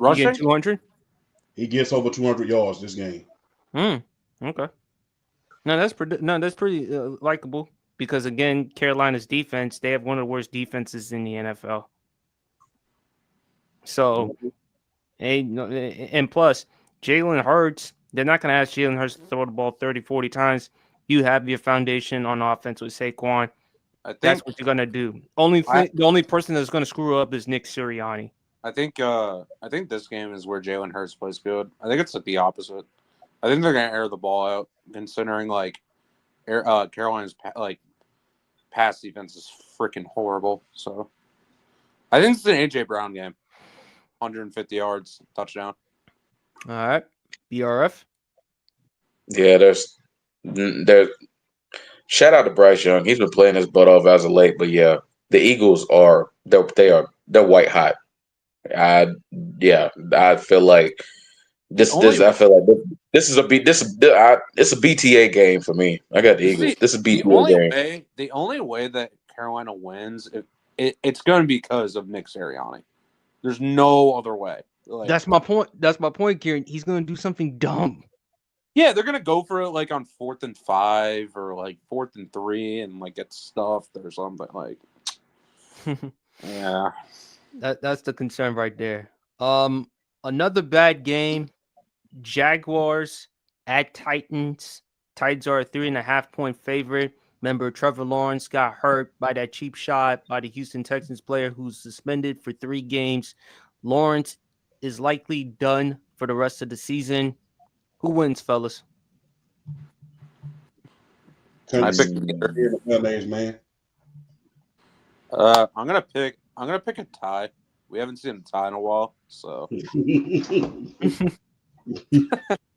You rushing. get 200? He gets over 200 yards this game. Okay. No, that's pretty likable because again, Carolina's defense, they have one of the worst defenses in the NFL. So, and plus, Jalen Hurts, they're not going to ask Jalen Hurts to throw the ball 30, 40 times. You have your foundation on offense with Saquon. I think That's what you're going to do. The only person that's going to screw up is Nick Sirianni. I think this game is where Jalen Hurts plays good. I think it's like the opposite. I think they're gonna air the ball out, considering like Carolina's pass defense is freaking horrible. So I think it's an AJ Brown game, 150 yards, touchdown. All right, BRF. Yeah, there's shout out to Bryce Young. He's been playing his butt off as of late, but yeah, the Eagles are they're white hot. I feel like this is a BTA game for me. I got the Eagles. This is a BTA game. The only way that Carolina wins, it's going to be because of Nick Sirianni. There's no other way. Like, That's my point, Kieran. He's going to do something dumb. yeah, they're going to go for it like on 4th and 5 or like 4th and 3 and like get stuffed or something like. Yeah. That's the concern right there. Another bad game. Jaguars at Titans. Titans are a 3.5-point favorite. Remember, Trevor Lawrence got hurt by that cheap shot by the Houston Texans player who's suspended for 3 games. Lawrence is likely done for the rest of the season. Who wins, fellas? I pick man. I'm gonna pick a tie. We haven't seen a tie in a while, so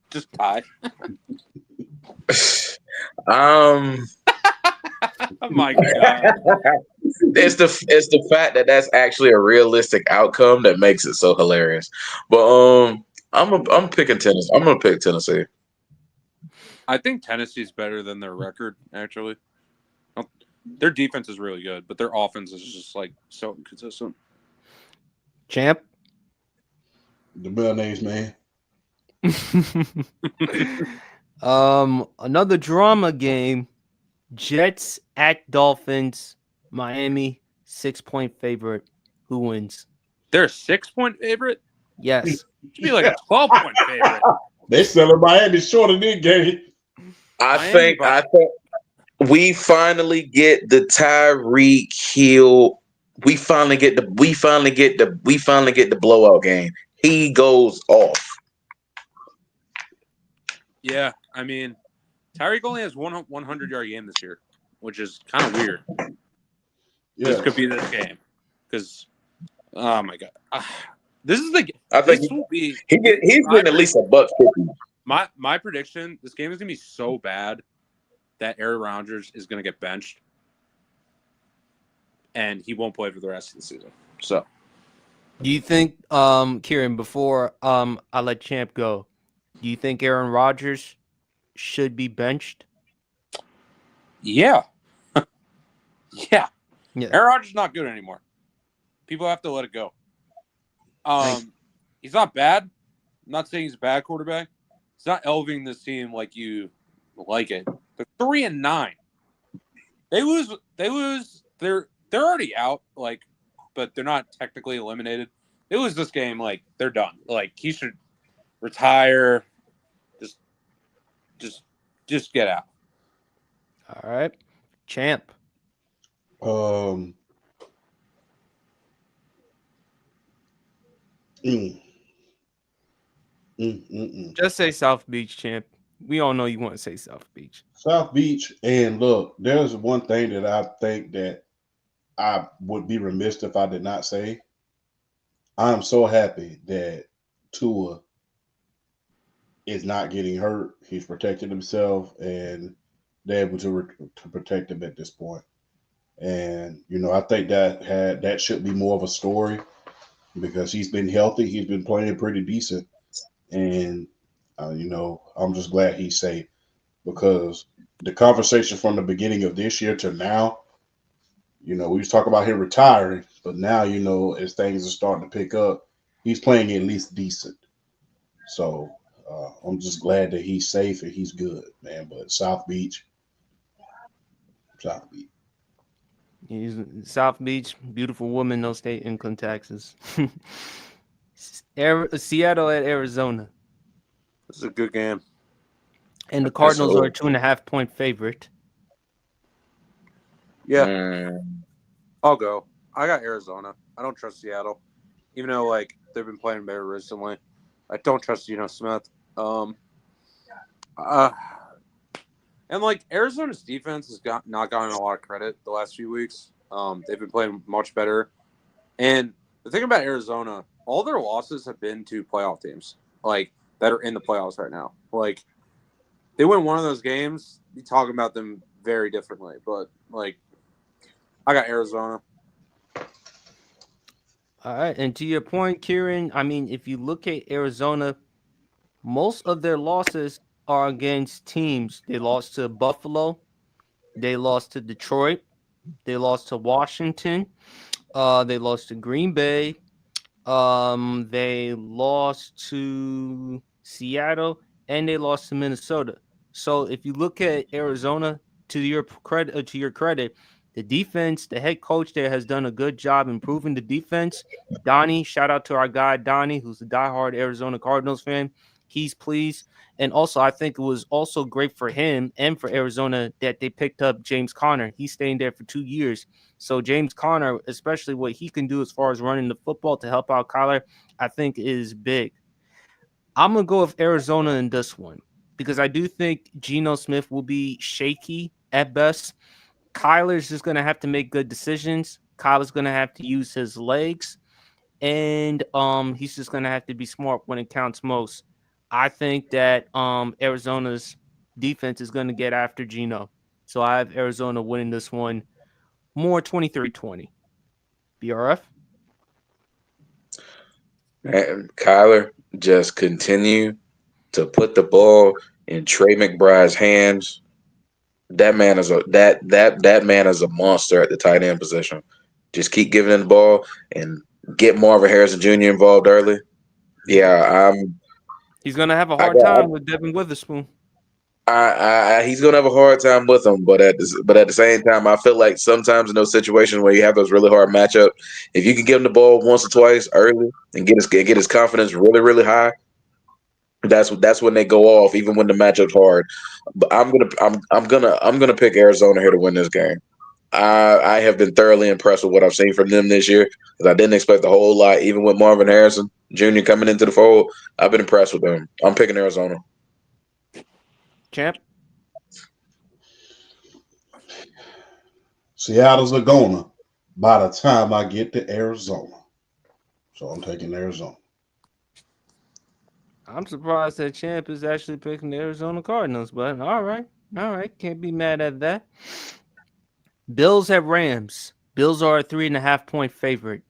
just tie. Oh my God. It's the fact that that's actually a realistic outcome that makes it so hilarious. But I'm picking Tennessee. I'm gonna pick Tennessee. I think Tennessee's better than their record, actually. Their defense is really good, but their offense is just like so inconsistent. Champ? The mayonnaise, man. Another drama game. Jets at Dolphins. Miami 6-point favorite. Who wins? They're a 6-point favorite? Yes. It should be like a 12-point favorite. They selling Miami short in this game. I think we finally get the Tyreek Hill. We finally get the blowout game. He goes off. Yeah, I mean, Tyreek only has one 100-yard game this year, which is kind of weird. Yeah. This could be this game because, oh my God, this is the. I think this will be. He's getting at least $150. My prediction: this game is gonna be so bad that Aaron Rodgers is gonna get benched, and he won't play for the rest of the season. So, do you think, Kieran, before I let Champ go, do you think Aaron Rodgers should be benched? Yeah. Yeah. Yeah. Aaron Rodgers is not good anymore. People have to let it go. He's not bad. I'm not saying he's a bad quarterback. He's not elevating this team like you like it. They're 3-9. They lose. They're already out. Like, but they're not technically eliminated. They lose this game. Like, they're done. Like, he should retire. Just get out. All right. Champ. Um, mm, Just say South Beach, champ. We all know you want to say South Beach. South Beach, and look, there's one thing that I think that I would be remiss if I did not say. I'm so happy that Tua is not getting hurt. He's protecting himself, and they're able to protect him at this point. And I think that should be more of a story because he's been healthy. He's been playing pretty decent, and I'm just glad he's safe because the conversation from the beginning of this year to now, we was talking about him retiring, but now as things are starting to pick up, he's playing at least decent. So I'm just glad that he's safe and he's good, man. But South Beach. He's South Beach, beautiful woman, no state income taxes. Seattle at Arizona. This is a good game. And the Cardinals are a 2.5-point favorite. Yeah. I'll go. I got Arizona. I don't trust Seattle. Even though they've been playing better recently. I don't trust Smith. And Arizona's defense has not gotten a lot of credit the last few weeks. They've been playing much better. And the thing about Arizona, all their losses have been to playoff teams, that are in the playoffs right now. They win one of those games, you talk about them very differently. But I got Arizona. All right, and to your point, Kieran, I mean, if you look at Arizona, most of their losses are against teams. They lost to Buffalo, they lost to Detroit, they lost to Washington, they lost to Green Bay, they lost to Seattle, and they lost to Minnesota. So if you look at Arizona, to your credit, the defense, the head coach there has done a good job improving the defense. Donnie, shout out to our guy Donnie, who's a diehard Arizona Cardinals fan. He's pleased. And also, I think it was also great for him and for Arizona that they picked up James Conner. He's staying there for 2 years. So James Conner, especially what he can do as far as running the football to help out Kyler, I think is big. I'm going to go with Arizona in this one because I do think Geno Smith will be shaky at best. Kyler's just going to have to make good decisions. Kyler's going to have to use his legs. And he's just going to have to be smart when it counts most. I think that Arizona's defense is going to get after Geno. So I have Arizona winning this one more 23-20. BRF? And Kyler just continue to put the ball in Trey McBride's hands. That man is that man is a monster at the tight end position. Just keep giving him the ball and get Marvin Harrison Jr. involved early. Yeah, he's gonna have a hard time with Devin Witherspoon. He's gonna have a hard time with him, but at the same time, I feel like sometimes in those situations where you have those really hard matchups, if you can give him the ball once or twice early and get his confidence really, really high, that's when they go off, even when the matchup's hard. But I'm gonna pick Arizona here to win this game. I have been thoroughly impressed with what I've seen from them this year because I didn't expect a whole lot, even with Marvin Harrison Jr. coming into the fold. I've been impressed with them. I'm picking Arizona. Champ? Seattle's a goner by the time I get to Arizona. So I'm taking Arizona. I'm surprised that Champ is actually picking the Arizona Cardinals, but all right. Can't be mad at that. Bills at Rams. Bills are a 3.5-point favorite.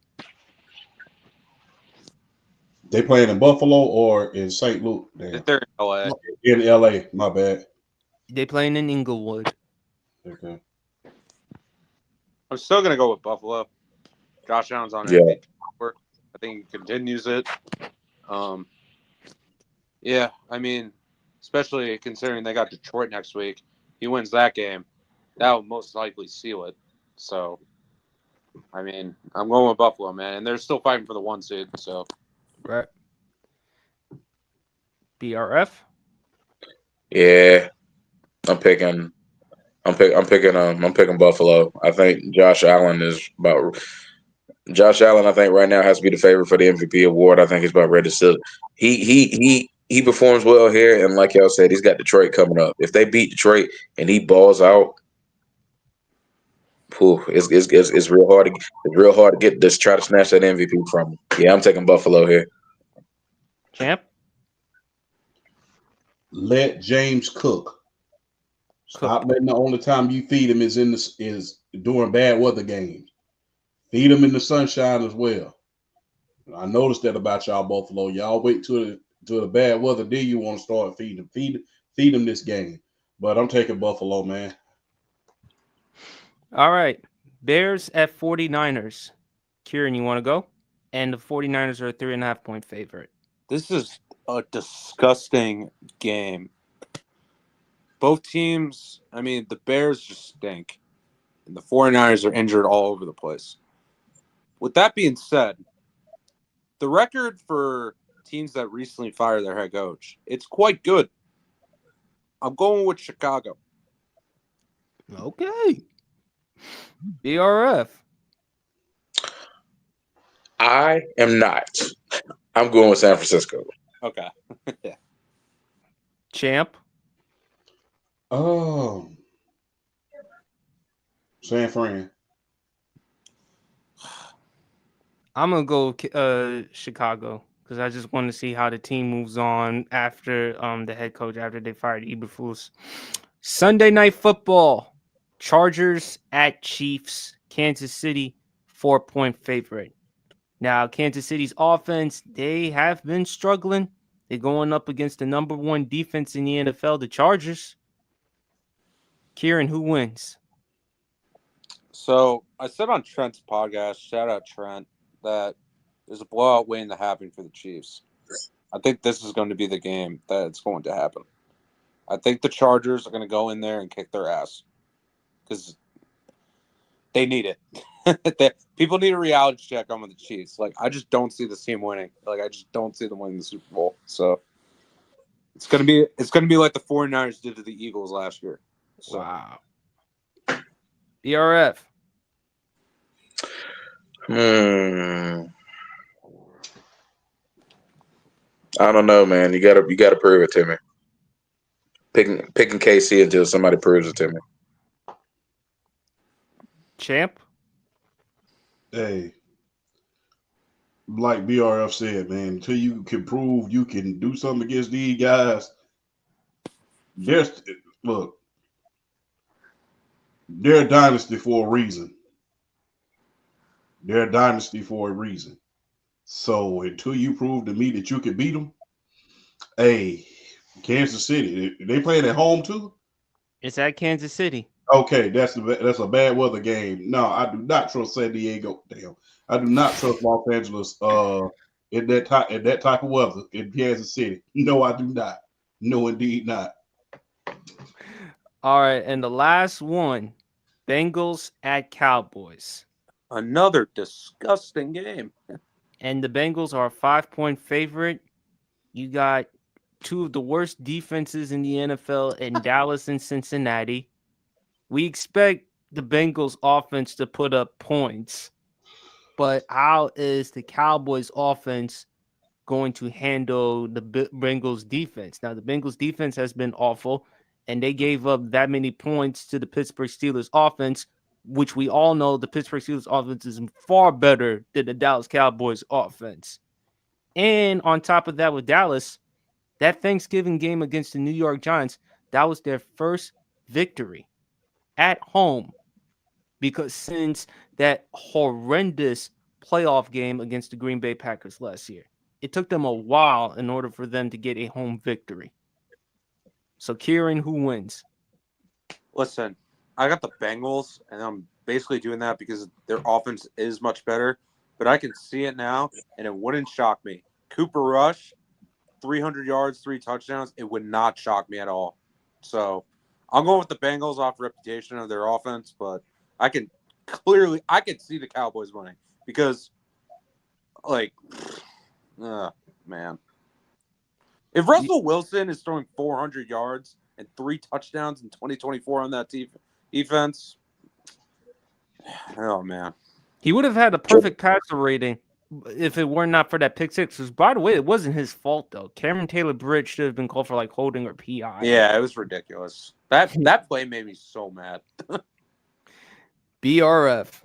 They playing in Buffalo or in St. Louis? They're in LA. In LA, my bad. They playing in Inglewood. Okay. I'm still gonna go with Buffalo. Josh Allen's on Yeah. I think he continues it. Yeah, I mean, especially considering they got Detroit next week. He wins that game. that will most likely seal it. So, I mean, I'm going with Buffalo, man, and they're still fighting for the 1 seed. So, Right. BRF. Yeah, I'm picking. I'm picking Buffalo. I think Josh Allen is about. Josh Allen, I think right now has to be the favorite for the MVP award. I think he's about ready to sit. He performs well here, and like y'all said, he's got Detroit coming up. If they beat Detroit and he balls out, whew, it's real hard to get this, try to snatch that MVP from him. Yeah, I'm taking Buffalo here. Champ. Let James cook. Stop letting the only time you feed him is during bad weather games. Feed him in the sunshine as well. I noticed that about y'all Buffalo. Y'all wait till the bad weather, then you want to start feeding him. Feed him this game. But I'm taking Buffalo, man. All right. Bears at 49ers. Kieran, you want to go? And the 49ers are a 3.5-point favorite. this is a disgusting game. Both teams, I mean, the Bears just stink, and the 49ers are injured all over the place. With that being said, the record for teams that recently fired their head coach, it's quite good. I'm going with Chicago. Okay. BRF. I am not. I'm going with San Francisco. Okay. Champ. San Fran. I'm going to go Chicago because I just want to see how the team moves on after the head coach, after they fired Eberflus. Sunday Night Football. Chargers at Chiefs. Kansas City, 4-point favorite. Now, Kansas City's offense, they have been struggling. They're going up against the number one defense in the NFL, the Chargers. Kieran, who wins? So I said on Trent's podcast, shout out Trent, that there's a blowout waiting to happen for the Chiefs. I think this is going to be the game that it's going to happen. I think the Chargers are going to go in there and kick their ass because they need it. People need a reality check on with the Chiefs. Like, I just don't see this team winning. Like, I just don't see them winning the Super Bowl. So it's gonna be like the 49ers did to the Eagles last year. So. Wow. BRF. I don't know, man. You gotta prove it to me. Picking KC until somebody proves it to me. Champ. Hey, like BRF said, man, until you can prove you can do something against these guys, they're a dynasty for a reason. They're a dynasty for a reason. So until you prove to me that you can beat them, hey, Kansas City, they playing at home too? It's at Kansas City. Okay, that's a bad weather game. No, I do not trust San Diego. Damn, I do not trust Los Angeles. In that type of weather in Kansas City. No, I do not. No, indeed not. All right, and the last one, Bengals at Cowboys. Another disgusting game. And the Bengals are a 5-point favorite. You got two of the worst defenses in the NFL in Dallas and Cincinnati. We expect the Bengals offense to put up points, but how is the Cowboys offense going to handle the Bengals defense? Now, the Bengals defense has been awful, and they gave up that many points to the Pittsburgh Steelers offense, which we all know the Pittsburgh Steelers offense is far better than the Dallas Cowboys offense. And on top of that, with Dallas, that Thanksgiving game against the New York Giants, that was their first victory at home, because since that horrendous playoff game against the Green Bay Packers last year, it took them a while in order for them to get a home victory. So, Kieran, who wins? Listen, I got the Bengals, and I'm basically doing that because their offense is much better, but I can see it now, and it wouldn't shock me. Cooper Rush, 300 yards, 3 touchdowns, it would not shock me at all. So I'm going with the Bengals off reputation of their offense, but I can see the Cowboys winning because, like, man, if Russell Wilson is throwing 400 yards and 3 touchdowns in 2024 on that defense, oh man, He would have had a perfect passer rating if it were not for that pick six. Because, by the way, it wasn't his fault though. Cameron Taylor-Britt should have been called for like holding or PI. yeah, it was ridiculous. That play made me so mad. BRF.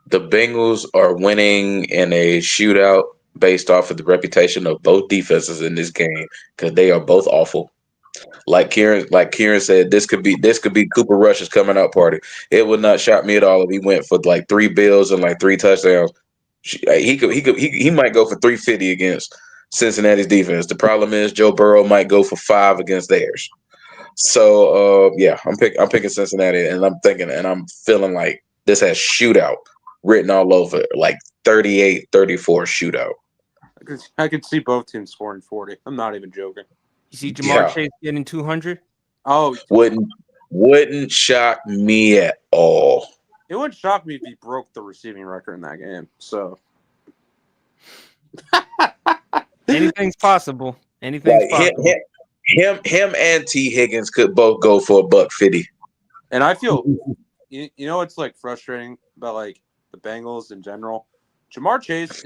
The Bengals are winning in a shootout based off of the reputation of both defenses in this game because they are both awful. Like Kieran said, this could be Cooper Rush's coming out party. It would not shock me at all if he went for like 3 bills and like 3 touchdowns. He might go for 350 against Cincinnati's defense. The problem is Joe Burrow might go for 5 against theirs. So yeah, I'm picking Cincinnati, and I'm feeling like this has shootout written all over it, like 38-34 shootout. I could see both teams scoring 40. I'm not even joking. You see Jamar Chase getting 200? Oh, wouldn't shock me at all. It wouldn't shock me if he broke the receiving record in that game. So anything's possible. Anything's possible. Him and T. Higgins could both go for $150. And I feel, you know, it's like frustrating about like the Bengals in general. Jamar Chase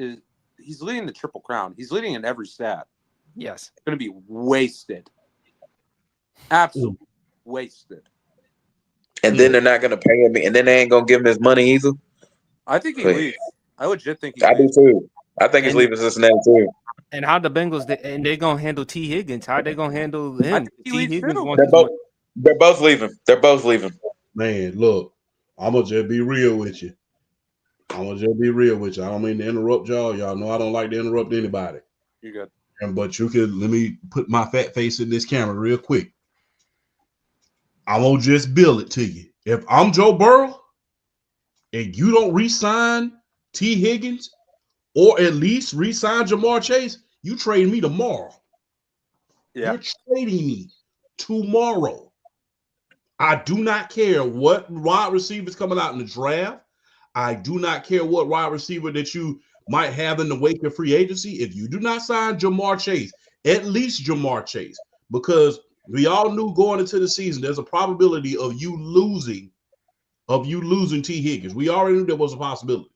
he's leading the Triple Crown. He's leading in every stat. Yes. It's going to be wasted. Absolutely wasted. And then they're not going to pay him, and then they ain't going to give him his money either. I think he leaves. I legit think he leaves. I do too. I think he's leaving Cincinnati too. And how the Bengals they're going to handle T. Higgins? How they going to handle him? T. Higgins they're both leaving. They're both leaving. Man, look, I'm going to just be real with you. I don't mean to interrupt y'all. Y'all know I don't like to interrupt anybody. You're good. But you could let me put my fat face in this camera real quick. I'm gonna just bill it to you. If I'm Joe Burrow and you don't re-sign T. Higgins or at least re-sign Jamar Chase, you trade me tomorrow. Yeah. You're trading me tomorrow. I do not care what wide receivers coming out in the draft. I do not care what wide receiver that you might have in the wake of free agency. If you do not sign Jamar Chase, at least Jamar Chase, because we all knew going into the season there's a probability of you losing T. Higgins. We already knew there was a possibility.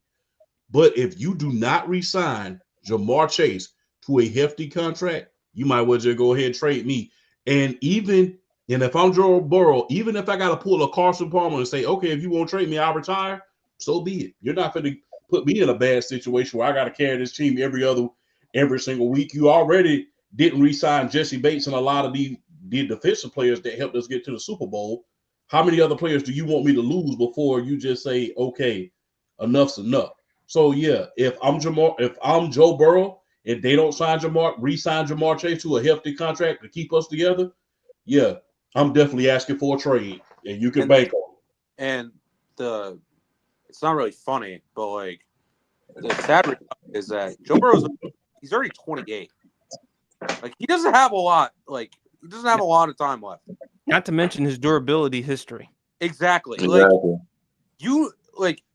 But if you do not re-sign Jamar Chase to a hefty contract, you might well just go ahead and trade me. And if I'm Joe Burrow, even if I got to pull a Carson Palmer and say, okay, if you won't trade me, I'll retire, so be it. You're not going to put me in a bad situation where I got to carry this team every single week. You already didn't re-sign Jesse Bates and a lot of the defensive players that helped us get to the Super Bowl. How many other players do you want me to lose before you just say, okay, enough's enough? So yeah, if I'm Joe Burrow and they don't re-sign Jamar Chase to a hefty contract to keep us together, yeah, I'm definitely asking for a trade, and you can bank on it. And it's not really funny, but like the sad reality is that Joe Burrow's he's already 28. Like he doesn't have a lot. Like he doesn't have a lot of time left. Not to mention his durability history. Exactly. Like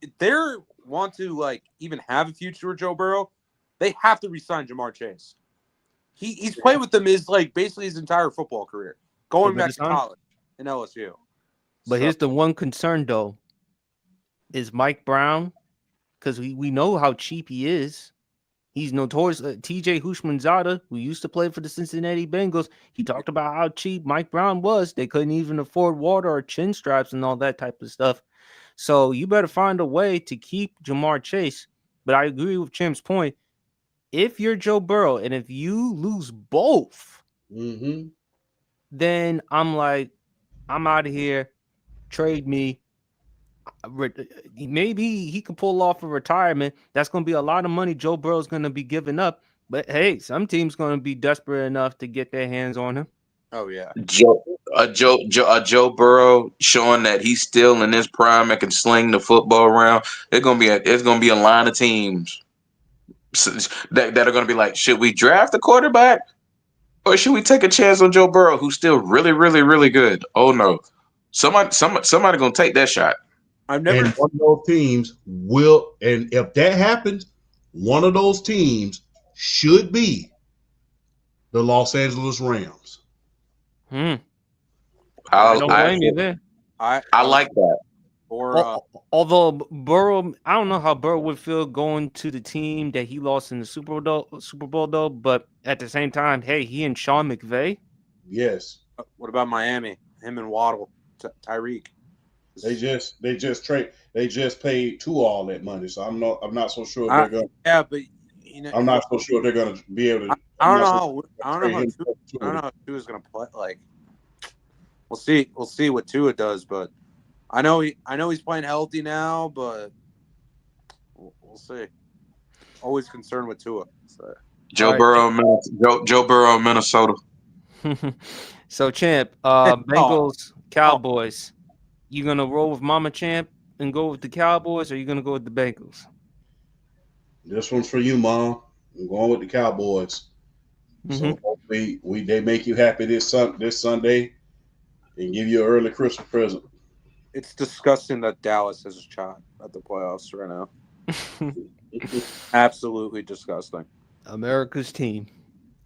if they want to like even have a future with Joe Burrow, they have to resign Jamar Chase. He's played with them like basically his entire football career, going back to college in LSU. But here's the one concern though. Is Mike Brown, because we know how cheap he is. He's notorious. TJ Houshmandzadeh, who used to play for the Cincinnati Bengals, he talked about how cheap Mike Brown was. They couldn't even afford water or chin straps and all that type of stuff. So you better find a way to keep Jamar Chase. But I agree with Chim's point. If you're Joe Burrow and if you lose both, then I'm like, I'm out of here. Trade me. Maybe he can pull off a retirement. That's going to be a lot of money Joe Burrow's going to be giving up. But hey, some team's going to be desperate enough to get their hands on him. Oh yeah, Joe Burrow showing that he's still in his prime and can sling the football around. It's going to be a line of teams that are going to be like, should we draft a quarterback? Or should we take a chance on Joe Burrow, who's still really, really, really good? Oh no, somebody gonna take that shot. I've never. And one of those teams will, and if that happens, one of those teams should be the Los Angeles Rams. I don't blame you there. I like that. Or Although Burrow, I don't know how Burrow would feel going to the team that he lost in the Super Bowl though. But at the same time, hey, he and Sean McVay. Yes, what about Miami? Him and Waddle, Tyreek. they just paid Tua all that money, so I'm not so sure they're going. Yeah, but I'm not so sure they're going to be able to. I don't know how Tua's going to play. Like, we'll see what Tua does, but I know he's playing healthy now, but we'll see. Always concerned with Tua. So. Joe Burrow, Minnesota. So, Champ, Bengals, Cowboys. You gonna roll with Mama Champ and go with the Cowboys, or you gonna go with the Bengals? This one's for you, Mom. I'm going with the Cowboys. So hopefully they make you happy this Sunday and give you an early Christmas present. It's disgusting that Dallas has a shot at the playoffs right now. Absolutely disgusting. America's team.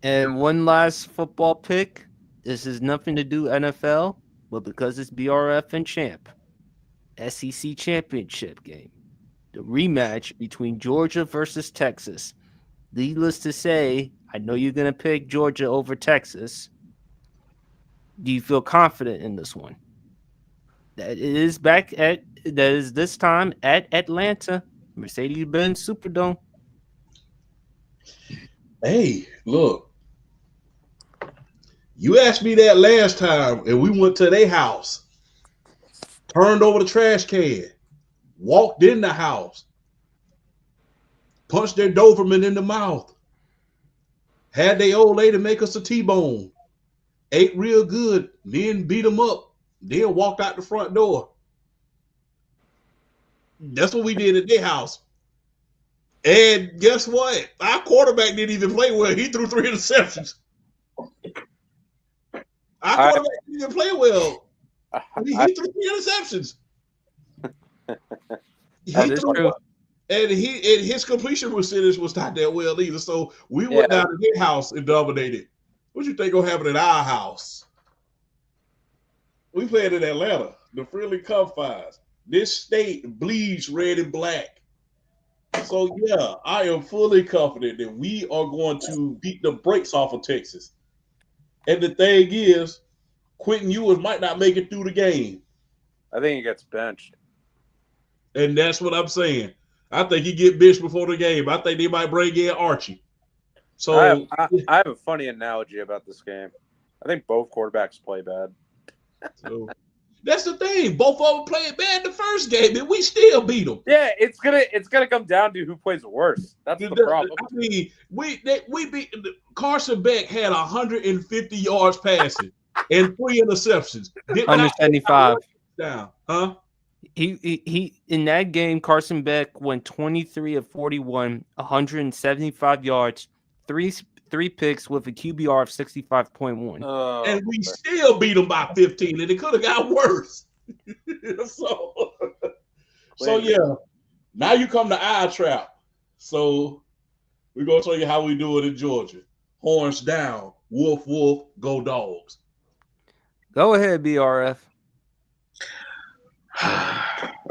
And one last football pick. This has nothing to do NFL, but because it's BRF and Champ, SEC championship game, the rematch between Georgia versus Texas. Needless to say, I know you're going to pick Georgia over Texas. Do you feel confident in this one? That is this time at Atlanta, Mercedes-Benz Superdome. Hey, look. You asked me that last time, and we went to their house, turned over the trash can, walked in the house, punched their Doberman in the mouth, had their old lady make us a T-bone, ate real good, then beat them up, then walked out the front door. That's what we did at their house. And guess what? Our quarterback didn't even play well. He threw 3 interceptions. Our quarterback didn't even play well. He threw 3 interceptions. That is true. And his completion percentage was not that well either. So we went down to their house and dominated. What you think gonna happen at our house? We played in Atlanta, the friendly confines. This state bleeds red and black. So yeah, I am fully confident that we are going to beat the brakes off of Texas. And the thing is, Quentin Ewers might not make it through the game. I think he gets benched. And that's what I'm saying. I think he get benched before the game. I think they might bring in Archie. So I have a funny analogy about this game. I think both quarterbacks play bad. So that's the thing. Both of them played bad the first game, and we still beat them. Yeah, it's gonna come down to who plays worse. That's the problem. I mean, we beat Carson Beck had 150 yards passing and 3 interceptions. 175 down, huh? He in that game, Carson Beck went 23 of 41, 175 yards, three picks with a QBR of 65.1. And we still beat them by 15, and it could have got worse. so yeah. Now you come to our trap. So we're gonna show you how we do it in Georgia. Horns down, woof woof, go dogs. Go ahead, BRF.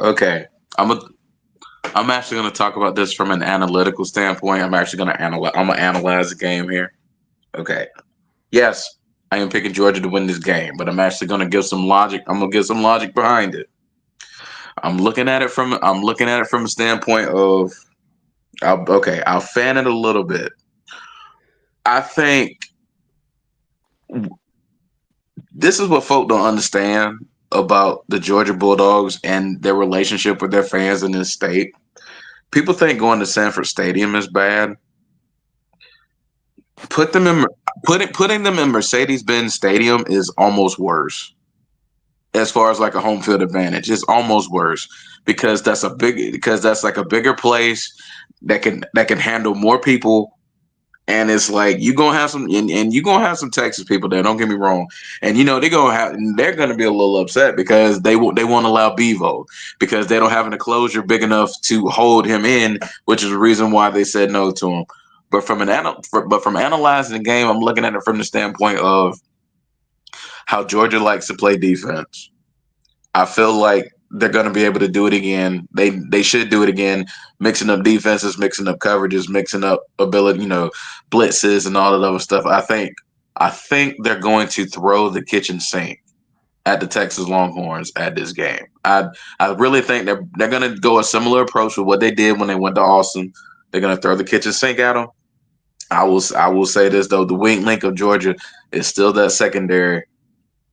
Okay, I'm actually going to talk about this from an analytical standpoint. I'm going to analyze the game here. Okay, yes, I am picking Georgia to win this game, but I'm actually going to give some logic. I'm going to give some logic behind it. I'm looking at it from a standpoint of, I'll fan it a little bit. I think this is what folk don't understand about the Georgia Bulldogs and their relationship with their fans in this state. People think going to Sanford Stadium is bad. Putting them in Mercedes-Benz Stadium is almost worse. As far as like a home field advantage, it's almost worse because that's like a bigger place that can handle more people And it's like you're gonna have some, and you're gonna have some Texas people there. Don't get me wrong, and they're gonna be a little upset because they won't allow Bevo because they don't have an enclosure big enough to hold him in, which is the reason why they said no to him. But from analyzing the game, I'm looking at it from the standpoint of how Georgia likes to play defense. I feel like they're going to be able to do it again. They should do it again, mixing up defenses, mixing up coverages, mixing up ability, blitzes and all that other stuff. I think they're going to throw the kitchen sink at the Texas Longhorns at this game. I really think they're going to go a similar approach with what they did when they went to Austin. They're going to throw the kitchen sink at them. I will say this though: the weak link of Georgia is still that secondary.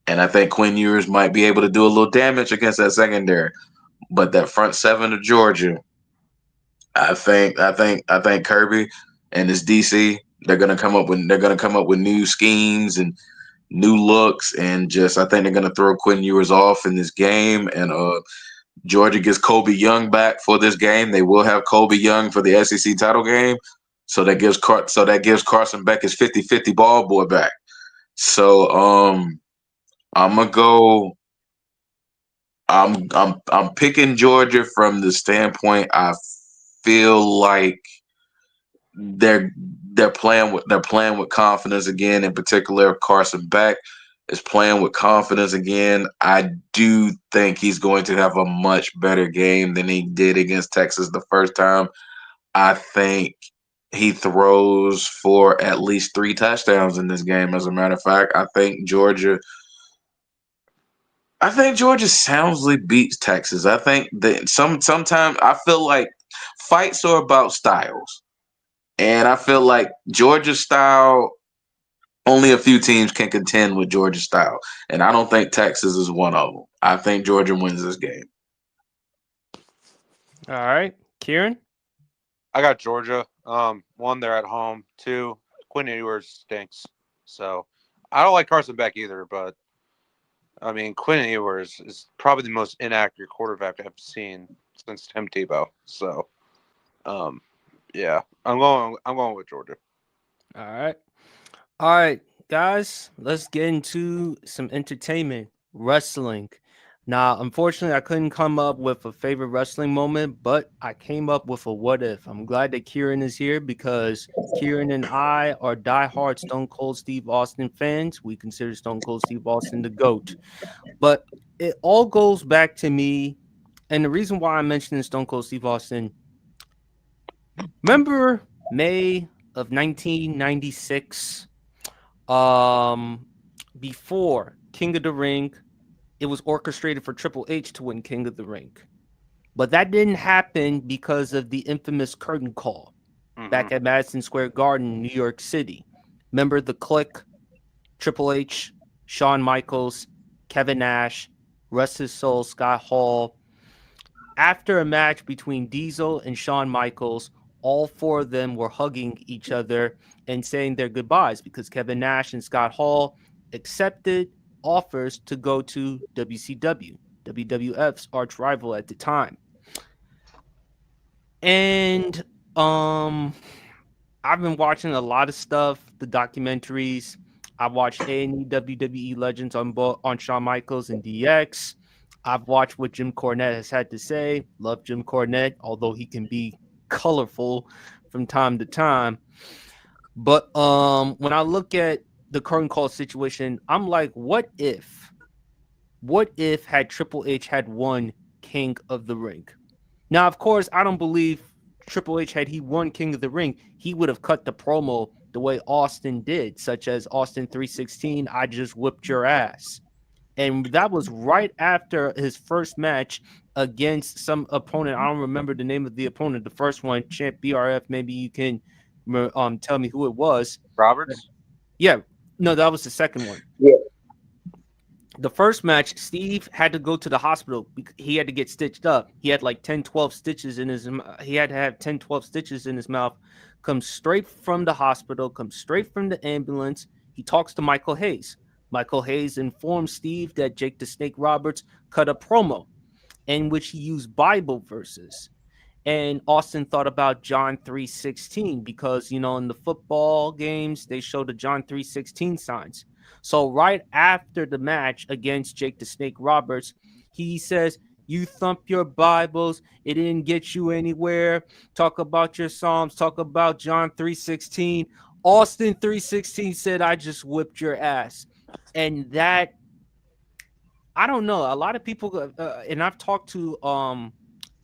And I think Quinn Ewers might be able to do a little damage against that secondary. But that front seven of Georgia, I think Kirby and his DC, they're gonna come up with new schemes and new looks, and just I think they're gonna throw Quinn Ewers off in this game. And Georgia gets Colby Young back for this game. They will have Colby Young for the SEC title game. So that gives Carson Beck his 50-50 ball boy back. So I'm gonna go. I'm picking Georgia from the standpoint I feel like they're playing with confidence again. In particular, Carson Beck is playing with confidence again. I do think he's going to have a much better game than he did against Texas the first time. I think he throws for at least 3 touchdowns in this game. As a matter of fact, I think Georgia soundly beats Texas. I think that sometimes I feel like fights are about styles. And I feel like Georgia's style, only a few teams can contend with Georgia's style. And I don't think Texas is one of them. I think Georgia wins this game. All right. Kieran? I got Georgia. 1, they're at home. 2, Quinn Ewers stinks. So I don't like Carson Beck either, but I mean, Quinn Ewers is probably the most inaccurate quarterback I've seen since Tim Tebow. So, yeah, I'm going with Georgia. All right, guys, let's get into some entertainment, wrestling. Now, unfortunately, I couldn't come up with a favorite wrestling moment, but I came up with a what if. I'm glad that Kieran is here because Kieran and I are diehard Stone Cold Steve Austin fans. We consider Stone Cold Steve Austin the GOAT. But it all goes back to me, and the reason why I'm mentioning Stone Cold Steve Austin, remember May of 1996, before King of the Ring, it was orchestrated for Triple H to win King of the Ring. But that didn't happen because of the infamous curtain call back at Madison Square Garden, New York City. Remember the Clique, Triple H, Shawn Michaels, Kevin Nash, rest his soul, Scott Hall. After a match between Diesel and Shawn Michaels, all 4 of them were hugging each other and saying their goodbyes because Kevin Nash and Scott Hall accepted offers to go to WCW, WWF's arch rival at the time. And I've been watching a lot of stuff, the documentaries. I watched A&E WWE Legends on Shawn Michaels and DX. I've watched what Jim Cornette has had to say. Love Jim Cornette, although he can be colorful from time to time. But when I look at the current call situation, I'm like, what if had Triple H had won King of the Ring? Now, of course, I don't believe Triple H, had he won King of the Ring, he would have cut the promo the way Austin did, such as Austin 316, I just whipped your ass. And that was right after his first match against some opponent. I don't remember the name of the opponent. The first one, Champ BRF, maybe you can tell me who it was. Roberts? Yeah. No, that was the second one. Yeah. The first match, Steve had to go to the hospital. He had to get stitched up. He had like 10, 12 stitches in his he had to have 10, 12 stitches in his mouth. Comes straight from the hospital, comes straight from the ambulance. He talks to Michael Hayes. Michael Hayes informs Steve that Jake the Snake Roberts cut a promo in which he used Bible verses. And Austin thought about John 3:16 because, you know, in the football games, they show the John 3:16 signs. So right after the match against Jake the Snake Roberts, he says, "You thump your Bibles. It didn't get you anywhere. Talk about your Psalms. Talk about John 3:16. Austin 3:16 said, I just whipped your ass." And that, I don't know. A lot of people, and I've talked to,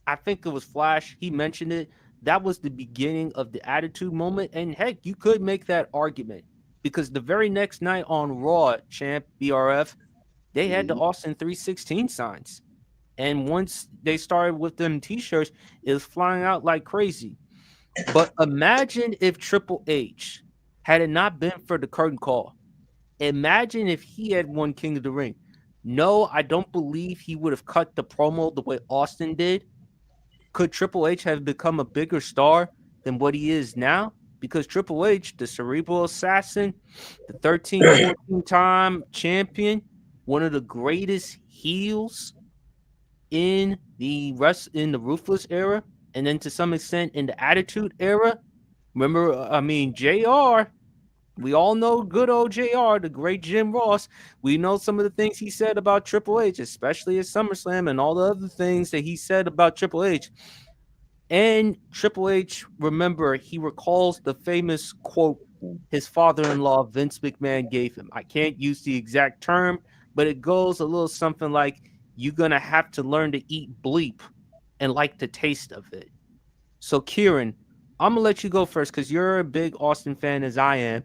I think it was Flash. He mentioned it. That was the beginning of the attitude moment. And heck, you could make that argument because the very next night on Raw, Champ BRF, they had the Austin 3:16 signs. And once they started with them t-shirts, it was flying out like crazy. But imagine if Triple H, had it not been for the curtain call, imagine if he had won King of the Ring. No, I don't believe he would have cut the promo the way Austin did. Could Triple H have become a bigger star than what he is now? Because Triple H, the cerebral assassin, the 13, 14-time champion, one of the greatest heels in the Ruthless era, and then to some extent in the Attitude era. Remember, I mean, JR, we all know good old JR, the great Jim Ross. We know some of the things he said about Triple H, especially at SummerSlam, and all the other things that he said about Triple H. And Triple H, remember, he recalls the famous quote his father-in-law, Vince McMahon, gave him. I can't use the exact term, but it goes a little something like, "You're going to have to learn to eat bleep and like the taste of it." So, Kieran, I'm going to let you go first because you're a big Austin fan as I am.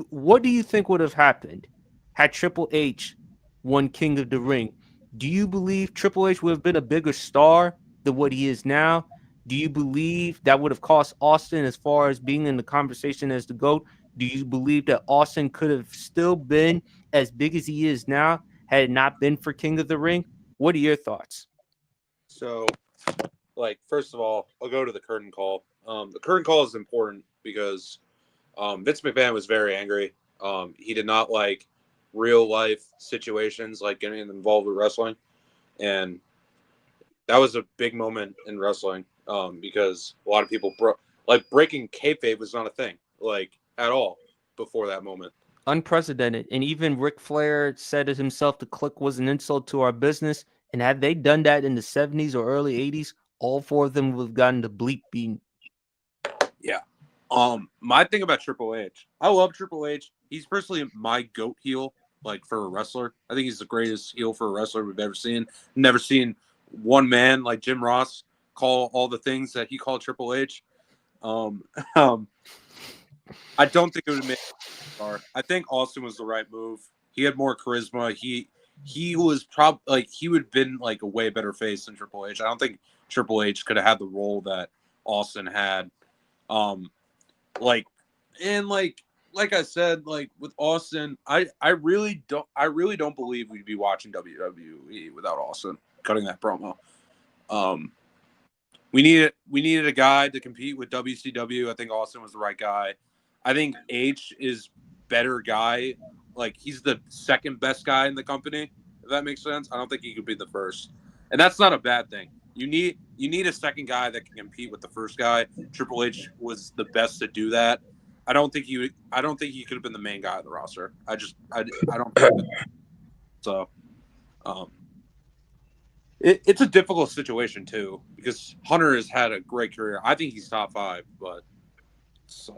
What do you think would have happened had Triple H won King of the Ring? Do you believe Triple H would have been a bigger star than what he is now? Do you believe that would have cost Austin as far as being in the conversation as the GOAT? Do you believe that Austin could have still been as big as he is now had it not been for King of the Ring? What are your thoughts? So, like, first of all, I'll go to the curtain call. The curtain call is important because Vince McMahon was very angry. He did not like real life situations like getting involved with wrestling. And that was a big moment in wrestling because a lot of people breaking kayfabe was not a thing like at all before that moment. Unprecedented. And even Ric Flair said it himself, the click was an insult to our business. And had they done that in the 70s or early 80s, all four of them would have gotten the bleep beaten. Yeah. My thing about Triple H, I love Triple H. He's personally my GOAT heel, like for a wrestler. I think he's the greatest heel for a wrestler we've ever seen. Never seen one man like Jim Ross call all the things that he called Triple H. I don't think it would have made a star. I think Austin was the right move. He had more charisma. He was probably like he would have been like a way better face than Triple H. I don't think Triple H could have had the role that Austin had. Like I said, like with Austin, I really don't believe we'd be watching WWE without Austin cutting that promo. We needed a guy to compete with WCW. I think Austin was the right guy. I think H is better guy. Like he's the second best guy in the company, if that makes sense. I don't think he could be the first. And that's not a bad thing. You need a second guy that can compete with the first guy. Triple H was the best to do that. I don't think he could have been the main guy on the roster. I don't think so. It's a difficult situation too because Hunter has had a great career. I think he's top 5, but it's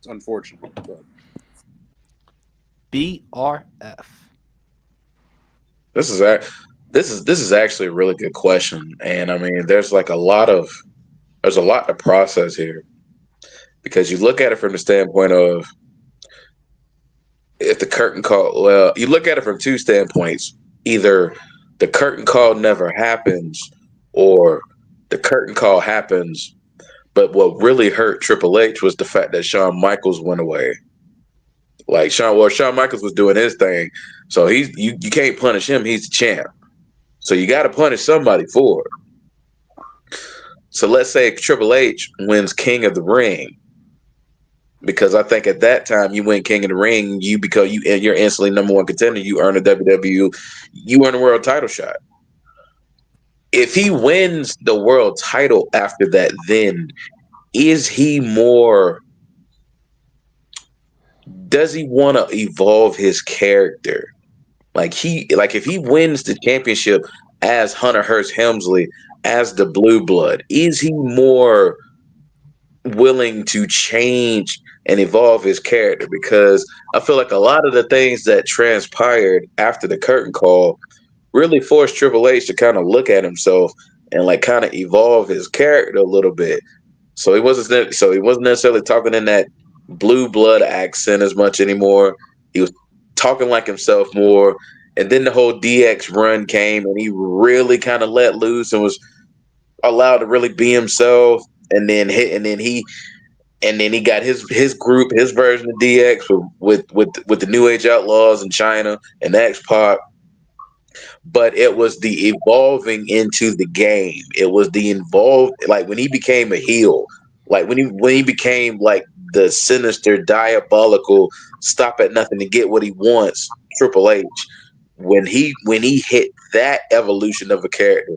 unfortunate. But. BRF. This is actually a really good question, and I mean, there's a lot to process here because you look at it from the standpoint of if the curtain call. Well, you look at it from two standpoints: either the curtain call never happens, or the curtain call happens. But what really hurt Triple H was the fact that Shawn Michaels went away. Like Shawn Michaels was doing his thing, so you can't punish him. He's the champ. So you got to punish somebody for it. So let's say Triple H wins King of the Ring, because I think at that time you win King of the Ring, you're instantly number one contender. You earn a WWE, you earn a world title shot. if he wins the world title after that, then is he more? Does he want to evolve his character? Like if he wins the championship as Hunter Hearst Helmsley as the Blue Blood, is he more willing to change and evolve his character? Because I feel like a lot of the things that transpired after the curtain call really forced Triple H to kind of look at himself and like kind of evolve his character a little bit. So he wasn't necessarily talking in that blue blood accent as much anymore. He was talking like himself more. And then the whole DX run came and he really kind of let loose and was allowed to really be himself. And then he got his group, his version of DX with the New Age Outlaws in China and X Pac. But it was the evolving into the game. It was the involved, like when he became a heel, like when he became like the sinister, diabolical, stop at nothing to get what he wants, Triple H. When he hit that evolution of a character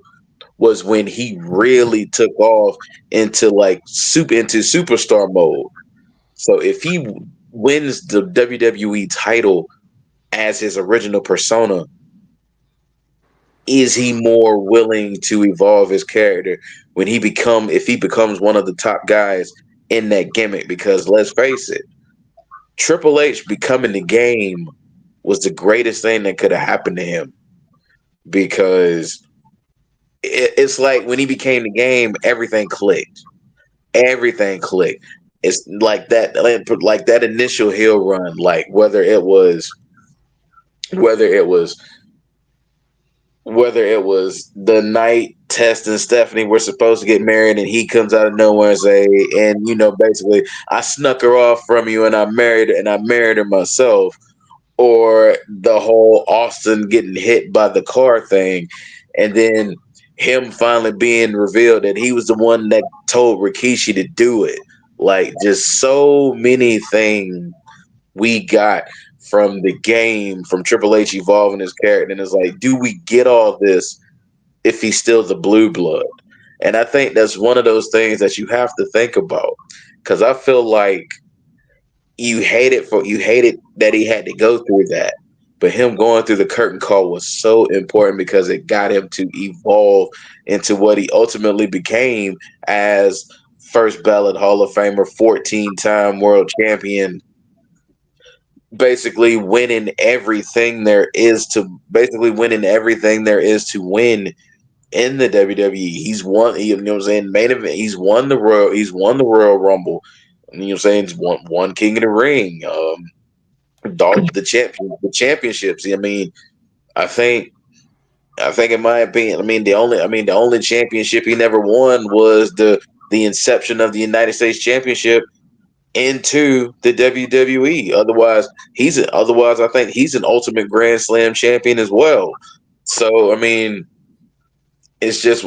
was when he really took off into into superstar mode. So if he wins the WWE title as his original persona, is he more willing to evolve his character if he becomes one of the top guys in that gimmick? Because let's face it, Triple H becoming the game was the greatest thing that could have happened to him, because it's like when he became the game, everything clicked. Everything clicked. It's like that initial heel run, like whether it was the night Test and Stephanie were supposed to get married and he comes out of nowhere and say, and basically, I snuck her off from you and I married her myself, or the whole Austin getting hit by the car thing, and then him finally being revealed that he was the one that told Rikishi to do it. Like, just so many things we got from the game, from Triple H evolving his character, and it's like, do we get all this if he's still the blue blood? And I think that's one of those things that you have to think about, because I feel like you hated that he had to go through that, but him going through the curtain call was so important because it got him to evolve into what he ultimately became as first ballot Hall of Famer, 14-time world champion, basically winning everything there is to win in the WWE. He's won, what I'm saying, main event. He's won the Royal Rumble. You know what I'm saying? He's won King of the Ring. The championships. I mean, I think in my opinion, the only championship he never won was the inception of the United States Championship into the WWE. Otherwise, I think he's an Ultimate Grand Slam champion as well. So, I mean, it's just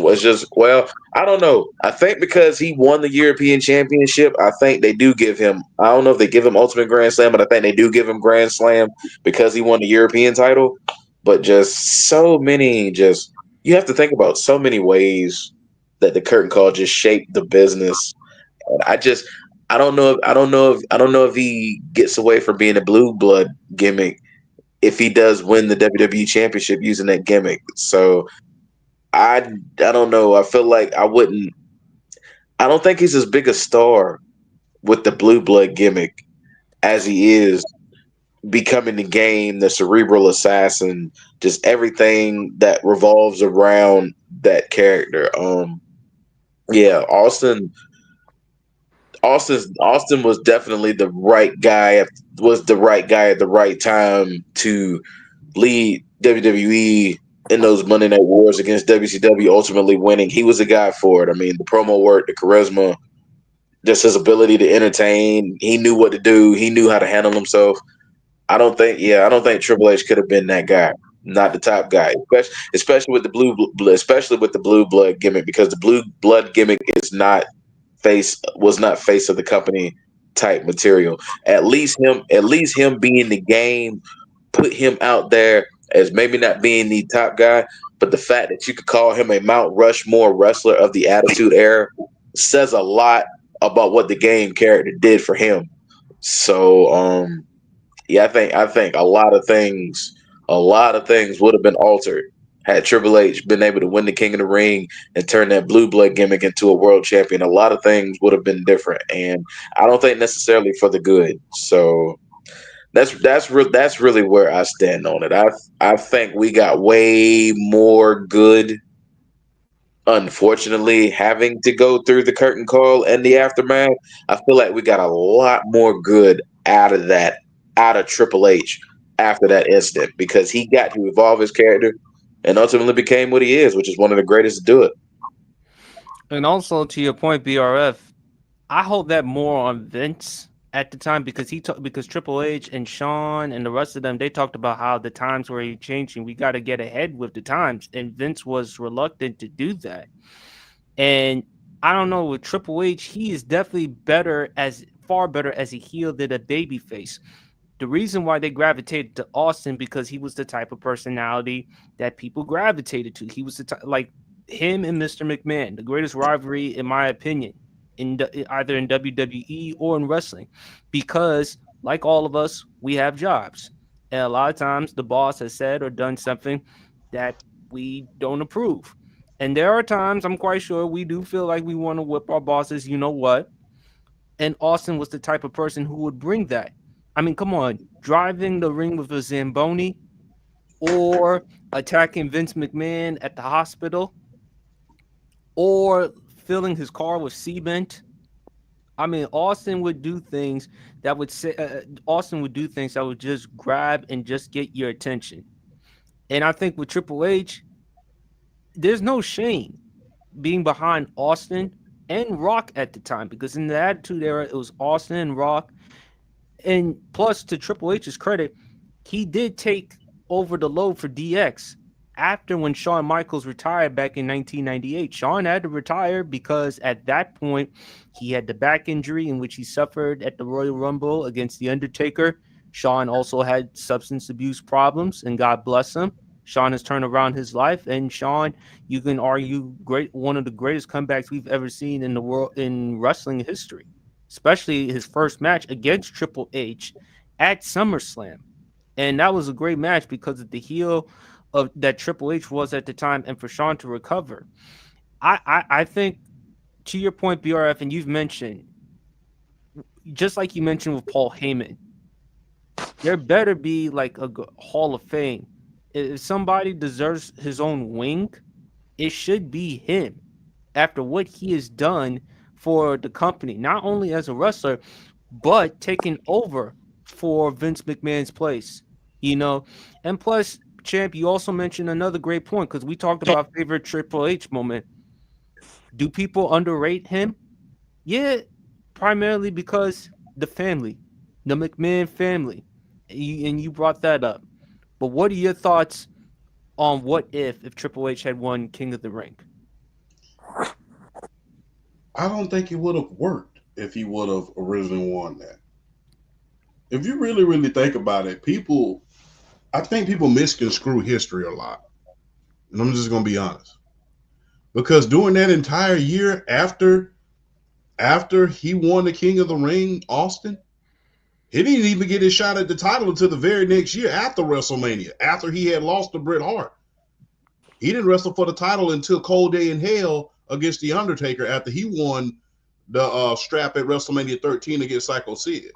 well, I don't know. I think because he won the European Championship, I think they do give him, I don't know if they give him Ultimate Grand Slam, but I think they do give him Grand Slam because he won the European title. But just so many, you have to think about so many ways that the curtain call just shaped the business. And I don't know if he gets away from being a blue blood gimmick if he does win the WWE Championship using that gimmick. So I don't know. I feel like I don't think he's as big a star with the blue blood gimmick as he is becoming the game, the cerebral assassin, just everything that revolves around that character. Yeah, Austin was definitely the right guy at the right time to lead WWE in those Monday Night Wars against WCW, ultimately winning. He was the guy for it. I mean, the promo work, the charisma, just his ability to entertain. He knew what to do. He knew how to handle himself. I don't think Triple H could have been that guy, not the top guy, especially with the blue blood gimmick, because the blue blood gimmick was not face of the company type material. At least him being the game put him out there as maybe not being the top guy, but the fact that you could call him a Mount Rushmore wrestler of the Attitude Era says a lot about what the game character did for him. So, yeah, I think a lot of things would have been altered had Triple H been able to win the King of the Ring and turn that blue blood gimmick into a world champion. A lot of things would have been different, and I don't think necessarily for the good. So that's really where I stand on it. I think we got way more good. Unfortunately, having to go through the curtain call and the aftermath, I feel like we got a lot more good out of that, out of Triple H after that incident, because he got to evolve his character and ultimately became what he is, which is one of the greatest to do it. And also to your point, BRF, I hold that more on Vince at the time because because Triple H and Shawn and the rest of them, they talked about how the times were changing. We got to get ahead with the times, and Vince was reluctant to do that. And I don't know, with Triple H, he is definitely far better as a heel than a baby face. The reason why they gravitated to Austin because he was the type of personality that people gravitated to. He was the like him and Mr. McMahon, the greatest rivalry in my opinion, either in WWE or in wrestling, because like all of us, we have jobs, and a lot of times the boss has said or done something that we don't approve. And there are times I'm quite sure we do feel like we want to whip our bosses, you know what? And Austin was the type of person who would bring that. I mean, come on, driving the ring with a Zamboni or attacking Vince McMahon at the hospital or filling his car with cement. I mean, Austin would do things that would just grab and just get your attention. And I think with Triple H, there's no shame being behind Austin and Rock at the time, because in the Attitude Era, it was Austin and Rock. And plus, to Triple H's credit, he did take over the load for DX after when Shawn Michaels retired back in 1998. Shawn had to retire because at that point, he had the back injury in which he suffered at the Royal Rumble against The Undertaker. Shawn also had substance abuse problems, and God bless him. Shawn has turned around his life, and Shawn, you can argue, one of the greatest comebacks we've ever seen in the world in wrestling history, especially his first match against Triple H at SummerSlam. And that was a great match because of the heel of that Triple H was at the time, and for Shawn to recover. I think, to your point, BRF, and you've mentioned, just like you mentioned with Paul Heyman, there better be like a Hall of Fame. If somebody deserves his own wing, it should be him after what he has done for the company, not only as a wrestler, but taking over for Vince McMahon's place, you know. And plus, Champ, you also mentioned another great point because we talked about favorite Triple H moment. Do people underrate him? Yeah, primarily because the family, the McMahon family, and you brought that up. But what are your thoughts on what if Triple H had won King of the Ring? I don't think it would have worked if he would have originally won that. If you really, really think about it, I think people misconstrue history a lot. And I'm just going to be honest. Because during that entire year after he won the King of the Ring, Austin, he didn't even get his shot at the title until the very next year after WrestleMania, after he had lost to Bret Hart. He didn't wrestle for the title until Cold Day in Hell against The Undertaker after he won the strap at WrestleMania 13 against Psycho Sid.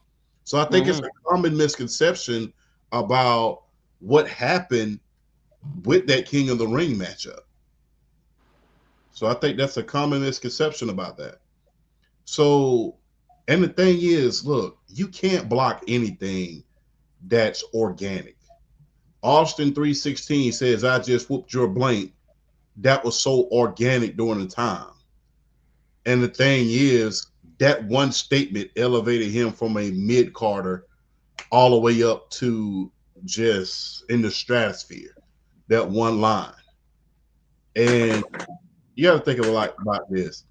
So I think it's a common misconception about what happened with that King of the Ring matchup. So I think that's a common misconception about that. So, and the thing is, look, you can't block anything that's organic. Austin 316 says, I just whooped your blank. That was so organic during the time. And the thing is, that one statement elevated him from a mid-carder all the way up to just in the stratosphere. That one line. And you got to think about this.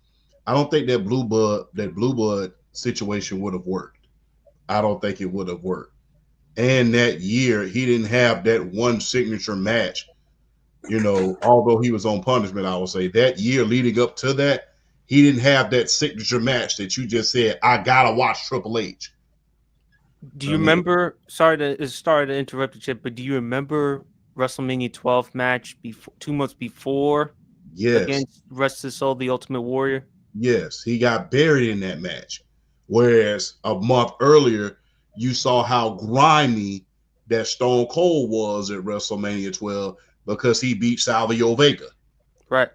I don't think that blue blood situation would have worked. I don't think it would have worked. And that year, he didn't have that one signature match You know, although he was on punishment, I would say that year leading up to that, he didn't have that signature match that you just said, I gotta watch Triple H. Do you remember? Sorry to interrupt you, Chip, but do you remember WrestleMania 12 match before 2 months before? Yes. Against Rest His Soul, the Ultimate Warrior. Yes, he got buried in that match. Whereas a month earlier, you saw how grimy that Stone Cold was at WrestleMania 12 because he beat Savio Vega. Right.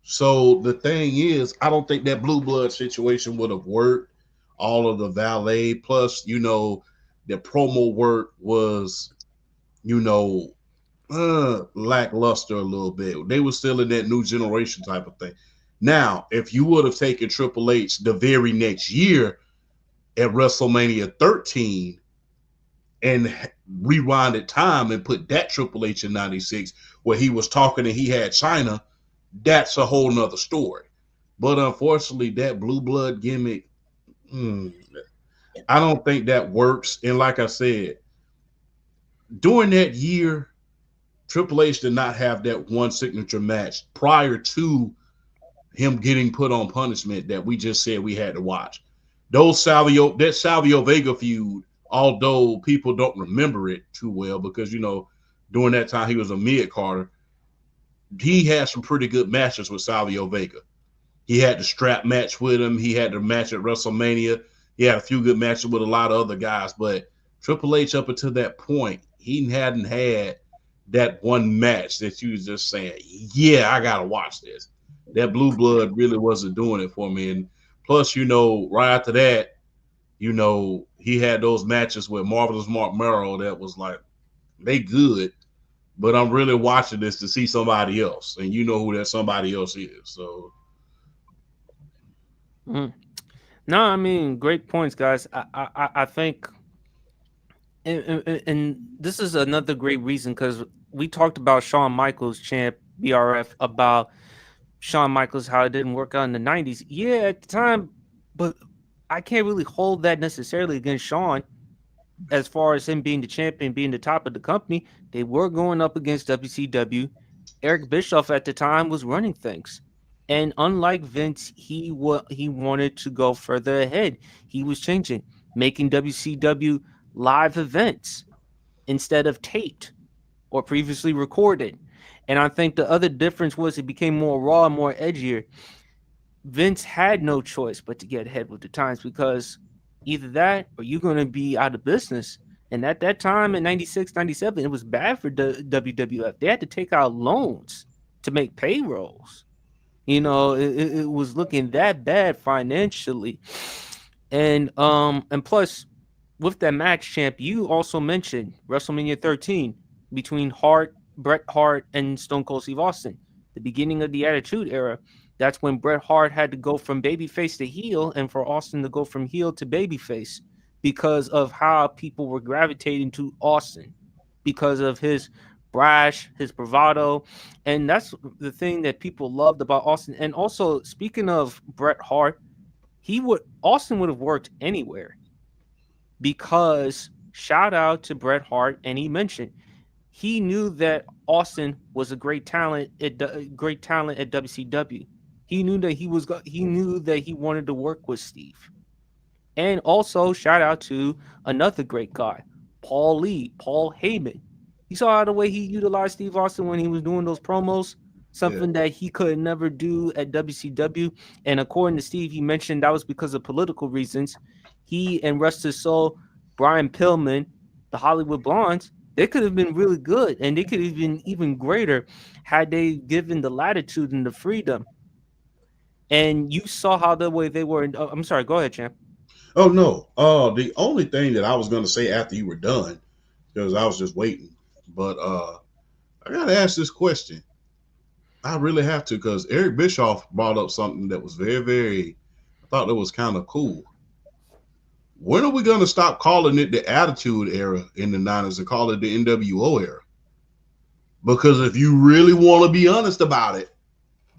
So the thing is, I don't think that blue blood situation would have worked. All of the valet, plus, you know, the promo work was, you know, lackluster a little bit. They were still in that new generation type of thing. Now, if you would have taken Triple H the very next year at WrestleMania 13 and rewinded time and put that Triple H in 96 where he was talking and he had China, that's a whole nother story. But unfortunately, that blue blood gimmick, I don't think that works. And like I said, during that year, Triple H did not have that one signature match prior to him getting put on punishment that we just said we had to watch. That Savio Vega feud, although people don't remember it too well because, you know, during that time he was a mid-carder, he had some pretty good matches with Savio Vega. He had the strap match with him. He had the match at WrestleMania. He had a few good matches with a lot of other guys, but Triple H up until that point, he hadn't had that one match that you was just saying, yeah, I got to watch this. That blue blood really wasn't doing it for me. And plus, you know, right after that, you know, he had those matches with Marvelous Mark Merrill that was like, they good, but I'm really watching this to see somebody else. And you know who that somebody else is. So. No, I mean, great points, guys. I think, and this is another great reason because we talked about Shawn Michaels, champ BRF, about Shawn Michaels, how it didn't work out in the 90s. Yeah, at the time, but I can't really hold that necessarily against Shawn as far as him being the champion, being the top of the company. They were going up against WCW. Eric Bischoff at the time was running things. And unlike Vince, he wanted to go further ahead. He was changing, making WCW live events instead of taped or previously recorded. And I think the other difference was it became more raw and more edgier. Vince had no choice but to get ahead with the times because either that or you're going to be out of business. And at that time in 96, 97, it was bad for the WWF. They had to take out loans to make payrolls. You know, it was looking that bad financially. And plus, with that match, champ, you also mentioned WrestleMania 13 between Bret Hart and Stone Cold Steve Austin, the beginning of the Attitude Era. That's when Bret Hart had to go from babyface to heel, and for Austin to go from heel to babyface because of how people were gravitating to Austin, because of his brash, his bravado, and that's the thing that people loved about Austin. And also, speaking of Bret Hart, Austin would have worked anywhere because shout out to Bret Hart, and he mentioned he knew that Austin was a great talent at WCW. He knew that he wanted to work with Steve. And also shout out to another great guy, Paul Heyman. You saw the way he utilized Steve Austin when he was doing those promos, something that he could never do at WCW. And according to Steve, he mentioned that was because of political reasons. He and rest his soul, Brian Pillman, the Hollywood Blondes, they could have been really good, and they could have been even greater had they given the latitude and the freedom. And you saw how the way they were. I'm sorry, go ahead, champ. Oh, no. The only thing that I was going to say after you were done, because I was just waiting, but I got to ask this question. I really have to, because Eric Bischoff brought up something that was very, very, I thought that was kind of cool. When are we going to stop calling it the Attitude Era in the 90s and call it the NWO era? Because if you really want to be honest about it,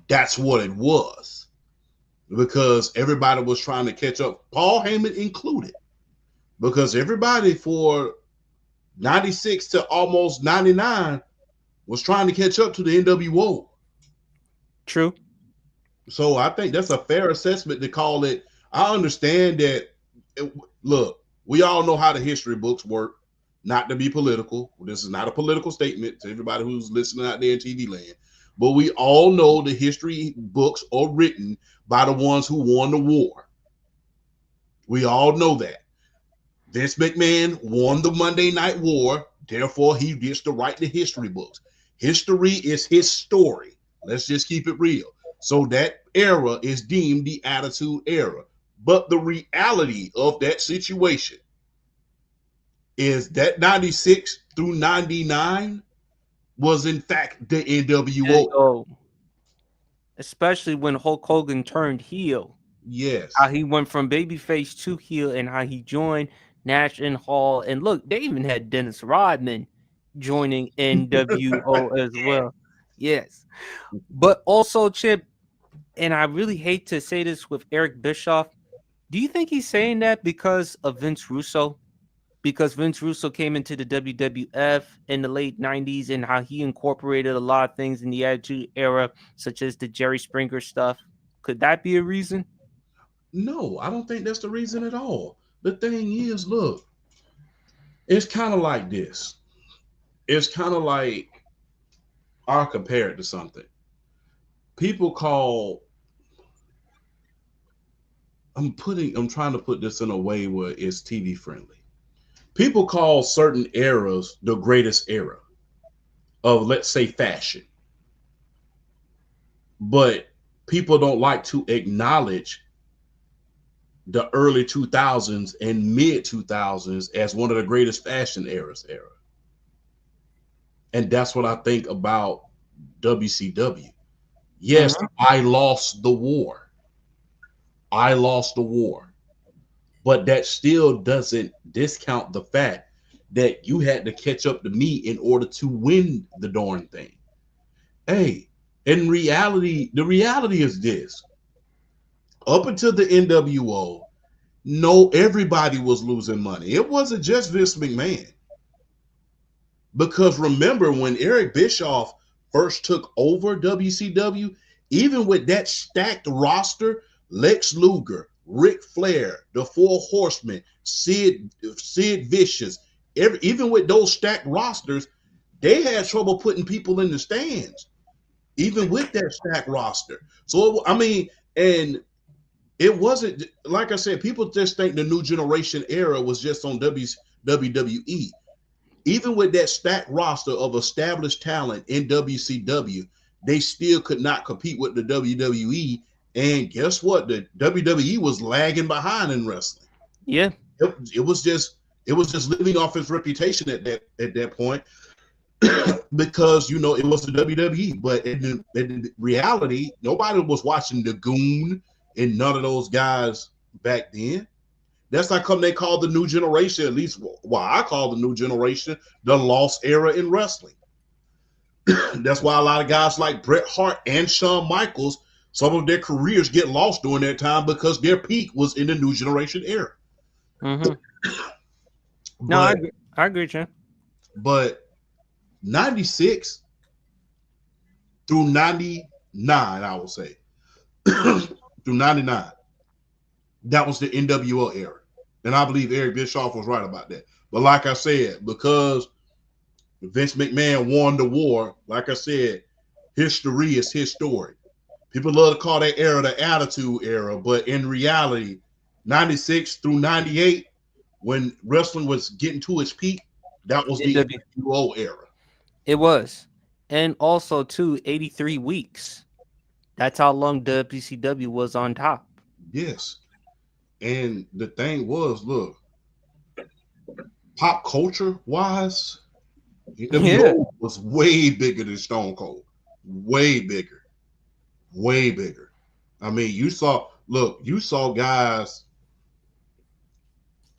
that's what it was. Because everybody was trying to catch up, Paul Heyman included. Because everybody for 96 to almost 99 was trying to catch up to the NWO. True. So I think that's a fair assessment to call it. I understand that. Look, we all know how the history books work. Not to be political. This is not a political statement to everybody who's listening out there in TV land. But we all know the history books are written by the ones who won the war. We all know that. Vince McMahon won the Monday Night War. Therefore, he gets to write the history books. History is his story. Let's just keep it real. So that era is deemed the Attitude Era. But the reality of that situation is that 96 through 99 was in fact the NWO. Oh, especially when Hulk Hogan turned heel. Yes. How he went from babyface to heel and how he joined Nash and Hall. And look, they even had Dennis Rodman joining NWO as well. Yes. But also, Chip, and I really hate to say this with Eric Bischoff, do you think he's saying that because of Vince Russo? Because Vince Russo came into the WWF in the late 90s and how he incorporated a lot of things in the Attitude Era, such as the Jerry Springer stuff. Could that be a reason? No, I don't think that's the reason at all. The thing is, look, it's kind of like this. It's kind of like, I'll compare it to something. People call, I'm trying to put this in a way where it's TV friendly. People call certain eras the greatest era of, let's say, fashion. But people don't like to acknowledge the early 2000s and mid 2000s as one of the greatest fashion era. And that's what I think about WCW. Yes, I lost the war. But that still doesn't discount the fact that you had to catch up to me in order to win the darn thing. Hey, in reality, the reality is this. Up until the NWO, everybody was losing money. It wasn't just Vince McMahon. Because remember, when Eric Bischoff first took over WCW, even with that stacked roster, Lex Luger, Ric Flair, the Four Horsemen, Sid Vicious, even with those stacked rosters, they had trouble putting people in the stands, even with that stacked roster. So, I mean, and it wasn't, like I said, people just think the New Generation era was just on WWE. Even with that stacked roster of established talent in WCW, they still could not compete with the WWE. And guess what? The WWE was lagging behind in wrestling. Yeah. It was just living off its reputation at that point because, it was the WWE. But in reality, nobody was watching the Goon and none of those guys back then. That's how come they call the New Generation, at least why I call the New Generation, the lost era in wrestling. That's why a lot of guys like Bret Hart and Shawn Michaels, some of their careers get lost during that time because their peak was in the New Generation era. Mm-hmm. No, I agree, Jim. But 96 through 99, I would say, through 99, that was the NWO era. And I believe Eric Bischoff was right about that. But like I said, because Vince McMahon won the war, like I said, history is his story. People love to call that era the Attitude Era, but in reality, 96 through 98, when wrestling was getting to its peak, that was the NWO era. It was. And also, too, 83 weeks. That's how long WCW was on top. Yes. And the thing was, look, pop culture wise, NWO was way bigger than Stone Cold. Way bigger. Way bigger. I mean, you saw guys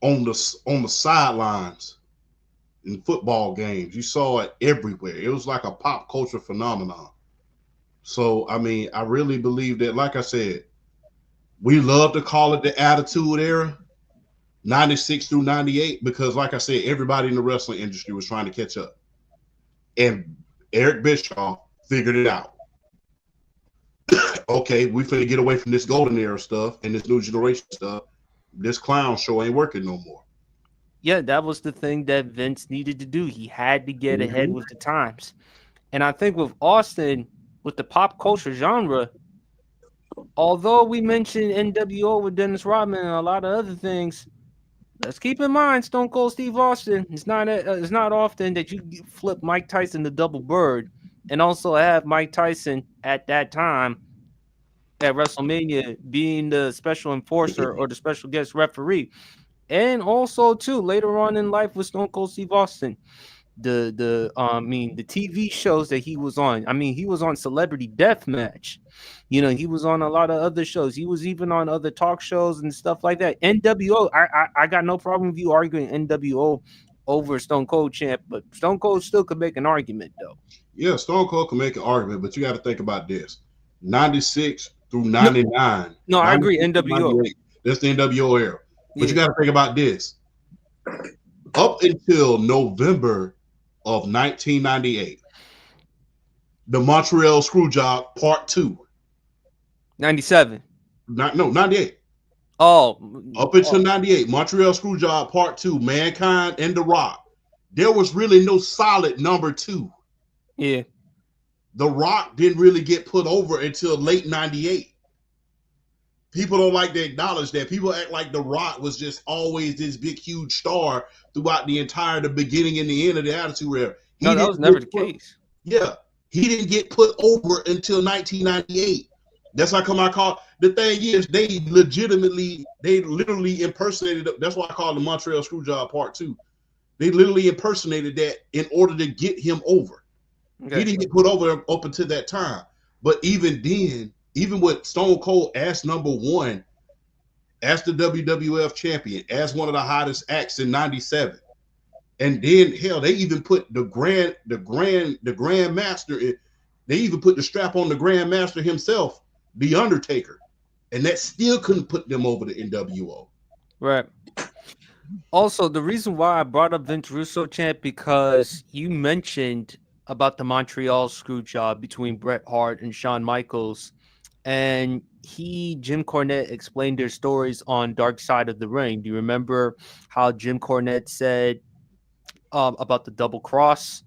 on the sidelines in football games. You saw it everywhere. It was like a pop culture phenomenon. So, I mean, I really believe that, like I said, we love to call it the Attitude Era, 96 through 98, because, like I said, everybody in the wrestling industry was trying to catch up. And Eric Bischoff figured it out. Okay, we finna get away from this golden era stuff and this new generation stuff. This clown show ain't working no more. Yeah, that was the thing that Vince needed to do. He had to get ahead with the times. And I think with Austin, with the pop culture genre, although we mentioned NWO with Dennis Rodman and a lot of other things, let's keep in mind Stone Cold Steve Austin. It's not often that you flip Mike Tyson to double bird and also have Mike Tyson at that time at WrestleMania being the special enforcer or the special guest referee. And also too later on in life with Stone Cold Steve Austin, the TV shows that he was on. I mean, he was on Celebrity Deathmatch. You know, he was on a lot of other shows. He was even on other talk shows and stuff like that. NWO, I got no problem with you arguing NWO over Stone Cold champ, but Stone Cold still could make an argument though. Yeah, Stone Cold can make an argument, but you got to think about this: 96 through 99. No, I agree. NWO. That's the NWO era. But you got to think about this. Up until November of 1998, the Montreal Screwjob Part 2. 97. 98. Oh. Up until 98, Montreal Screwjob Part 2, Mankind and The Rock. There was really no solid number 2. Yeah. The Rock didn't really get put over until late 98. People don't like to acknowledge that. People act like The Rock was just always this big, huge star throughout the beginning and the end of the Attitude Era. No, that was never the case. Yeah. He didn't get put over until 1998. That's how come I call the thing is they literally impersonated. That's why I call the Montreal Screwjob Part 2. They literally impersonated that in order to get him over. Okay. He didn't get put over up until that time. But even then, even with Stone Cold as number 1, as the WWF champion, as one of the hottest acts in 97. And then hell, they even put the Grand Master in, they even put the strap on the Grand Master himself, The Undertaker. And that still couldn't put them over the NWO. Right. Also, the reason why I brought up Vince Russo, champ, because you mentioned about the Montreal screw job between Bret Hart and Shawn Michaels. And Jim Cornette explained their stories on Dark Side of the Ring. Do you remember how Jim Cornette said about the double cross?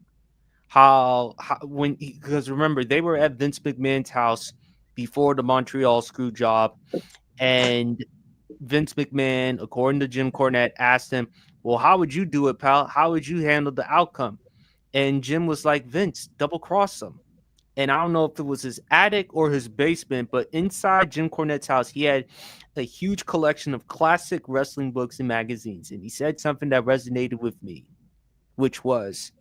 Because remember, they were at Vince McMahon's house before the Montreal screw job. And Vince McMahon, according to Jim Cornette, asked him, well, how would you do it, pal? How would you handle the outcome? And Jim was like, Vince, double cross him. And I don't know if it was his attic or his basement, but inside Jim Cornette's house, he had a huge collection of classic wrestling books and magazines. And he said something that resonated with me, which was,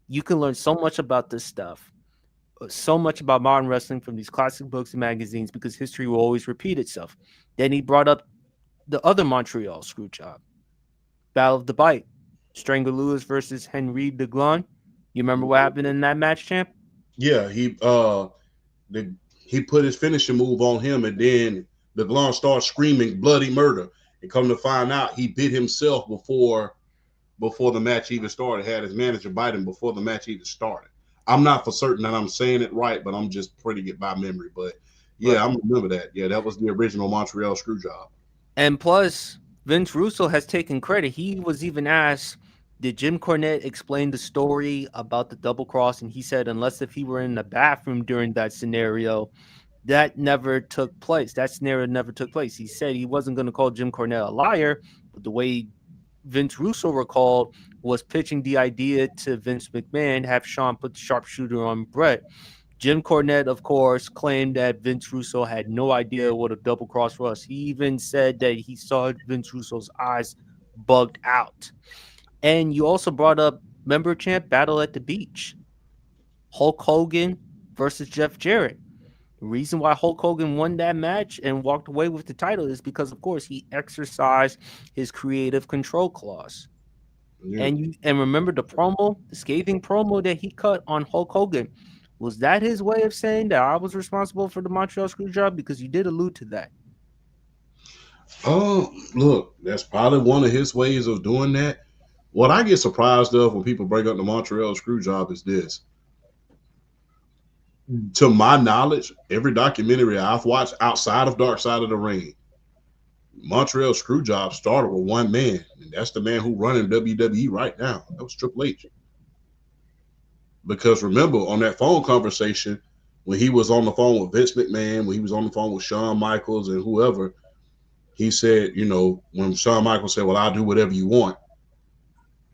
you can learn so much about this stuff, so much about modern wrestling from these classic books and magazines, because history will always repeat itself. Then he brought up the other Montreal screw job, Battle of the Bite, Strangler Lewis versus Henry DeGlon. You remember what happened in that match, champ? Yeah, he put his finishing move on him, and then DeGlon started screaming bloody murder. And come to find out, he bit himself before the match even started. Had his manager bite him before the match even started. I'm not for certain that I'm saying it right, but I'm just putting it by memory. But yeah, I remember that. Yeah, that was the original Montreal screw job. And plus, Vince Russo has taken credit. He was even asked, did Jim Cornette explain the story about the double cross? And he said, unless if he were in the bathroom during that scenario, that never took place. That scenario never took place. He said he wasn't going to call Jim Cornette a liar, but the way Vince Russo recalled was pitching the idea to Vince McMahon, have Shawn put the sharpshooter on Bret. Jim Cornette, of course, claimed that Vince Russo had no idea what a double cross was. He even said that he saw Vince Russo's eyes bugged out. And you also brought up, member champ, Battle at the Beach. Hulk Hogan versus Jeff Jarrett. The reason why Hulk Hogan won that match and walked away with the title is because, of course, he exercised his creative control clause. Yeah. And remember the scathing promo that he cut on Hulk Hogan. Was that his way of saying that I was responsible for the Montreal screw job? Because you did allude to that. Oh, look, that's probably one of his ways of doing that. What I get surprised of when people bring up the Montreal screw job is this. to my knowledge, every documentary I've watched outside of Dark Side of the Ring, Montreal Screwjob started with one man, and that's the man who running WWE right now. That was Triple H. Because remember, on that phone conversation, when he was on the phone with Vince McMahon, when he was on the phone with Shawn Michaels and whoever, he said, you know, when Shawn Michaels said, well, I'll do whatever you want.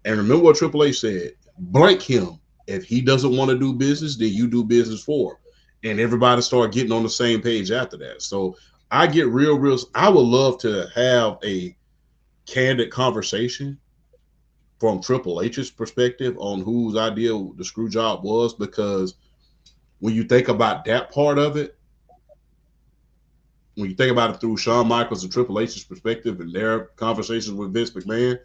And remember what Triple H said, blank him. If he doesn't want to do business, then you do business for him. And everybody started getting on the same page after that. So I get real. I would love to have a candid conversation from Triple H's perspective on whose idea the screw job was, because when you think about that part of it, when you think about it through Shawn Michaels and Triple H's perspective and their conversations with Vince McMahon,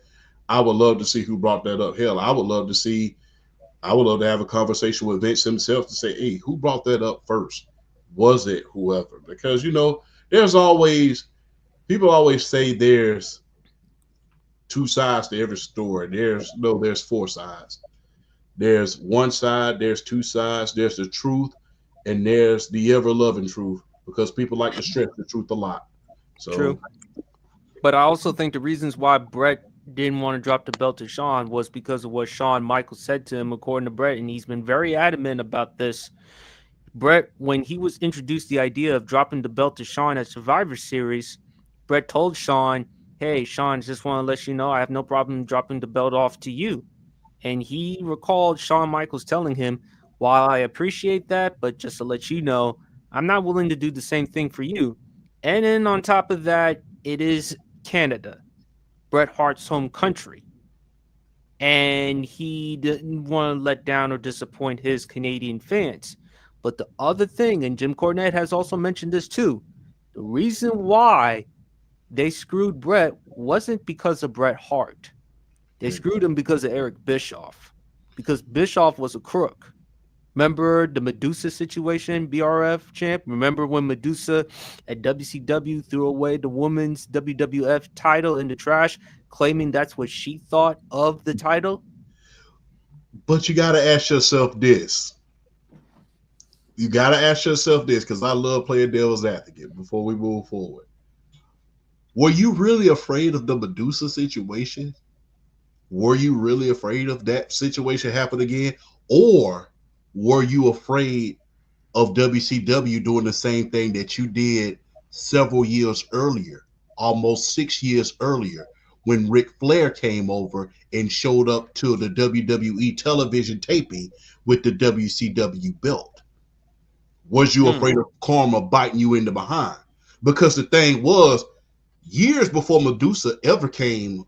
I would love to see who brought that up. Hell, I would love to have a conversation with Vince himself to say, hey, who brought that up first? Was it whoever? Because, you know, people always say there's two sides to every story. There's four sides. There's one side, there's two sides, there's the truth, and there's the ever-loving truth, because people like to stress the truth a lot. So, true. But I also think the reasons why Brett didn't want to drop the belt to Shawn was because of what Shawn Michaels said to him, according to Brett, and he's been very adamant about this. Brett, when he was introduced the idea of dropping the belt to Shawn at Survivor Series, Brett told Shawn, hey, Shawn, just want to let you know I have no problem dropping the belt off to you. And he recalled Shawn Michaels telling him, while I appreciate that, but just to let you know, I'm not willing to do the same thing for you. And then on top of that, it is Canada, Bret Hart's home country. And he didn't want to let down or disappoint his Canadian fans. But the other thing, and Jim Cornette has also mentioned this too, the reason why they screwed Bret wasn't because of Bret Hart. They screwed him because of Eric Bischoff. Because Bischoff was a crook. Remember the Medusa situation, BRF champ? Remember when Medusa at WCW threw away the women's WWF title in the trash, claiming that's what she thought of the title? but you got to ask yourself this. You got to ask yourself this, because I love playing devil's advocate before we move forward. Were you really afraid of the Medusa situation? Were you really afraid of that situation happening again? Or were you afraid of WCW doing the same thing that you did several years earlier, almost 6 years earlier, when Ric Flair came over and showed up to the WWE television taping with the WCW belt? Was you afraid of karma biting you in the behind? Because the thing was, years before Medusa ever came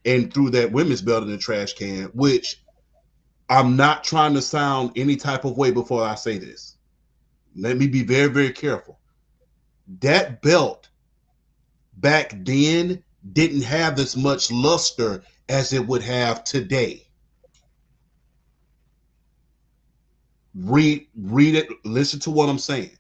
and threw that women's belt in the trash can, which I'm not trying to sound any type of way before I say this. Let me be very, very careful. That belt back then didn't have as much luster as it would have today. Read it, listen to what I'm saying.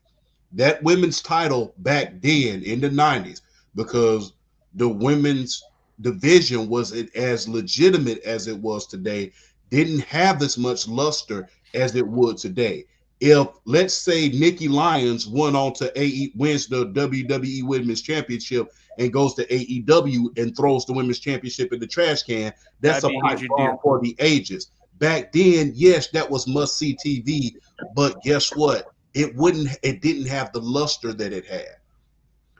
That women's title back then in the 90s, because the women's division wasn't as legitimate as it was today, didn't have as much luster as it would today. If, let's say, Nikki Lyons wins the WWE Women's Championship and goes to AEW and throws the Women's Championship in the trash can, that's a fight for the ages. Back then, yes, that was must-see TV, but guess what? It didn't have the luster that it had.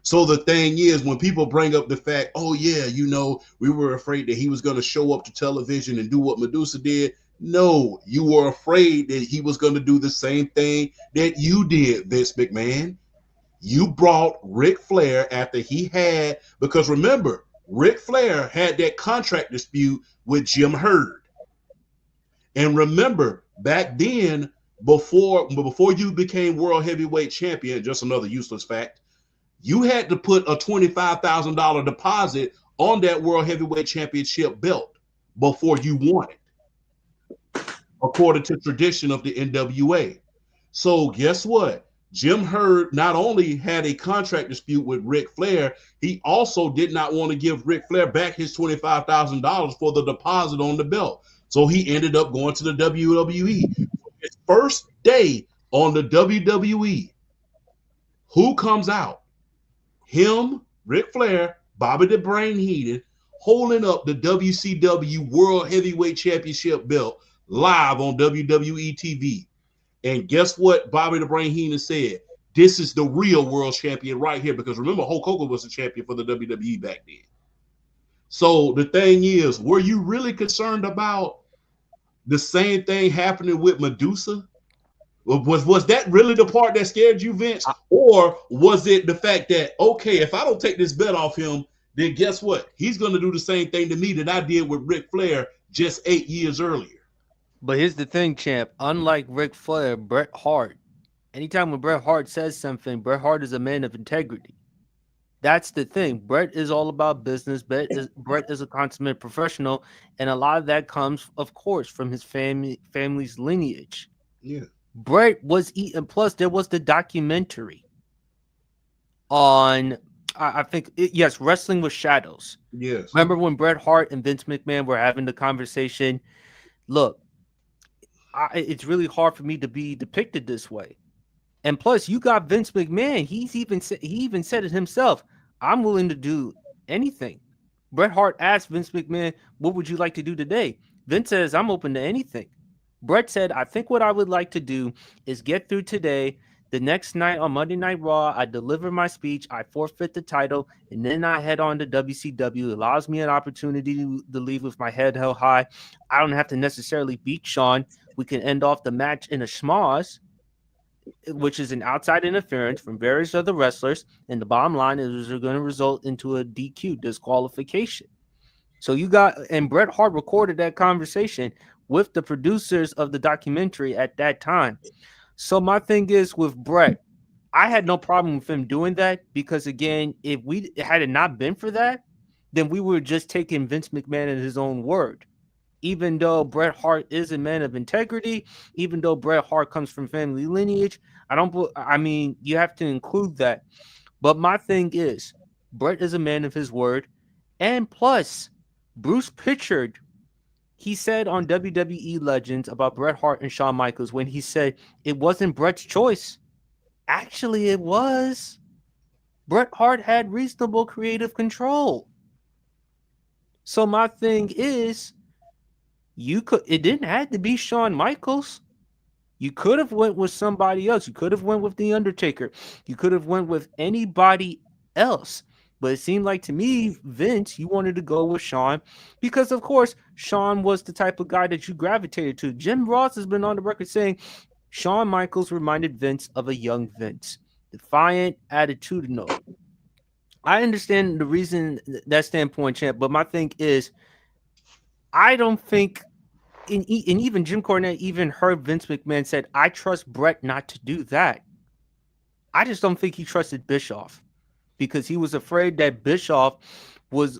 So the thing is, when people bring up the fact, oh yeah, you know, we were afraid that he was going to show up to television and do what Medusa did. No, you were afraid that he was going to do the same thing that you did, Vince McMahon. You brought Ric Flair after he had, because remember, Ric Flair had that contract dispute with Jim Herd. And remember, back then, before you became World Heavyweight Champion, just another useless fact, you had to put a $25,000 deposit on that World Heavyweight Championship belt before you won it, according to tradition of the NWA. So guess what? Jim Herd not only had a contract dispute with Ric Flair, he also did not want to give Ric Flair back his $25,000 for the deposit on the belt. So he ended up going to the WWE. His first day on the WWE, who comes out? Him, Ric Flair, Bobby the Brain Heenan, holding up the WCW World Heavyweight Championship belt live on WWE TV. And guess what Bobby the Brain Heenan said? This is the real world champion right here. Because remember, Hulk Hogan was the champion for the WWE back then. So the thing is, were you really concerned about the same thing happening with Medusa? Was that really the part that scared you, Vince? Or was it the fact that, okay, if I don't take this bet off him, then guess what? He's going to do the same thing to me that I did with Ric Flair just 8 years earlier. But here's the thing, champ. Unlike Ric Flair, Bret Hart, anytime when Bret Hart says something, Bret Hart is a man of integrity. That's the thing. Bret is all about business. Bret is a consummate professional, and a lot of that comes, of course, from his family's lineage. Yeah. Bret was eaten. Plus, there was the documentary on, I think, yes, Wrestling with Shadows. Yes. Remember when Bret Hart and Vince McMahon were having the conversation? Look, it's really hard for me to be depicted this way. And plus, you got Vince McMahon. He even said it himself. I'm willing to do anything. Bret Hart asked Vince McMahon, "What would you like to do today?" Vince says, "I'm open to anything." Bret said, "I think what I would like to do is get through today. The next night on Monday Night Raw, I deliver my speech, I forfeit the title, and then I head on to WCW. It allows me an opportunity to leave with my head held high. I don't have to necessarily beat Shawn. We can end off the match in a schmoz, which is an outside interference from various other wrestlers. And the bottom line is they're going to result into a DQ, disqualification." So you got, and Bret Hart recorded that conversation with the producers of the documentary at that time. So my thing is with Bret, I had no problem with him doing that because, again, if we had it not been for that, then we were just taking Vince McMahon at his own word. Even though Bret Hart is a man of integrity, even though Bret Hart comes from family lineage, you have to include that. But my thing is, Bret is a man of his word. And plus, Bruce Pritchard, he said on WWE Legends about Bret Hart and Shawn Michaels when he said it wasn't Bret's choice. Actually, it was. Bret Hart had reasonable creative control. So my thing is, it didn't have to be Shawn Michaels. You could have went with somebody else. You could have went with The Undertaker. You could have went with anybody else. But it seemed like to me, Vince, you wanted to go with Shawn because, of course, Shawn was the type of guy that you gravitated to. Jim Ross has been on the record saying Shawn Michaels reminded Vince of a young Vince, defiant, attitudinal. I understand the reason, that standpoint, champ, but my thing is, I don't think, and even Jim Cornette even heard Vince McMahon said, "I trust Bret not to do that." I just don't think he trusted Bischoff because he was afraid that Bischoff was,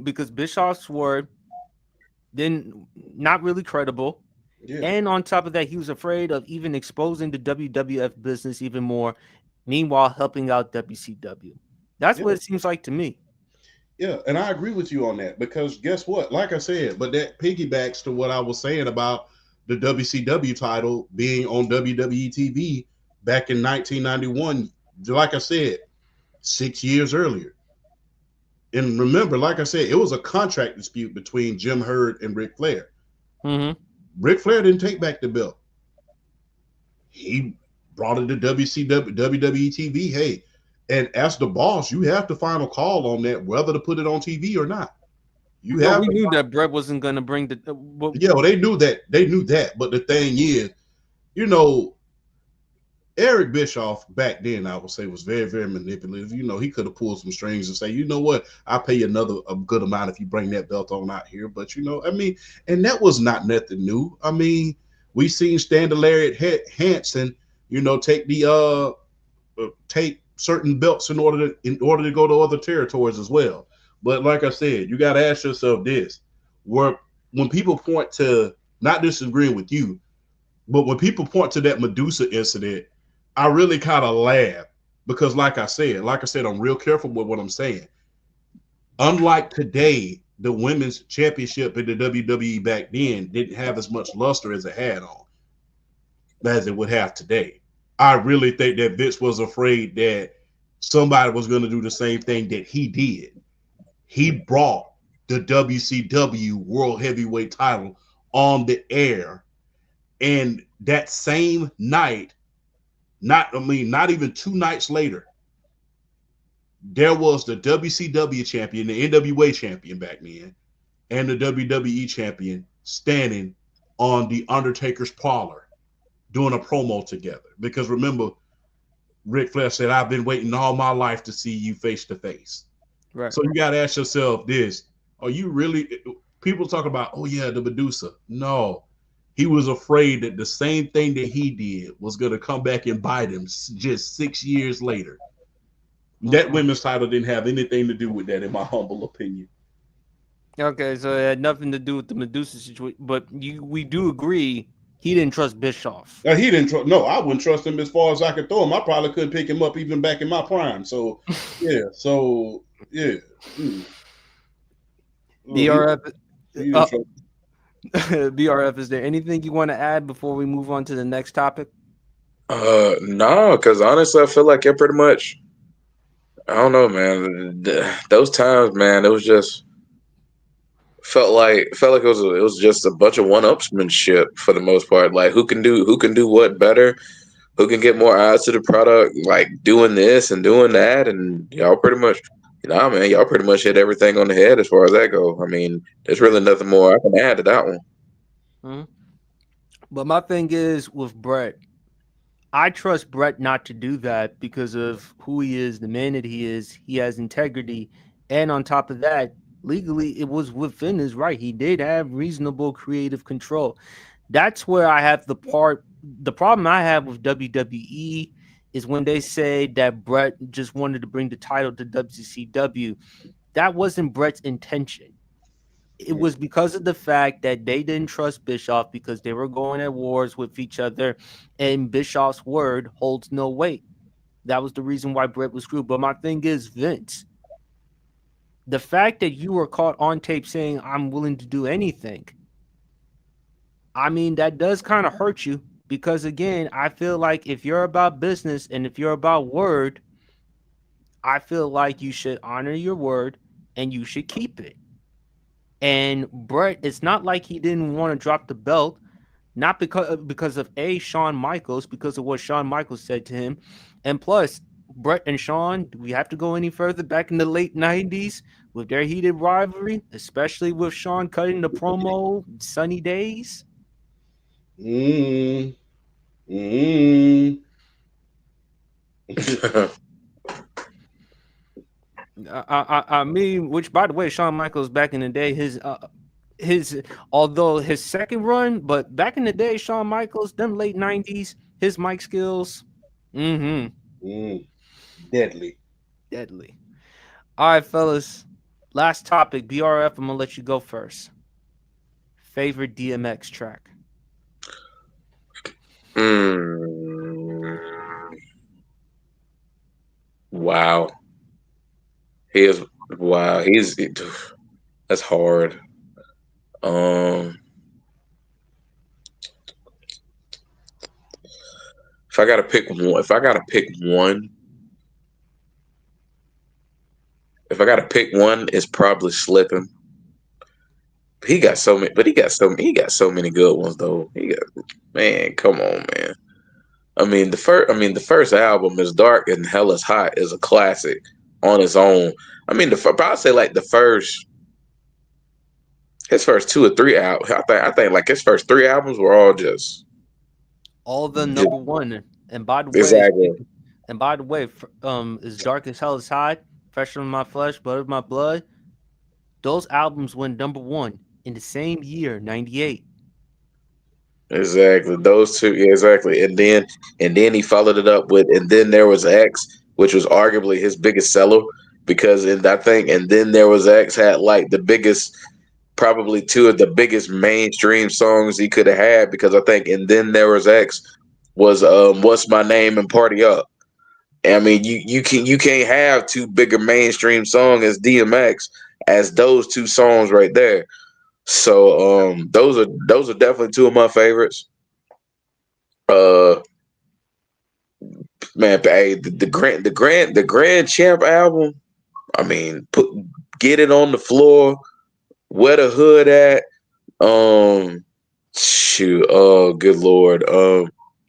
because Bischoff's word then not really credible. Yeah. And on top of that, he was afraid of even exposing the WWF business even more, meanwhile helping out WCW. That's what it seems like to me. Yeah, and I agree with you on that because guess what? Like I said, but that piggybacks to what I was saying about the WCW title being on WWE TV back in 1991. Like I said, 6 years earlier. And remember, like I said, it was a contract dispute between Jim Herd and Ric Flair. Mm-hmm. Ric Flair didn't take back the belt. He brought it to WWE TV. Hey, and as the boss, you have the final call on that, whether to put it on TV or not. We knew that Bret wasn't going to bring the. They knew that. They knew that. But the thing is, Eric Bischoff back then, I would say, was very, very manipulative. He could have pulled some strings and say, you know what, I'll pay you a good amount if you bring that belt on out here. But, and that was not nothing new. We seen Stand Lariat Hansen, take certain belts in order to go to other territories as well. But like I said, you got to ask yourself this: when people point to, not disagreeing with you, but when people point to that Medusa incident, I really kind of laugh because, like I said, I'm real careful with what I'm saying. Unlike today, the women's championship in the WWE back then didn't have as much luster as it had on, as it would have today. I really think that Vince was afraid that somebody was going to do the same thing that he did. He brought the WCW World Heavyweight title on the air, and that same night, not even 2 nights later, there was the WCW champion, the NWA champion back then, and the WWE champion standing on the Undertaker's parlor doing a promo together. Because remember, Ric Flair said, "I've been waiting all my life to see you face to face." Right. So you got to ask yourself this: are you really? People talk about, oh yeah, the Medusa. No, he was afraid that the same thing that he did was going to come back and bite him just 6 years later. That women's title didn't have anything to do with that, in my humble opinion. Okay, so it had nothing to do with the Medusa situation, but we do agree he didn't trust Bischoff. He didn't trust. No, I wouldn't trust him as far as I could throw him. I probably couldn't pick him up even back in my prime. So yeah. BRF. BRF, is there anything you want to add before we move on to the next topic? No, because honestly, I feel like it pretty much. I don't know, man. Those times, man, it was just felt like it was just a bunch of one-upsmanship for the most part. Like who can do what better, who can get more eyes to the product, like doing this and doing that, and y'all pretty much, man, y'all pretty much hit everything on the head as far as that go. I mean, there's really nothing more I can add to that one. Mm-hmm. But my thing is with Bret, I trust Bret not to do that because of who he is, the man that he is. He has integrity, and on top of that, legally, it was within his right. He did have reasonable creative control. That's where I have the problem I have with WWE is when they say that Bret just wanted to bring the title to WCW. That wasn't Bret's intention. It was because of the fact that they didn't trust Bischoff because they were going at wars with each other, and Bischoff's word holds no weight. That was the reason why Bret was screwed. But my thing is, Vince, the fact that you were caught on tape saying, "I'm willing to do anything," I mean, that does kind of hurt you because, again, I feel like if you're about business and if you're about word, I feel like you should honor your word and you should keep it. And Bret, it's not like he didn't want to drop the belt, not because of Shawn Michaels, because of what Shawn Michaels said to him. And plus, Bret and Shawn, do we have to go any further back in the late 90s with their heated rivalry, especially with Shawn cutting the promo Sunny Days? I mean, which, by the way, Shawn Michaels back in the day, although his second run, but back in the day, Shawn Michaels, them late 90s, his mic skills, deadly. All right, fellas, last topic, BRF, I'm gonna let you go first. Favorite DMX track? Wow. That's hard. If I gotta pick one, it's probably Slippin'. He got so many good ones though. Man, come on, man. I mean, the first album is Dark and Hell is Hot is a classic on its own. I mean, I'd say like his first 2 or 3 albums. I think like his first 3 albums were all just all the number one. And by the way, exactly. As Dark as Hell is Hot, Fresher in My Flesh, Blood of My Blood, those albums went number 1 in the same year, 98. Exactly. Those two, exactly. And then he followed it up with And Then There Was X, which was arguably his biggest seller because and Then There Was X had like the biggest, probably 2 of the biggest mainstream songs he could have had because I think And Then There Was X was What's My Name and Party Up. I mean, you can't have 2 bigger mainstream songs as DMX as those 2 songs right there. So those are definitely 2 of my favorites. Man, hey, the Grand Champ album. I mean, get it on the floor. Where the hood at? Shoot. Oh, good lord.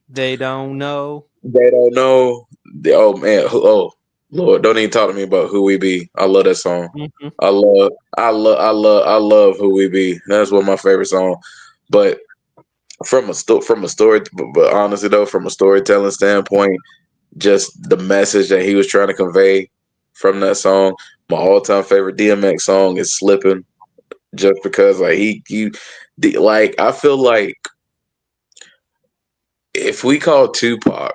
They don't know. They don't know. Oh man. Oh Lord, don't even talk to me about Who We Be. I love that song. Mhm. I love Who We Be. That's one of my favorite songs. But from a story, but honestly though, from a storytelling standpoint, just the message that he was trying to convey from that song. My all-time favorite DMX song is "Slippin'," just because like like I feel like if we call Tupac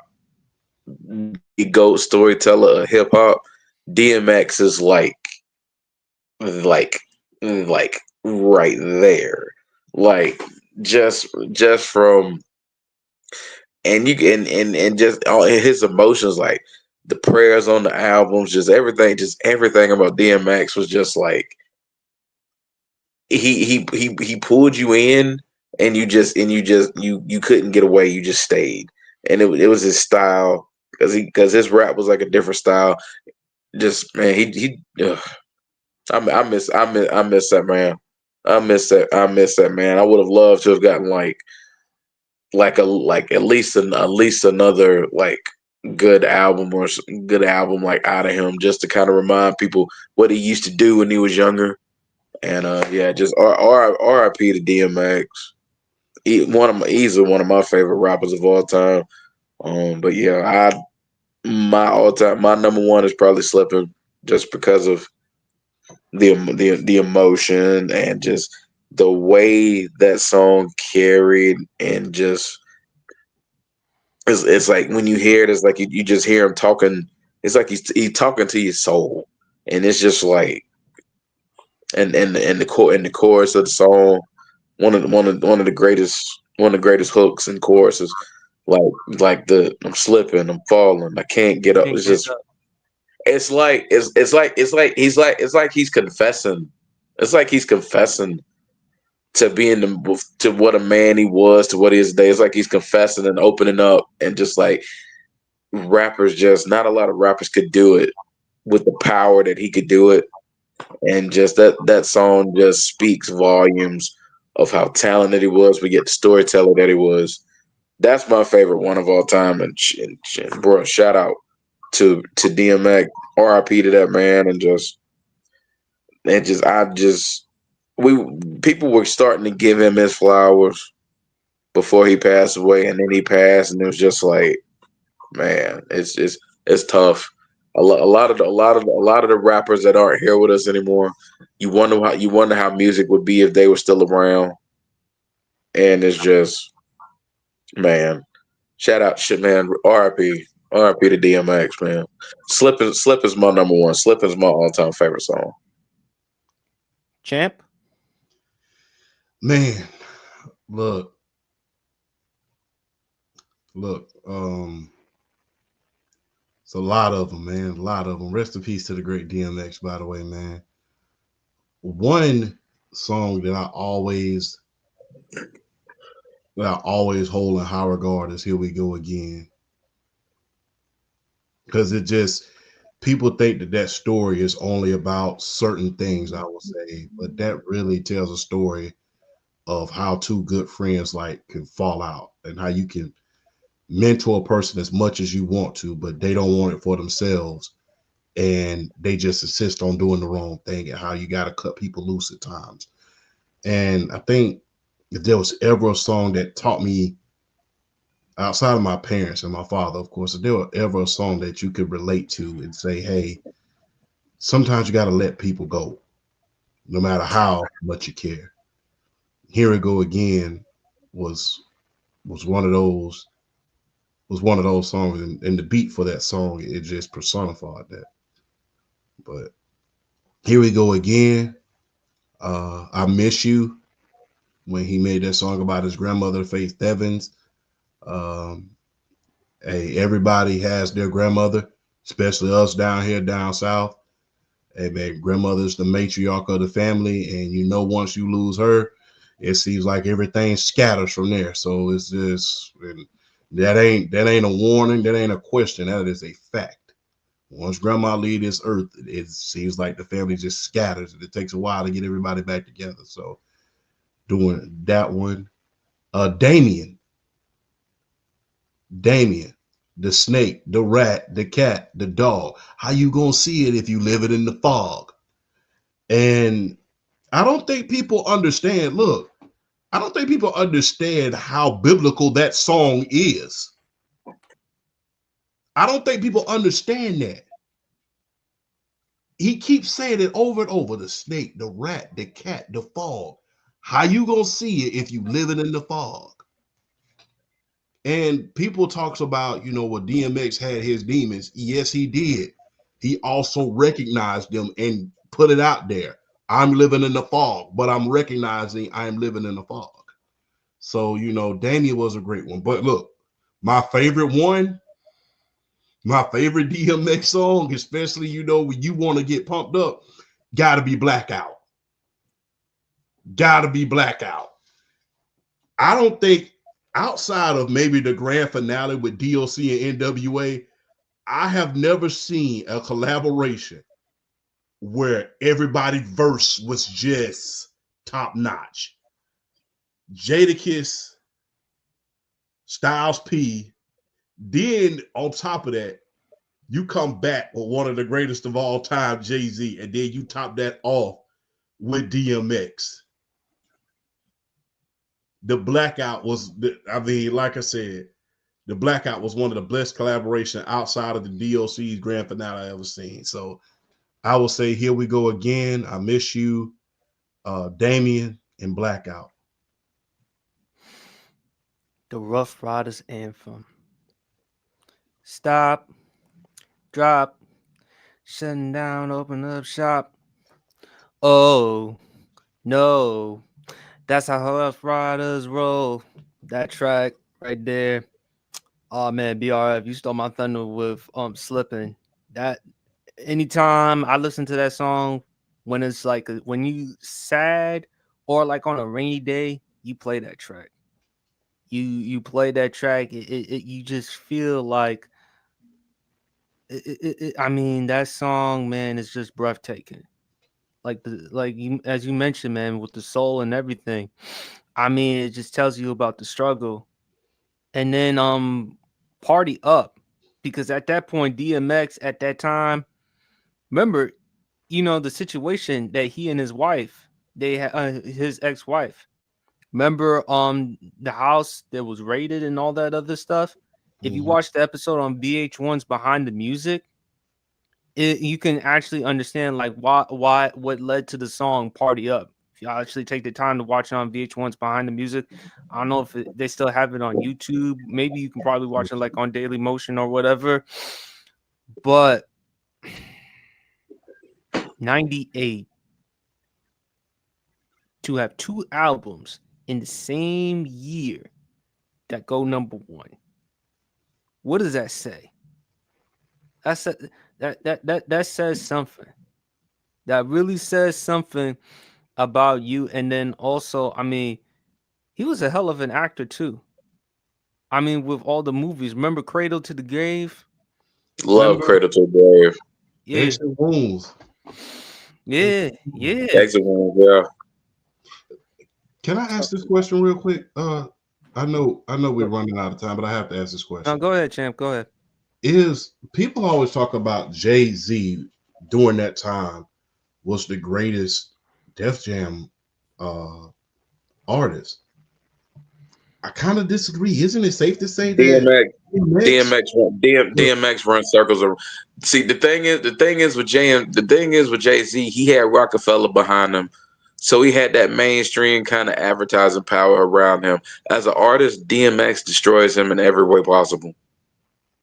the GOAT storyteller of hip hop, DMX is like like right there, like just from and you and just all his emotions, like the prayers on the albums, just everything about DMX was just like he pulled you in, and you couldn't get away. You just stayed, and it was his style because his rap was like a different style. Just man, I miss that man. I miss that man. I would have loved to have gotten like at least another like good album like out of him, just to kind of remind people what he used to do when he was younger. And yeah, just RIP to DMX. He's one of my favorite rappers of all time. But yeah, my number one is probably Slippin', just because of the emotion and just the way that song carried, and just it's like when you hear it, it's like you just hear him talking. It's like he's talking to your soul, and it's just like and the chorus of the song, one of the greatest hooks and choruses, like the I'm slipping, I'm falling, I can't get up. Can't It's get just up. it's like he's confessing. It's like he's confessing to being to what a man he was, to what he is today. It's like he's confessing and opening up, and just like rappers, just not a lot of rappers could do it with the power that he could do it. And just that song just speaks volumes of how talented he was. We get the storyteller that he was. That's my favorite one of all time. And bro, shout out to DMX. RIP to that man. And just we people were starting to give him his flowers before he passed away, and then he passed, and it was just like, man, it's tough. A lot of the rappers that aren't here with us anymore, you wonder how music would be if they were still around. And it's just, man, shout out shit, man. RIP to DMX, man. Slip is my number one. Slip is my all time favorite song. Champ. Man, look, it's a lot of them, man. A lot of them. Rest in peace to the great DMX, by the way, man. One song that I always hold in high regard is "Here We Go Again," because it just, people think that story is only about certain things, I would say, but that really tells a story of how two good friends like can fall out, and how you can mentor a person as much as you want to, but they don't want it for themselves, and they just insist on doing the wrong thing, and how you got to cut people loose at times. And I think if there was ever a song that taught me, outside of my parents and my father, of course, if there were ever a song that you could relate to and say, hey, sometimes you got to let people go, no matter how much you care. Here We Go Again was one of those songs, and the beat for that song, it just personified that. But Here We Go Again, I Miss You, when he made that song about his grandmother, Faith Evans. Hey, everybody has their grandmother, especially us down here down south. Hey man, grandmother's the matriarch of the family, and once you lose her, it seems like everything scatters from there. So it's just, and That ain't a warning. That ain't a question. That is a fact. Once grandma leave this earth, it seems like the family just scatters, and it takes a while to get everybody back together. So doing that one. Damien, the snake, the rat, the cat, the dog. How you gonna see it if you live it in the fog? And I don't think people understand. Look, I don't think people understand how biblical that song is. I don't think people understand that. He keeps saying it over and over: the snake, the rat, the cat, the fog. How you gonna see it if you living in the fog? And people talks about, what DMX had his demons. Yes, he did. He also recognized them and put it out there. I'm living in the fog, but I'm recognizing I'm living in the fog. So, Daniel was a great one. But look, my favorite DMX song, especially, when you want to get pumped up, gotta be Blackout. Gotta be Blackout. I don't think, outside of maybe the grand finale with DOC and NWA, I have never seen a collaboration where everybody's verse was just top notch. Jadakiss, Styles P, then on top of that, you come back with one of the greatest of all time, Jay-Z, and then you top that off with DMX. The Blackout was, like I said, the Blackout was one of the best collaboration outside of the DOC's grand finale I ever seen. So I will say, here we go again. I miss you, Damien, and Blackout. The Rough Riders anthem. Stop, drop, shutting down, open up shop. Oh, no. That's how Rough Riders roll. That track right there. Oh man, BRF, you stole my thunder with Slipping. That anytime I listen to that song, when it's like when you sad or like on a rainy day, you play that track. You play that track. You just feel like I mean, that song, man, is just breathtaking. As you mentioned, man, with the soul and everything. I mean, it just tells you about the struggle. And then Party Up, because at that point, DMX at that time, remember, the situation that he and his wife, they had his ex-wife. Remember the house that was raided and all that other stuff. If you watch the episode on VH1's Behind the Music, you can actually understand like what led to the song Party Up. If y'all actually take the time to watch it on VH1's Behind the Music, I don't know if they still have it on YouTube. Maybe you can probably watch it like on Daily Motion or whatever. But 98 to have two albums in the same year that go number one. What does that say? That says something. That really says something about you. And then also, I mean, he was a hell of an actor too. I mean, with all the movies. Remember Cradle to the Grave? Love Cradle to the Grave. Yeah. Exit Wounds. Yeah. Exit Wounds, yeah. Can I ask this question real quick? I know we're running out of time, but I have to ask this question. No, go ahead, champ. Go ahead. Is people always talk about Jay-Z during that time was the greatest Def Jam artist? I kind of disagree. Isn't it safe to say that DMX runs circles around? See, the thing is with Jay-Z, he had Rockefeller behind him. So he had that mainstream kind of advertising power around him. As an artist, DMX destroys him in every way possible.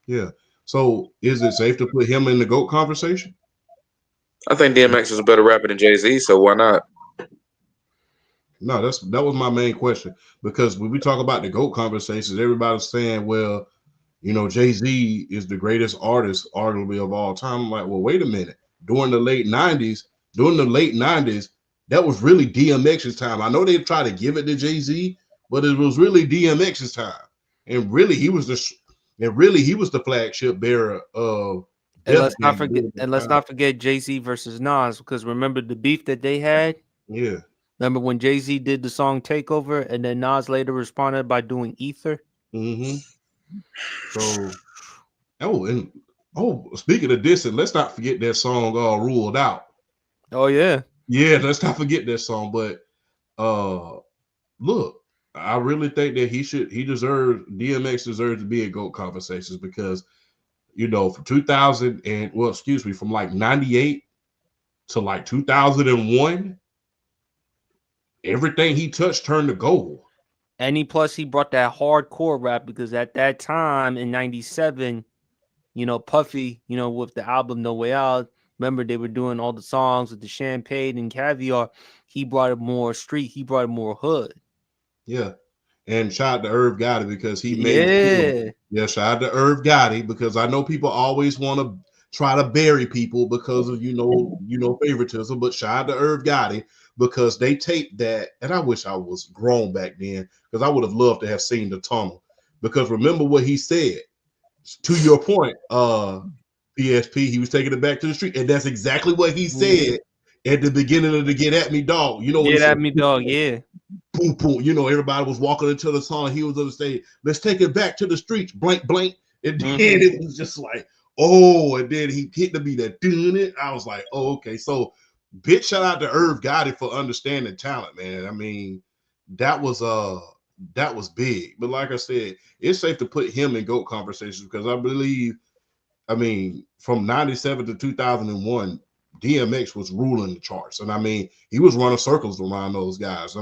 Yeah. So is it safe to put him in the GOAT conversation? I think DMX is a better rapper than Jay-Z, so why not? No, that was my main question. Because when we talk about the GOAT conversations, everybody's saying, well, Jay-Z is the greatest artist, arguably, of all time. I'm like, well, wait a minute. During the late 90s, that was really DMX's time. I know they tried to give it to Jay-Z, but it was really DMX's time. and really he was the flagship bearer of. And Def let's not Jam forget, during that and let's time. not forget Jay-Z versus Nas, because remember the beef that they had. Yeah. Remember when Jay-Z did the song "Takeover" and then Nas later responded by doing "Ether." Mm-hmm. So, speaking of this, and let's not forget that song "Ruled Out." Oh yeah, Yeah, let's not forget that song. But look, I really think that DMX deserves to be in GOAT conversations because from 2000 and from like 98 to like 2001, everything he touched turned to gold. and he brought that hardcore rap because at that time in '97, Puffy, with the album No Way Out, remember they were doing all the songs with the Champagne and Caviar. He brought it more street. He brought it more hood. Yeah. And shout out to Irv Gotti because he made Yeah. Yeah, shout out to Irv Gotti because I know people always want to try to bury people because of favoritism, but shout out to Irv Gotti because they taped that, and I wish I was grown back then because I would have loved to have seen the tunnel. Because remember what he said. To your point, PSP, he was taking it back to the street, and that's exactly what he said at the beginning of the Get At Me Dog. You know what Get he at said? me, dog. Yeah. Boom, boom. Everybody was walking into the song. He was on the stage. Let's take it back to the streets. Blank, blank. And then it was just like, oh, and then he hit the beat that doing it. I was like, oh, okay. So big shout out to Irv Gotti for understanding talent, man. I mean, that was big. But like I said, it's safe to put him in GOAT conversations because I believe, from 97 to 2001, DMX was ruling the charts. And he was running circles around those guys.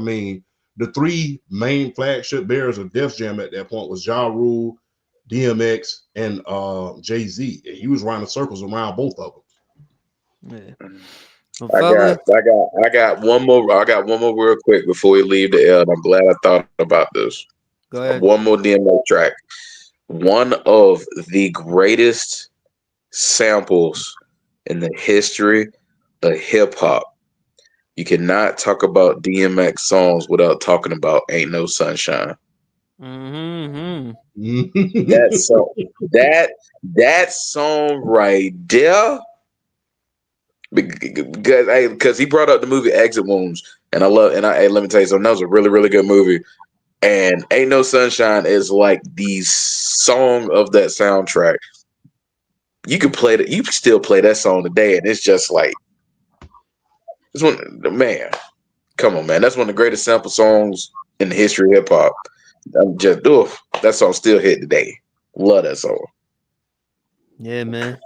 The three main flagship bearers of Def Jam at that point was Ja Rule, DMX, and Jay-Z. And he was running circles around both of them. Yeah. Well, I got one more. I got one more real quick before we leave the L. And I'm glad I thought about this. Go ahead. One more DMX track. One of the greatest samples in the history of hip hop. You cannot talk about DMX songs without talking about "Ain't No Sunshine." Mm-hmm. That song right there. Because he brought up the movie Exit Wounds, and let me tell you something. That was a really, really good movie. And "Ain't No Sunshine" is like the song of that soundtrack. You can still play that song today, and it's just like this one. Man, come on, man. That's one of the greatest sample songs in the history of hip hop. I'm just that song still hit today. Love that song. Yeah, man.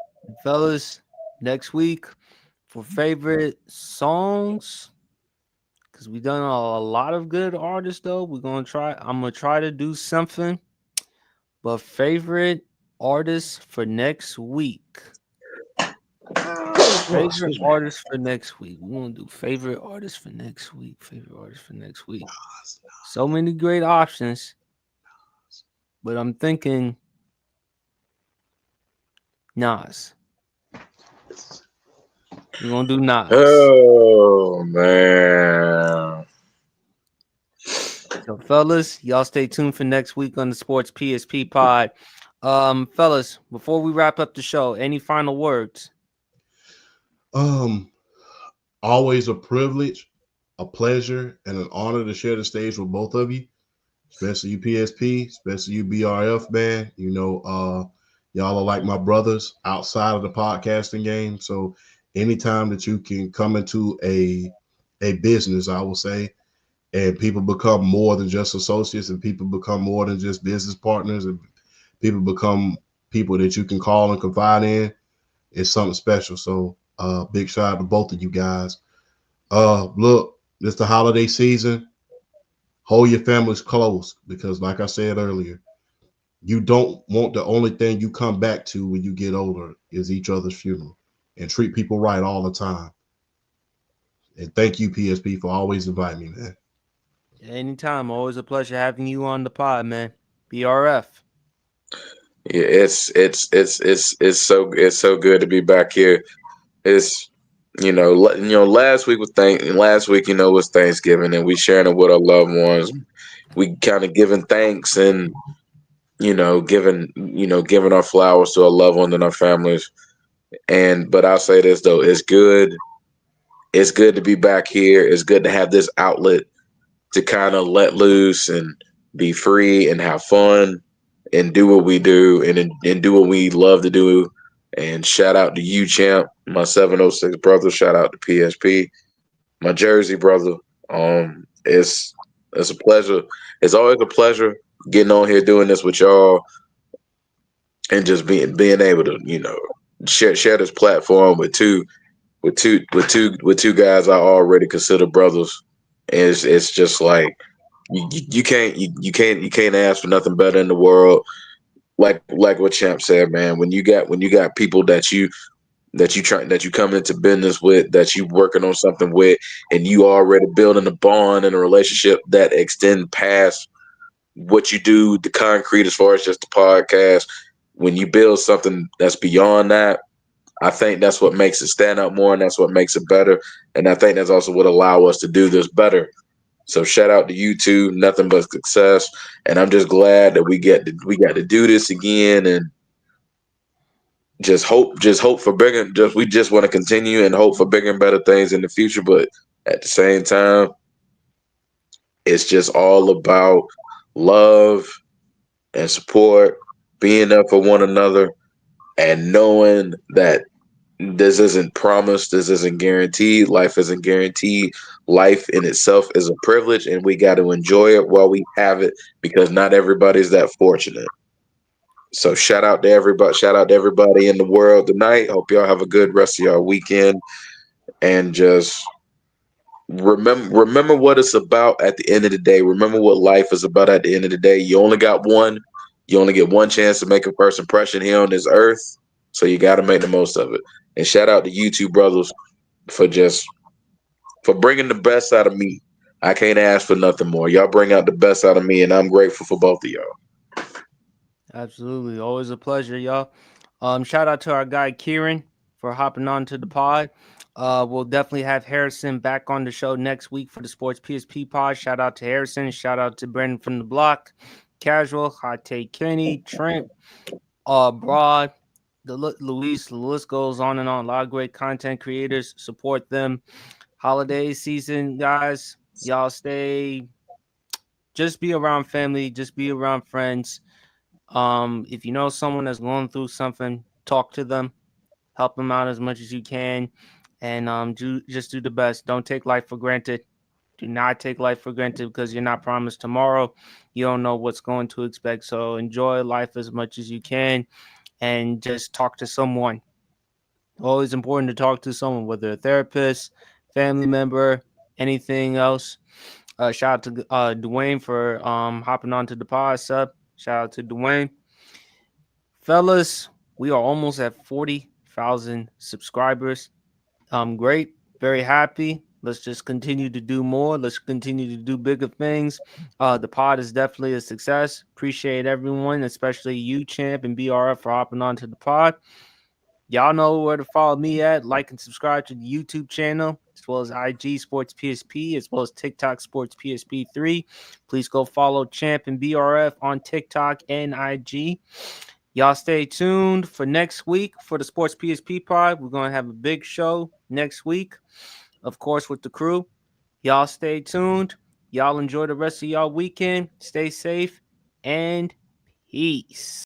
Fellas, next week for favorite songs, because we done a lot of good artists though. I'm gonna try to do something. But favorite artists for next week. Favorite artist for next week. We're gonna do favorite artist for next week. So many great options. But I'm thinking Nas. We're gonna do Nas. Oh man. So fellas, y'all stay tuned for next week on the Sports PSP Pod. Fellas, before we wrap up the show, any final words? Always a privilege, a pleasure, and an honor to share the stage with both of you, especially you PSP, especially you BRF, man. Y'all are like my brothers outside of the podcasting game. So anytime that you can come into a business, I will say, and people become more than just associates, and people become more than just business partners, and people become people that you can call and confide in, it's something special. So big shout out to both of you guys. Look, it's the holiday season. Hold your families close because, like I said earlier, you don't want the only thing you come back to when you get older is each other's funeral, and treat people right all the time. And thank you, PSP, for always inviting me, man. Anytime. Always a pleasure having you on the pod, man. BRF. Yeah, it's so good to be back here. It's last week was Thanksgiving, and we sharing it with our loved ones. We kind of giving thanks, and giving our flowers to our loved ones and our families. But I'll say this though, it's good. It's good to be back here. It's good to have this outlet to kind of let loose and be free and have fun and do what we do and do what we love to do. And shout out to you, champ, my 706 brother. Shout out to PSP, my Jersey brother. It's a pleasure. It's always a pleasure getting on here doing this with y'all and just being able to share this platform with two guys I already consider brothers. And it's just like you can't ask for nothing better in the world. Like what Champ said, man. When you got people that you come into business with, that you working on something with, and you already building a bond and a relationship that extend past what you do, the concrete, as far as just the podcast. When you build something that's beyond that, I think that's what makes it stand out more, and that's what makes it better. And I think that's also what allow us to do this better. So shout out to you two, nothing but success. And I'm just glad that we got to do this again, and just hope for bigger. We just want to continue and hope for bigger and better things in the future. But at the same time, it's just all about love and support, being there for one another, and knowing that this isn't promised, this isn't guaranteed. Life isn't guaranteed. Life in itself is a privilege, and we got to enjoy it while we have it, because not everybody's that fortunate. So shout out to everybody. Shout out to everybody in the world tonight. Hope y'all have a good rest of y'all weekend, and just remember what it's about at the end of the day. Remember what life is about at the end of the day. You only got one. You only get one chance to make a first impression here on this earth, so you got to make the most of it. And shout out to you two brothers for bringing the best out of me. I can't ask for nothing more. Y'all bring out the best out of me, and I'm grateful for both of y'all. Absolutely. Always a pleasure, y'all. Shout out to our guy Kieran for hopping on to the pod. We'll definitely have Harrison back on the show next week for the Sports PSP pod. Shout out to Harrison. Shout out to Brendan from the block, Casual, Hot Take Kenny, Trent, Broad, Luis. The list goes on and on. A lot of great content creators. Support them. Holiday season, guys. Y'all just be around family. Just be around friends. If you know someone that's going through something, talk to them, help them out as much as you can, and do the best. Don't take life for granted. Do not take life for granted, because you're not promised tomorrow. You don't know what's going to expect. So enjoy life as much as you can, and just talk to someone. Always important to talk to someone, whether a therapist, family member, anything else. Shout out to Dwayne for hopping onto the pod sub. Shout out to Dwayne. Fellas, we are almost at 40,000 subscribers. Great. Very happy. Let's just continue to do more. Let's continue to do bigger things. The pod is definitely a success. Appreciate everyone, especially you, Champ, and BRF for hopping onto the pod. Y'all know where to follow me at. Like and subscribe to the YouTube channel, as well as IG Sports PSP, as well as TikTok Sports PSP3. Please go follow Champ and BRF on TikTok and IG. Y'all stay tuned for next week for the Sports PSP pod. We're going to have a big show next week, of course, with the crew. Y'all stay tuned. Y'all enjoy the rest of y'all weekend. Stay safe, and peace.